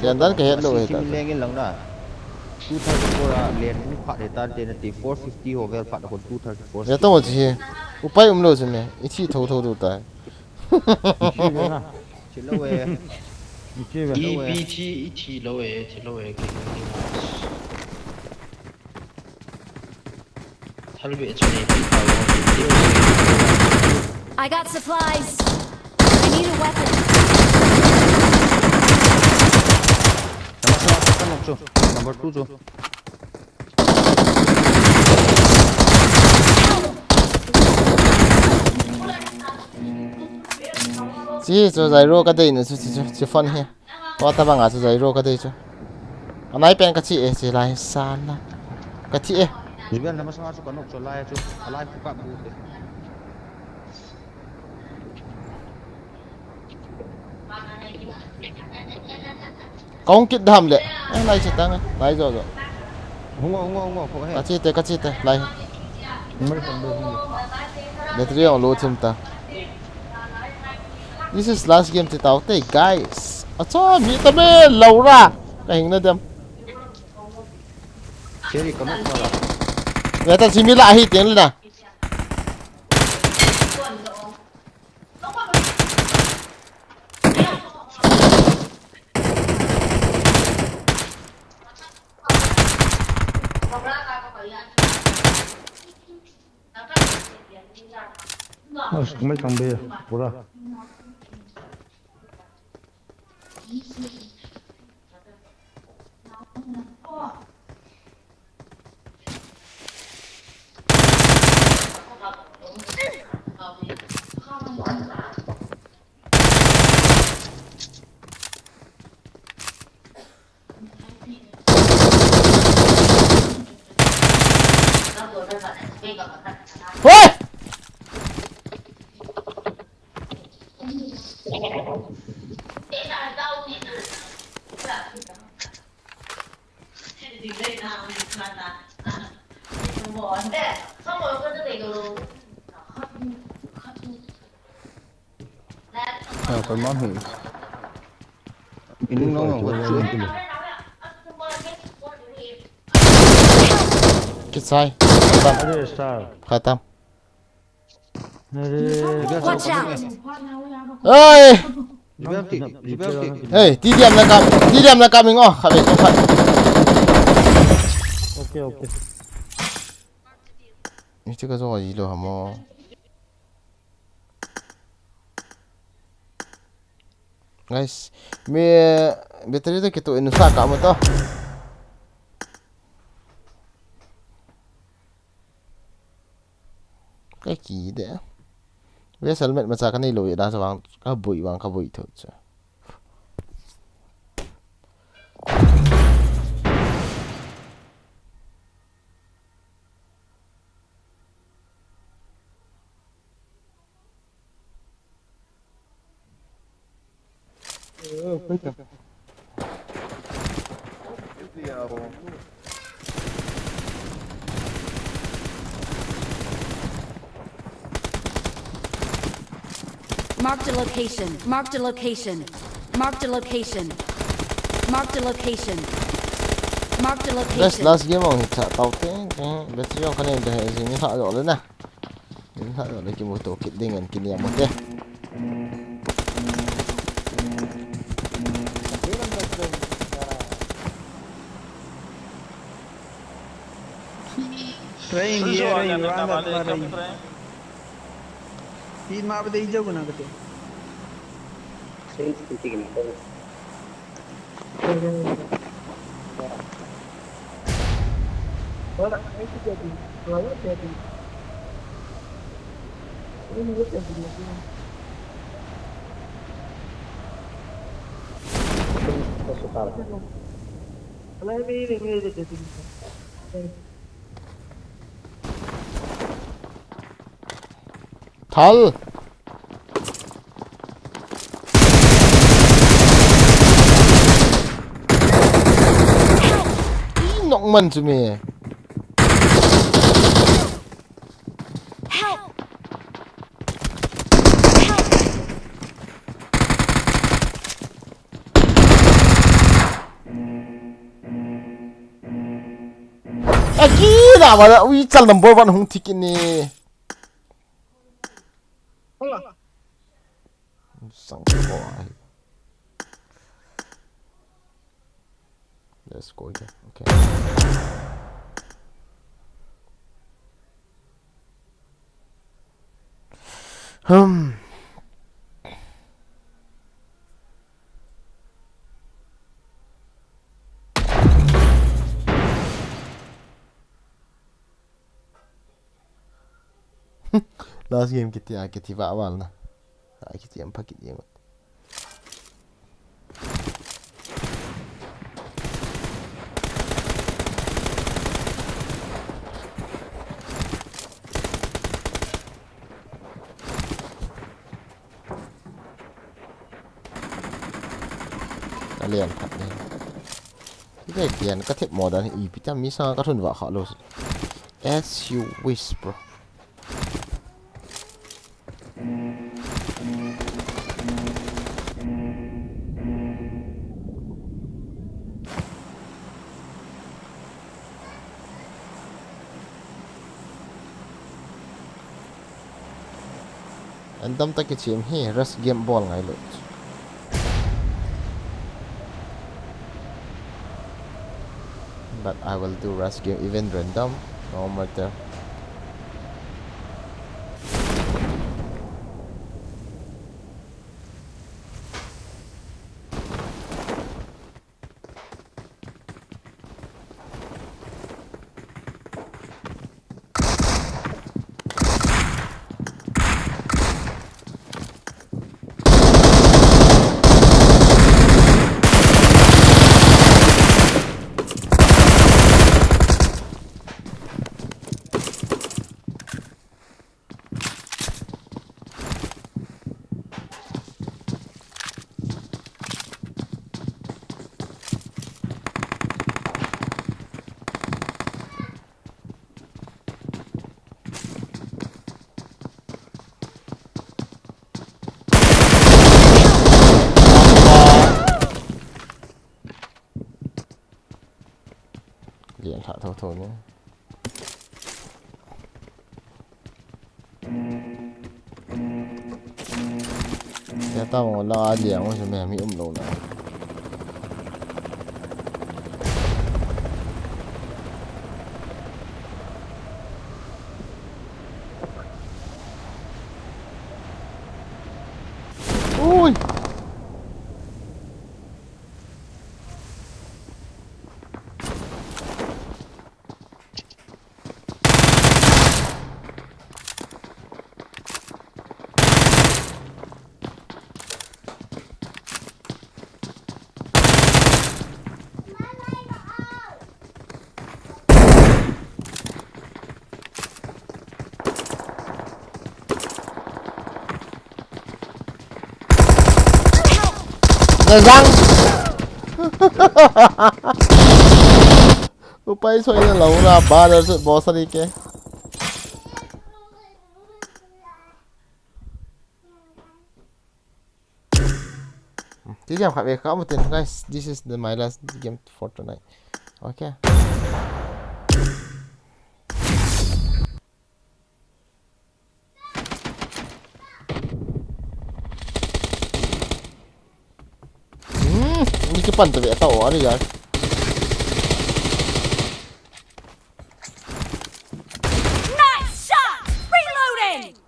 liền đàn cái hết rồi Sisi mileng in lang na 234 lane ni Phat de tar de na ti 450 ho vel Phat ko 234 giờ tôi chỉ upai lâu rồi mẹ ít chi thâu thâu đủ tay chỉ lâu về EBT chỉ lâu ấy cái thay vì cho nên I got supplies. I need a weapon. number 2 jo chỉ cho giải rô cái đây nữa chỉ phân he có ta bằng à cho giải rô cái đây chứ anh ấy bên cái chị chỉ lại san na cái chị Jubian nama sangat suka nok solai tu alai buka bu công kích đam lệ này chỉ tăng này rồi Hungo ko he cái chị này để tôi ông lô chim ta this is last game thì tao tay guys à cho mi ta mê lâu ra cái hình nó đâm Cherry ko nok mala người ta chỉ mi lại hi tiếng lên nè mấy thằng bia bữa ôi ko man hu ini nong ko cái sai khatam Watch out. ơi Jubian hey tí điểm là cam mình ngó khá không phải ok ini chứ có gì đâu hả mò guys me battery to kito inusa ka mo to cái gì đấy bây giờ mình mà cái này lỗi đã sao cái bụi thôi chứ Marked a location. Marked a location. Marked a location. Marked a location. Marked a Let's location. last game on hit tao te battery on kanen de ni ha rồi na ni ha rồi ki mo to kit ding an kini mo te Train ye Vanga तीन माप दे जाओ ना कते thal nọng mình chứ mẹ Aki na wala ui chal number 1 hung thikin ni. Sang ko ai. Let's go again. Okay. Last game kita awal na. Kita yang pakit yang. Kalian kat ni. Kita kian katip modal ni. Kita misal katun wak hak los. As you wish, bro. Edam tak kecil he rush game ball ngai lot. But I will do rush game even random no matter. Lihat tak tahu-tahunya. Saya tahu lah dia macam ni umlo lah. Ui. Răng Upay xoay na lâu ra ba đợt sự boss đi kìa. Tiếp theo khác biệt khác một tiền guys. This is my last game for tonight. Okay. Ini cepat tu tak tahu ada guys. Nice shot! Reloading!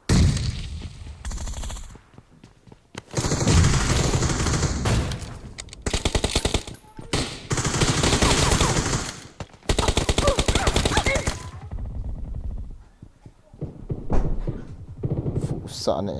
Susah ni.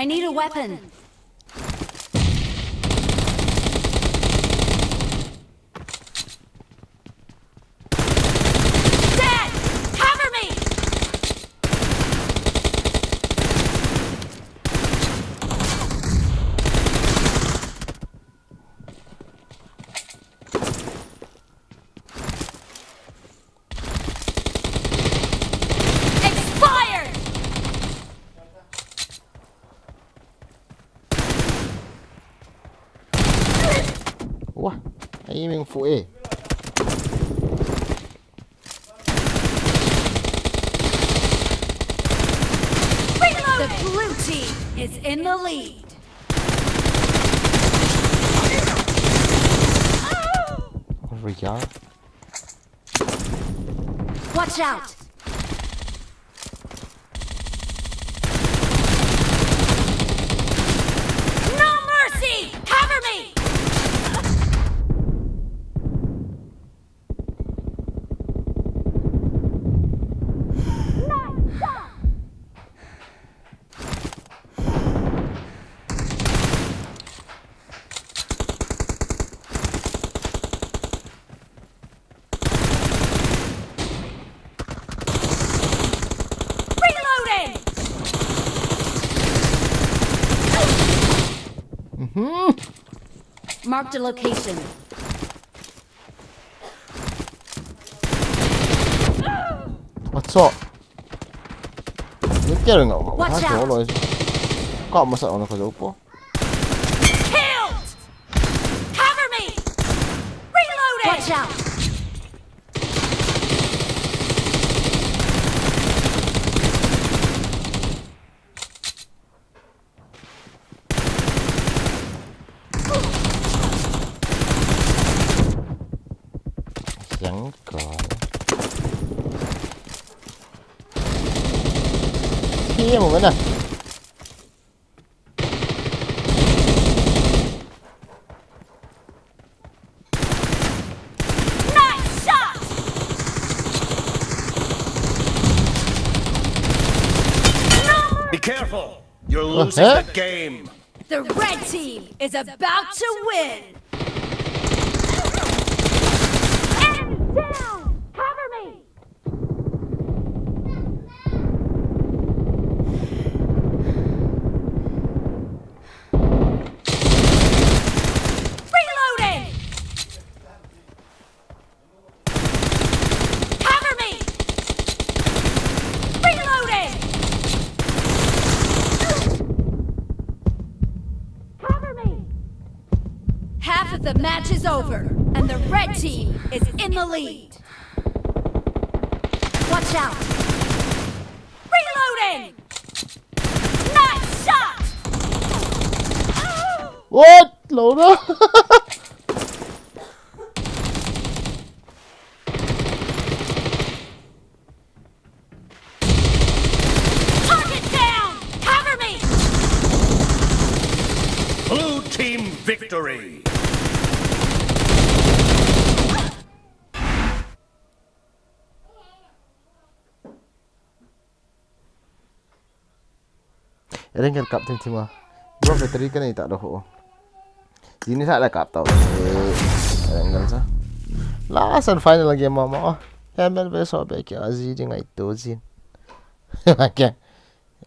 I need a weapon. Dad! Cover me! Ủa, ấy mình phụ ê. The blue team is in the lead. Rồi giá. Watch out. No mercy. Cover me. Nice shot. Reloading. Marked a location. What's up? Những cái đường ngọc Watch hai số out. rồi. Có mà sợ nó có dấu po. Killed. Cover me. Reloading. Watch out. Chẳng còn. Kia một cái này. Nice shot. Be careful. You're losing the game. The red team is about to win. Enemy down. Cover me. Reloading. Cover me. Reloading. Cover me. Half of the match is over, and the red team is in the lead. Watch out. Reloading. Nice shot. What? Lâu đó. Target down. Cover me. Blue team victory. Ini kan kapten tim ah. Gua battery kan ini tak ada ho. Ini tak ada kap tau. Enggak sah. Last and final game mama. Hamel besok baik ya Aziz dengan itu Zin. Okey.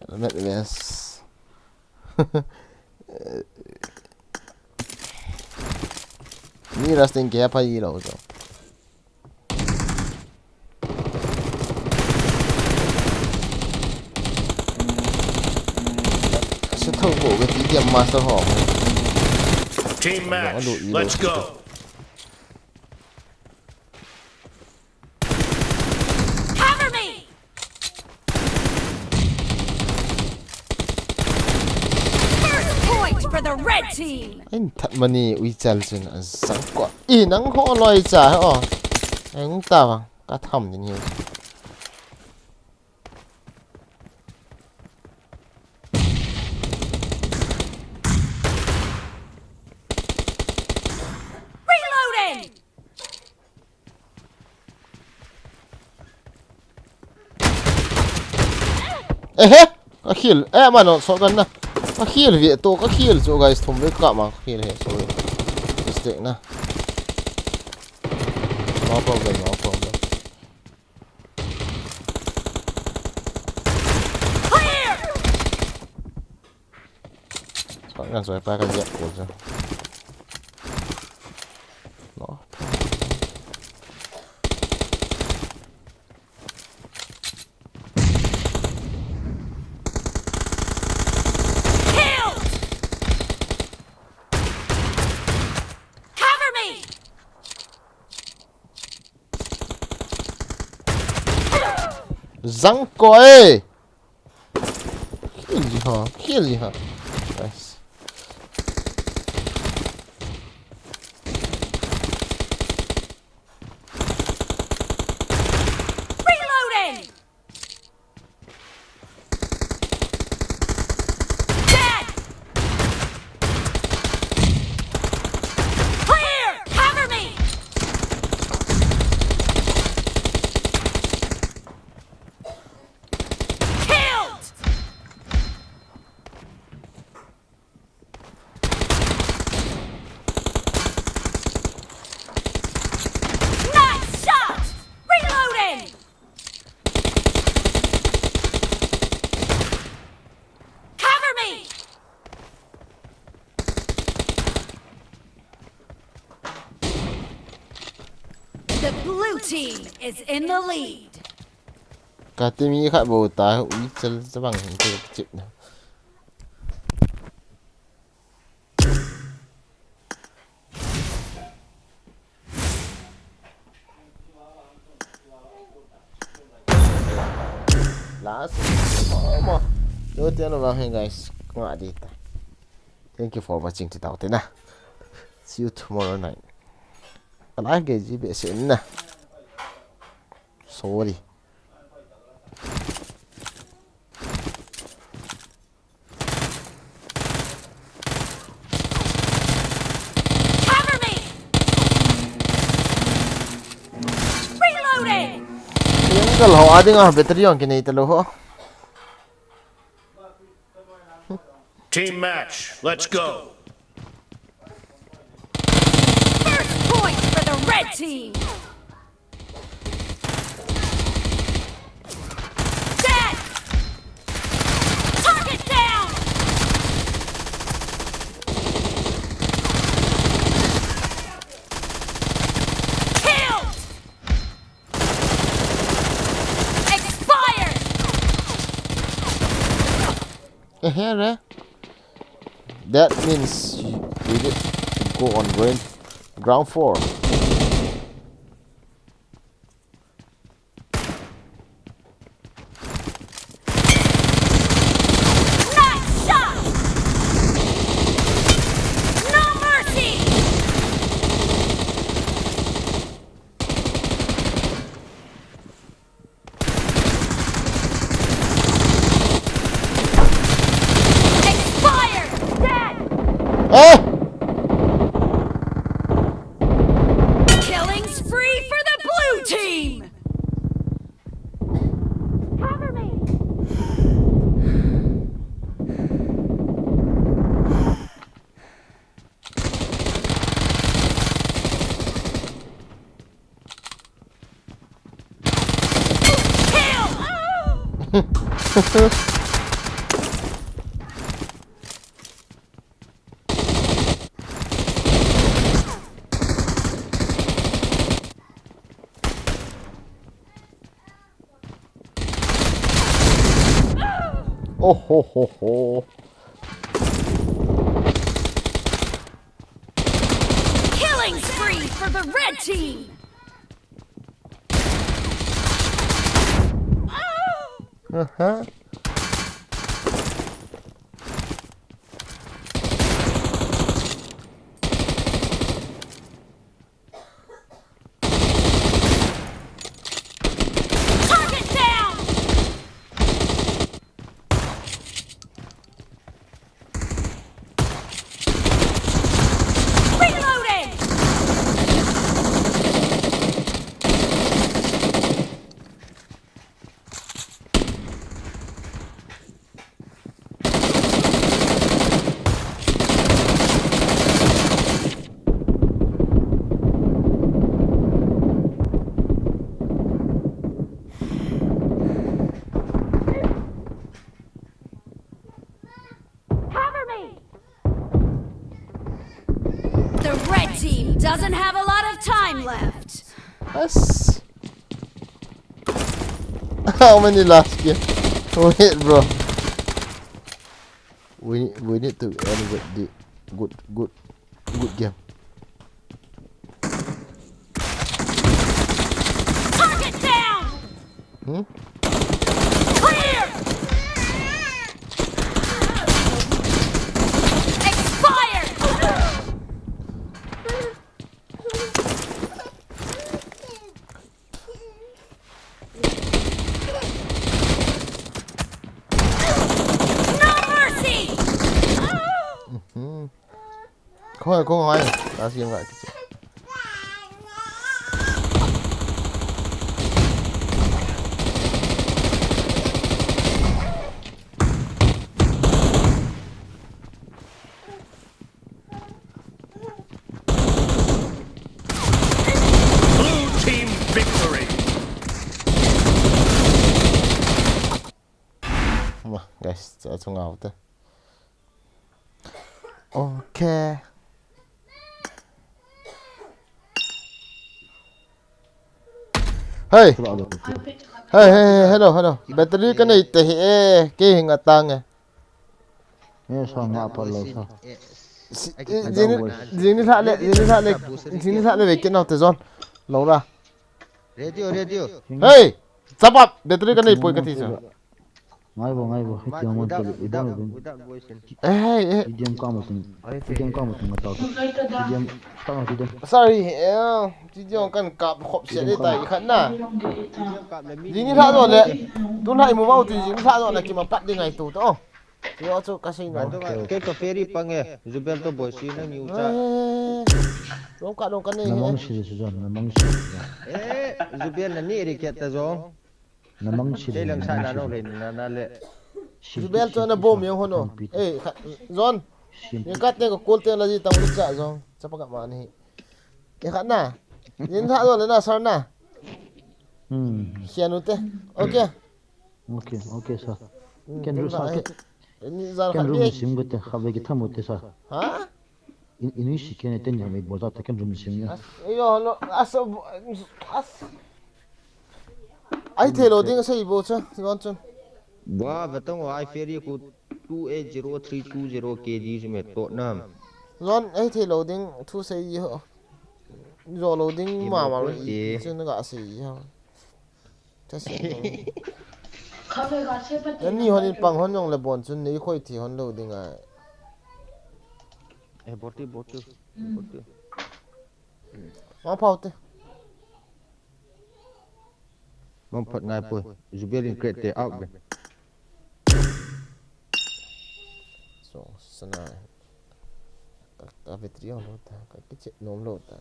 Element bes. Ni rastin ke apa ini loh.透过个底点 master 好。 Team match. Let's go. Cover me. First point for the red team. Anh thật mà nè uy chal chân à sáng quá. Ý nắng họ loài trả hả? Anh ta vào cá thầm thì nhiều. Reloading. Có khill. Mà nó so gần nè. Có khill việc tôi có khill cho guys thùng với cả mà khill hết rồi. Mistake nè. No problem, no problem. Clear. Bạn đang rồi ba cái dẹp của rồi. Nó. Killed. Cover me. Răng coi. Kill gì hả? Nice. Reloading! Dead! Clear! Cover me! Killed! Nice shot! Reloading! Cover me! The blue team is in the lead. Cả team ý khác bầu tá hữu ý chân sẽ bằng hình cái chịu nào. Last. Mà. Đầu tiên là hey guys. Ngã đi ta. Thank you for watching today tao thế nè. See you tomorrow night. Lại cái gì bị xỉn nè. Sorry. Cover me! Reloading! Yung kalau ada ngah battery yang kini terlalu ho. Team match. Let's go. First point for the red team! Dead! Target down! Killed! Expired! Here. That means we need to go on ground floor. Nice shot! No mercy! Expired! Dead! Eh! Killing spree for the blue team! Cover me! Kill! Oh ho ho ho. Killing spree for the red team! Uh-huh. Target down! Reloading! Cover me! The red team doesn't have a lot of time left. Yes. How many last game? Wait, bro. We need to elevate the good game. Target down! Hmm? không hỏi ta xem lại Blue team victory. guys sẽ không ngầu thế ok hey hello battery cái này thì cái hình ở tầng này Nghe sao ngã phải lấy sao? Dini thạ lại về cái nào tới John lâu ra Radio. hey stop up battery cái này bôi cái gì sao Ngay vô, hết tiếng một cái idam idam cao một tiếng mà tao. Idam tao nói idam. sorry chỉ cho cần cặp hộp sẽ để tay khẩn nè Dini thạ rồi đấy tôi lại một bao thì Dini thạ rồi là khi mà bắt đi ngày tù đó thì họ cho casino cái cà phê đi bằng nghe Zubel to boy si nang new cha đông cả này Namang si John, namang si. Zubel na ni ri ket ta zong Namang si. đây lang sa na no le na le Zubel cho nó bom nhiều hơn nữa ê John những cắt này có côn tiền là gì tao muốn chạy rồi chắc phải gặp mà này cái khán nè Dini thạ rồi là sao nè khiên thế ok sa. Ken ru sa. Zan Ken khát ru biết sim gote khabe ki thamu te sa. hả Ini si ken ten ya me boza te ken ru sim ya. yo no as ai thấy lo tiếng cái gì bộ chứ John chun wa batong wa ferry ku 280320 kg me to nam John ai thấy lo tiếng thu xây gì hả rồi lo tiếng mà chứ nó gạ gì hả chắc sẽ nên nhiều hơn bằng hơn nhung là bọn chun này khôi thì hơn lo tiếng à boti mà phao thế mong phat ngai poi Zubel in crate te out be so sana các vệ trí lo ta các cái chuyện nôm lo ta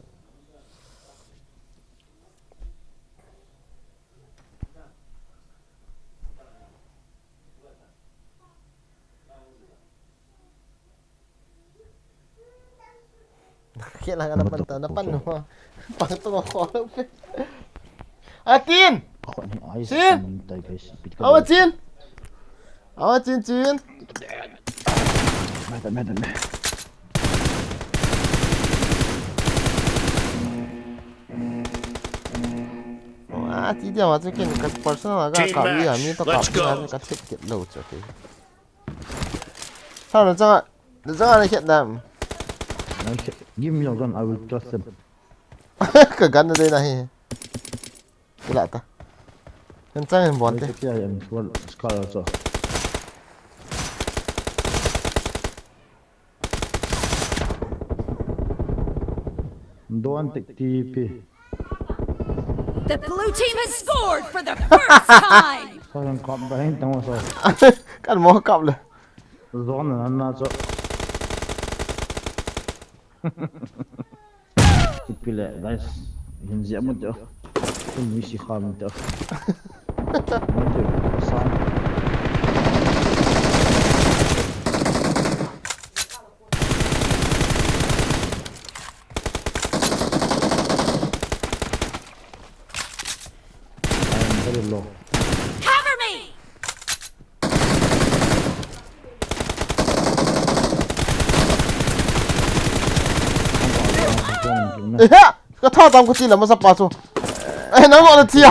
Kaya lang napan no. Pang to ko. Atin. Ako ni ay Sin? tay guys. Awa chin. Medan. Ti dia ma cái personal ga ka wi à mi to ka wi ka thit kit lo cho cái sao nó chẳng là hiện đam Give me your gun, I will trust them. cái gun ở đây này cái lạ ta Kan saya yang buat I am Scar also. Don't take TP. The blue team has scored for the first time. Sayang kap bahin tengok so. Kan mau kap lah. Zone na so. Ipile guys. Hin siap mo to. Ini si kham to. Cover me. Cái thao tao có chi là mà sắp vào rồi. Ê, nó gọi là chiều.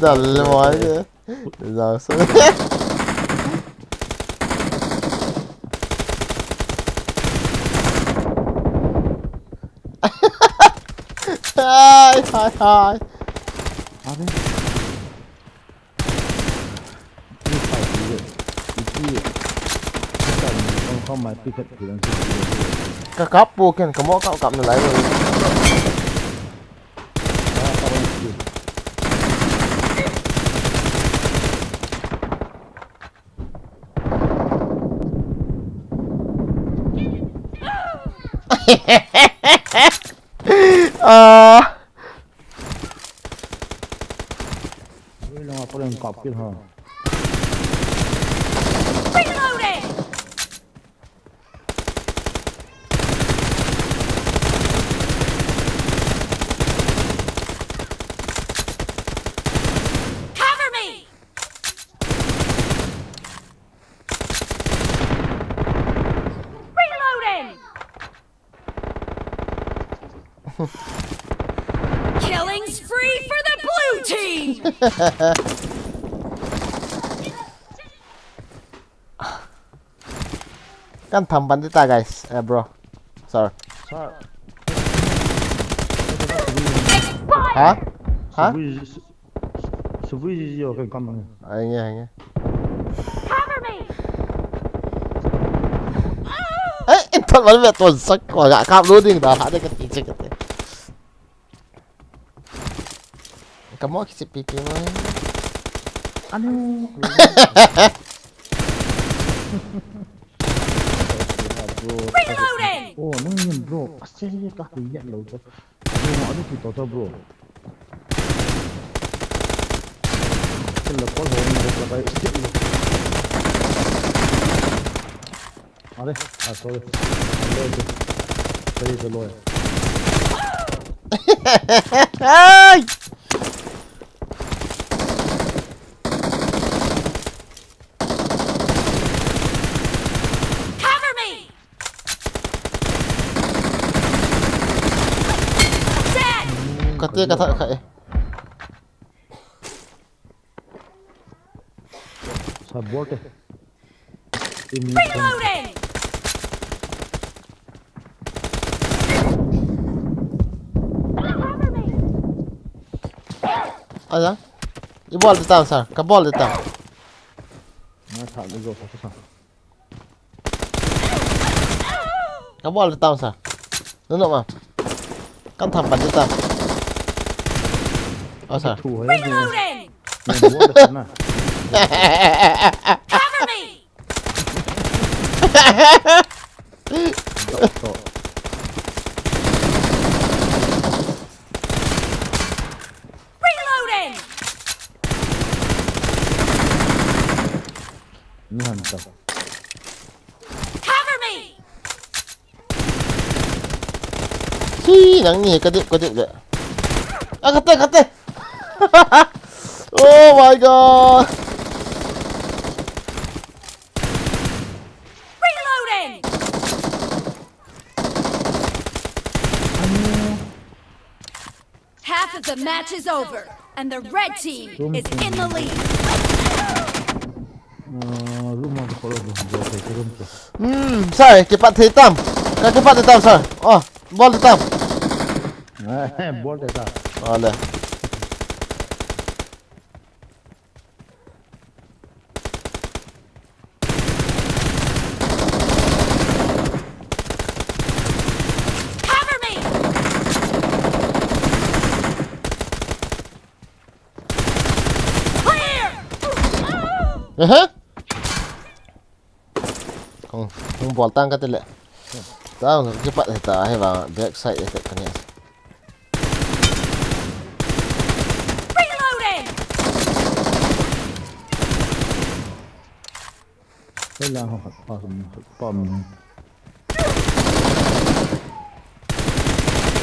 Dần mỏi chứ. Giờ sao? Hai. Không mà pick up thì đang Cái cặp vô kia, cái mỏ cặp này lại rồi. Ui là có đường cọp kia hả? Reloading! Cover me! Reloading! Killing spree for the blue team! Kan thầm bắn tới ta guys. Bro. Sorry. Hả? Hả? Sư vui gì rồi cái con này. Anh nghe. Cover me! Ấy, thật là mẹ tuần sắc quả gạ cam luôn đi đó hả đây cái gì cái thế. Kamu kisah pikir mana? Aduh. Reloading! Oh, nangin bro. Asli kah lihat lo tu. Bro, ada kita tu bro. Lepas home ni lepas sikit lo. Ada, sorry. Sorry tu lo. Ai! Cover me! Dead! Kata kata. Sabot. Reloading! Cover me! Ada? I bola ditang sir. Ka bola ditang. Nah, tak juga susah. Ka bola ditang sir. Nunuk ma. Kan thầm bắn ditang. Sir. Reloading! Nah, Cover me! Reloading! ini hantar. Cover me! Hi, nang ni kadip je. Kata. Oh my god. Reloading! Half of the match is over, and the red team is in the lead. Rumah tu kalau buat turun tu. Sai, cepat hitam. Kan cepat hitam sir. Oh, bola hitam. Boleh tak? Boleh. Cover me! Clear! Không bỏ tăng cái tên lệ. Tao cái bạn này ta hay vào backside để cái này. Reloading! Đây là họ bom.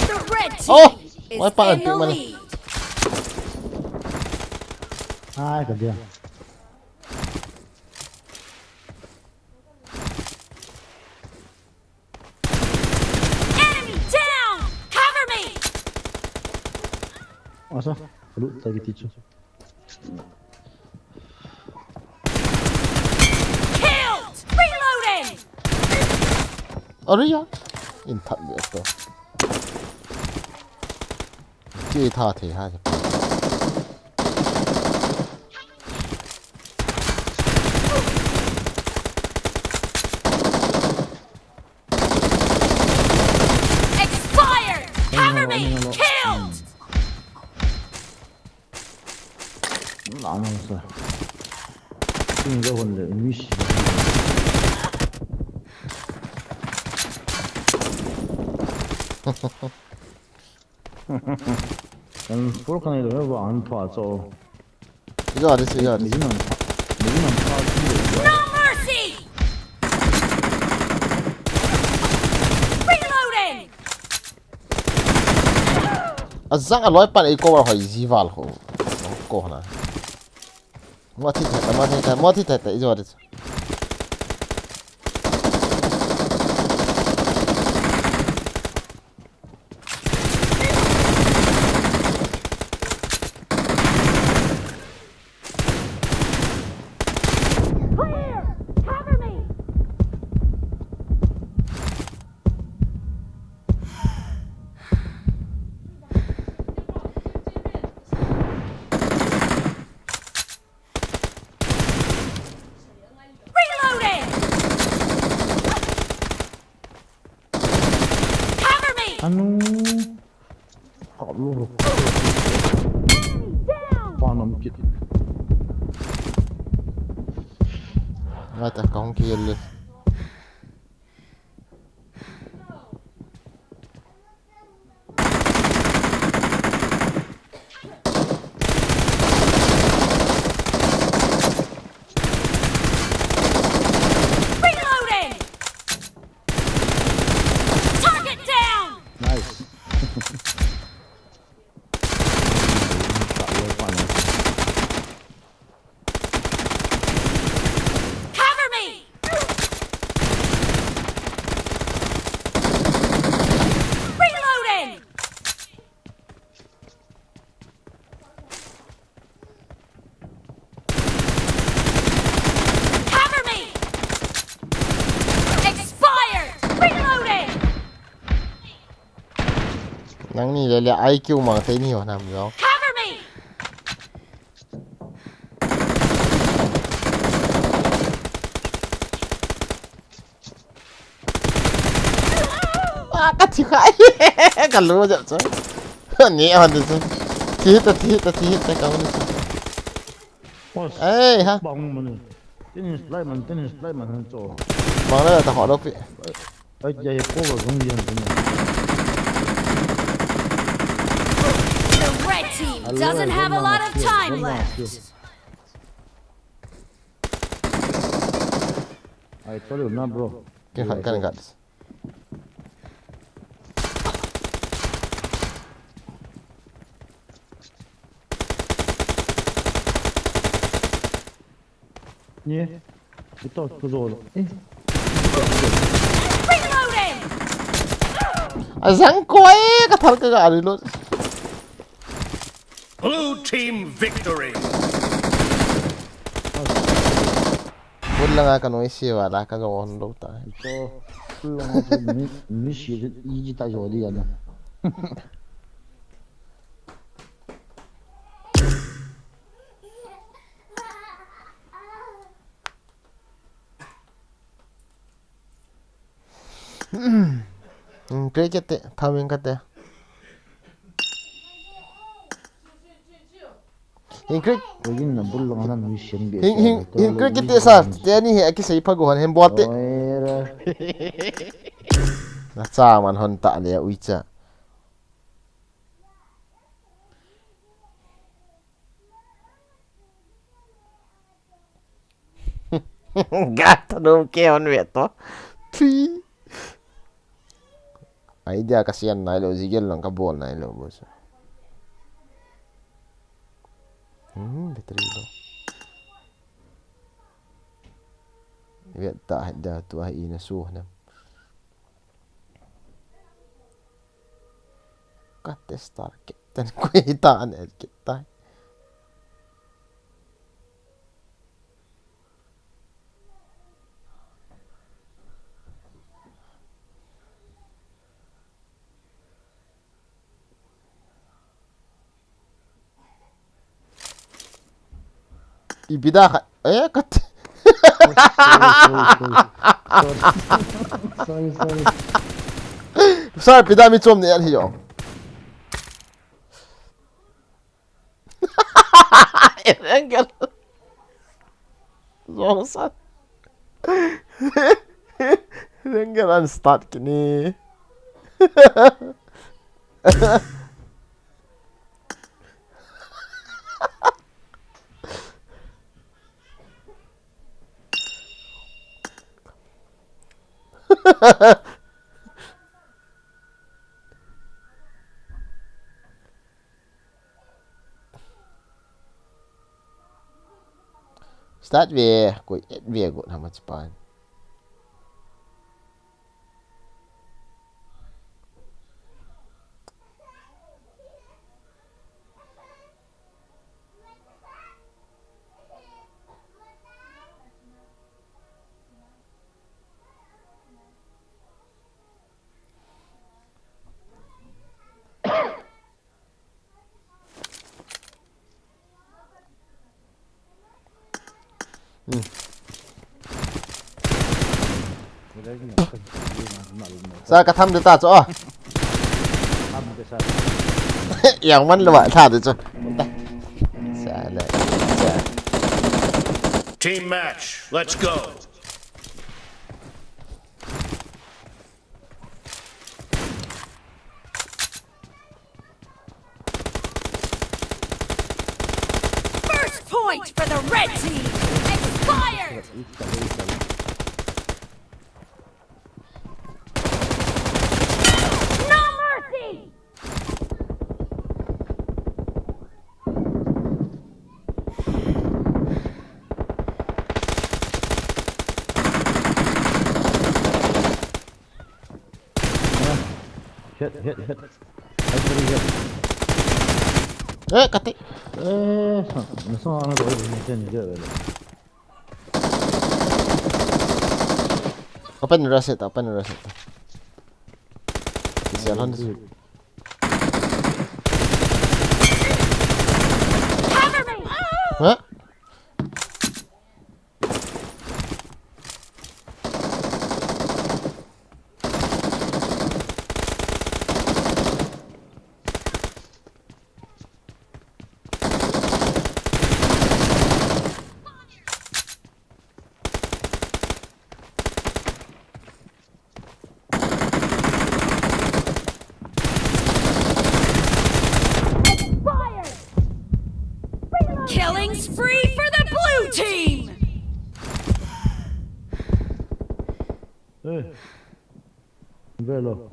The red Oh! team is Why pa- in the mana? lead. Hai cái dia. Enemy down! Cover me! Masa? Perlu lagi ticu. Killed! Reloading! Aduh ya. In thật được rồi. Chơi tha thì ha. Expired! Cover me! Killed! Lama masa. Ini dah boleh miss. And for kind of ever on part, so 이거 어딨어 이거 어딨어. 미지는 part. No mercy! Reloading! azang aloi pan ei cover hoi zival ho ko na mo thi theta ijo ọ딨어. Clear! Cover me! Reloading! Cover me! Anu, kalau panam kit. Mata ka không kill luôn. Reloading! Target down! Nice. Kalau panam. Cover me! Reloading! Cover me! Expired! Reloading! Nang ni le IQ mà thấy nhiều nằm đó. Cover me! Cắt thì khai. Cả lúa dậm chứ. Nhẹ hơn được chứ. Thi hit ta không được. Ê ha. Bong mana? Tenis play man hanco. Bằng đó là ta họ đâu vậy. Jaya cover kemudian punya. The red team doesn't have a lot of time left. I told you, nah bro. Cái phản căn gạt. Nie, itu tu Reloading! Azang quay cái thằng cái gạt đi luôn. Blue team victory. Buồn là ngay cái nói xìa và là cái gọn đâu ta. Itu pulang aja ni sih ini tak jadi ya. Cricket phaming cái te. In cricket Begini nak pulang anak mission biasa. in cricket sa te ni he ki sei phagon hem bot te. Na cha man hon ta le ui cha. Gata dong ke on veto. Tui. Idea kasihan nai lo zigel lang ka ball nai lo bos. Betul lo. Vet ta hadda tu ai na suh na. Katte stark. Den kuita an kita. Ibida ka kat. Sorry. Sorry pida mi chom ne an hiyo. Engel. Zongsat. Engel an start kini. Start về của về của thằng Japan. Sao cái thăm được ta chỗ? Yang mana lewat thả được chỗ? Sao lại? Team match. Let's go. First point for the red team. Expired. No mercy. Hit. Everybody hit. Kati. Nasıl ana doğru bir şey öyle. Open the reset. Sial Hans. Cover me. Hả? Killing spree for the blue team. Very low.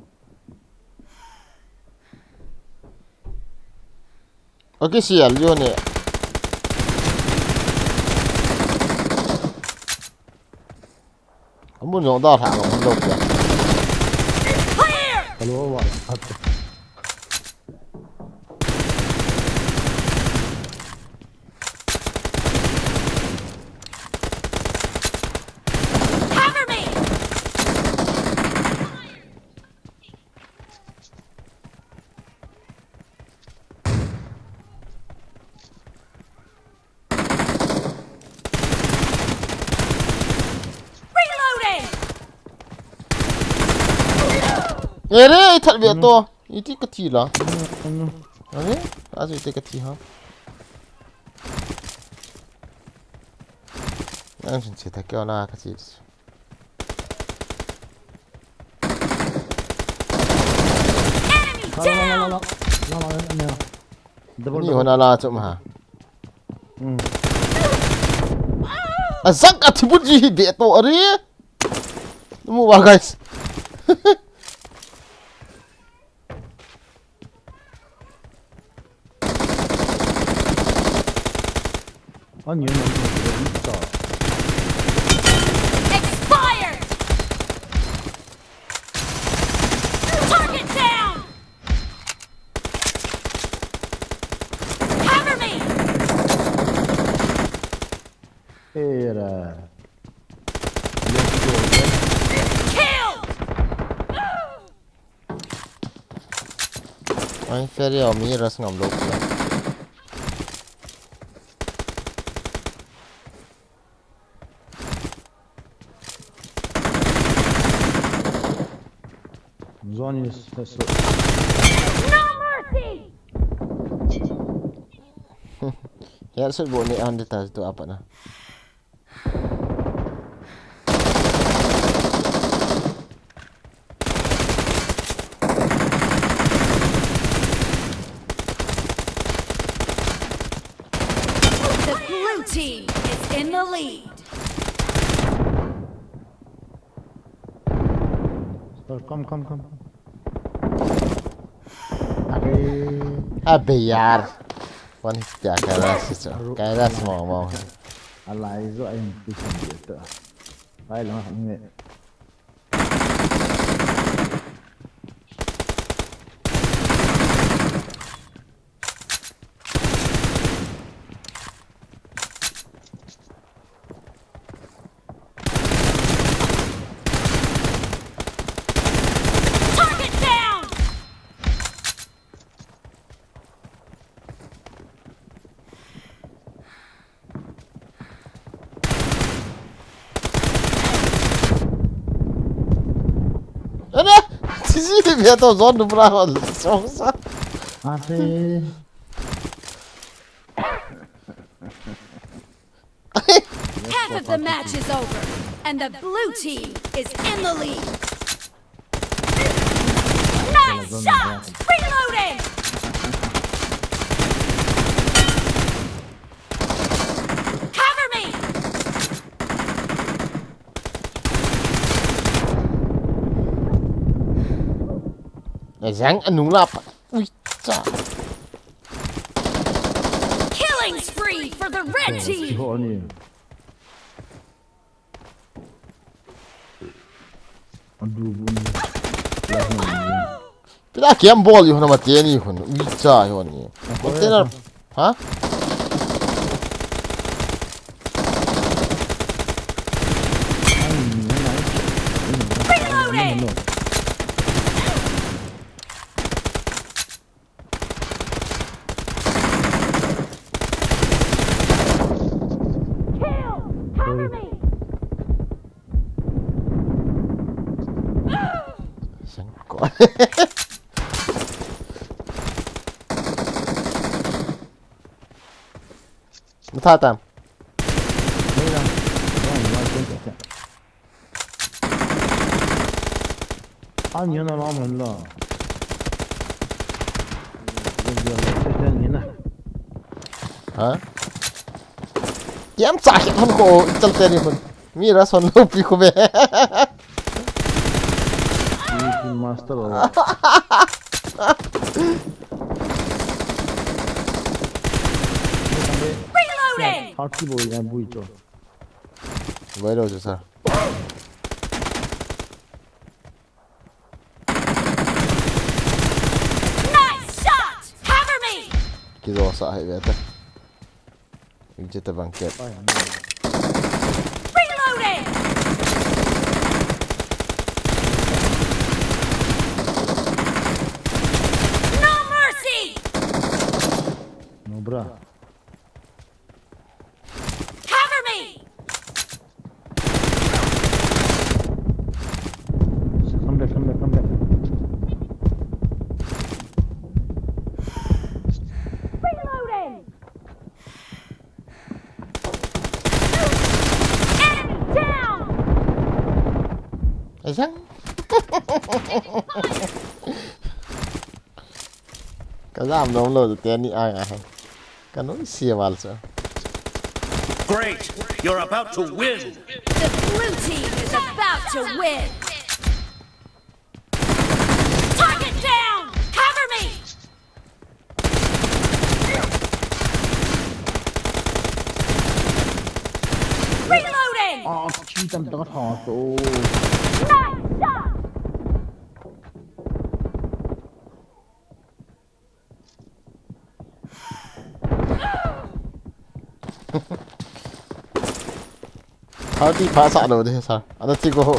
Okay, sial yo ni. Kamu nyong dah thang không lục ya. Clear. Kalau awak Cover me. Reloading. Ere, thật việc to. Itu kecil lah. Oke, asal itu kecil ha. Yang cerita kau nak kecil. Enemy down. Ni hona lah cuma. Azak atibut ji dia to are. Nemu wah guys. onion Expired. Target down. Cover me. era. Kill. Ai ferry au mi ras ngam lok. Zone is No mercy. Ya sud bo ni on detas tu apa nah. sir, come. Abe yaar. One hit ya kaya small mo. Alai zo ayun pusin dito. Ay lang ang Target down! Ano? CCTV ito, zone na bravo. Songsa. ate. Half of the match is over, and the blue team is in the lead. Nice shot! Reloading! Cover me! Zang anong lap? Uy, cha. Killing spree for the red team! Siho ni. Aduh bun. Pila kiam ball yun na mateni yun. Uy, cha yun ni. Container. Ha? Reloading! Kill! Cover me! Zang ko. Matatam. Anh nhớ nó mình là. Ha? Kiam sakit man ko chalte ni hun. Mira son lupi ko be. Master. Reloading! Haki boy yan bu ito. Where was sir? Nice shot! Cover me! Kido sa hay beta. Ijete banket. Reloading! No mercy! No bra. Cover me! Come back. Reloading! Enemy down! Zang. Kazam no lo te ni ai ai. Kanoi siewal sir. Great. You're about to win. The blue team is about to win! Target down! Cover me! Reloading! Ah, cheat ang dagat ha. So. Nice shot! How di pass ano de sir? Ano tigo ho?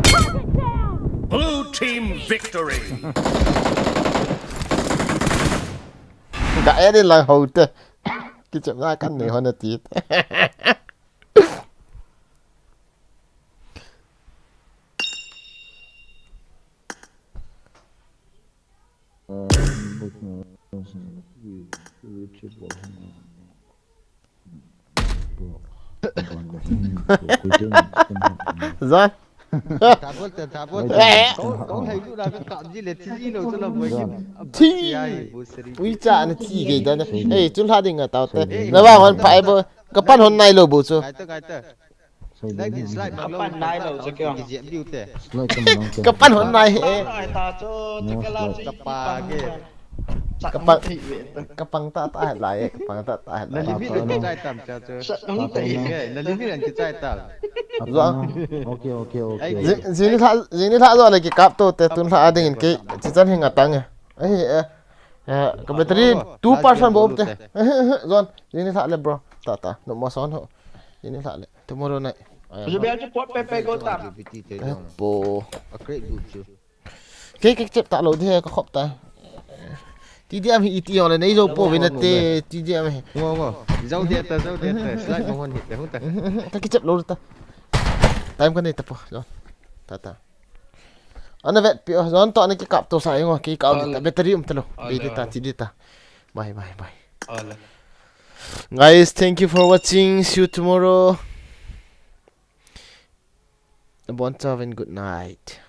Target down! Blue team victory. Đã đi là hậu te. Cái chậm ra căn này hơn là tít. Rồi. thả bớt tiền thả bớt Ê. có thấy lúc nào cái cảm gì là gì đâu cho là mấy cái Thi. ai bố seri Ui cha nó thi cái đó này. Ê, chúng ta đi ngả tao tê. Nó vào hòn phải bơ. Cái pan hòn này lo bố chú. cái tơ Sai đây đấy cái slide nhá. bằng lâu Kapan nai đâu cho kêu. cái diễm điêu tệ Slide cái mình Cái pan hòn này. Ai ta cho cái la cho Tapa cái Kapan thị vệ. kapang ta ta lại, kapang ta ta là lại. limit là cái trai tầm cho Sợ nóng tẩy. là limit là cái trai tầm Ok ok ok. Zini tha zo lagi kap to te tun tha ading ke chitan hinga tang. Ka battery 2% bob te. Zon zini tha le bro. Ta no mo son ho. Zini tha le. Tomorrow night. Rồi bây giờ pot pepe go tạm. Po. a great dude chứ Ke chep ta lo the ka khop ta. TDM hi iti on nei zo po vinate TDM hi. ngon dâu điện slide bằng hòn hit để không ta Ta ke chep lo ta. Time kan ni ta po. Zon. Ta. Ana vet pio zon to ni ki kap to sai ngo ki kap ta battery talo. Bi ta ti ta. Bye. Guys, thank you for watching. See you tomorrow. Bon and good night.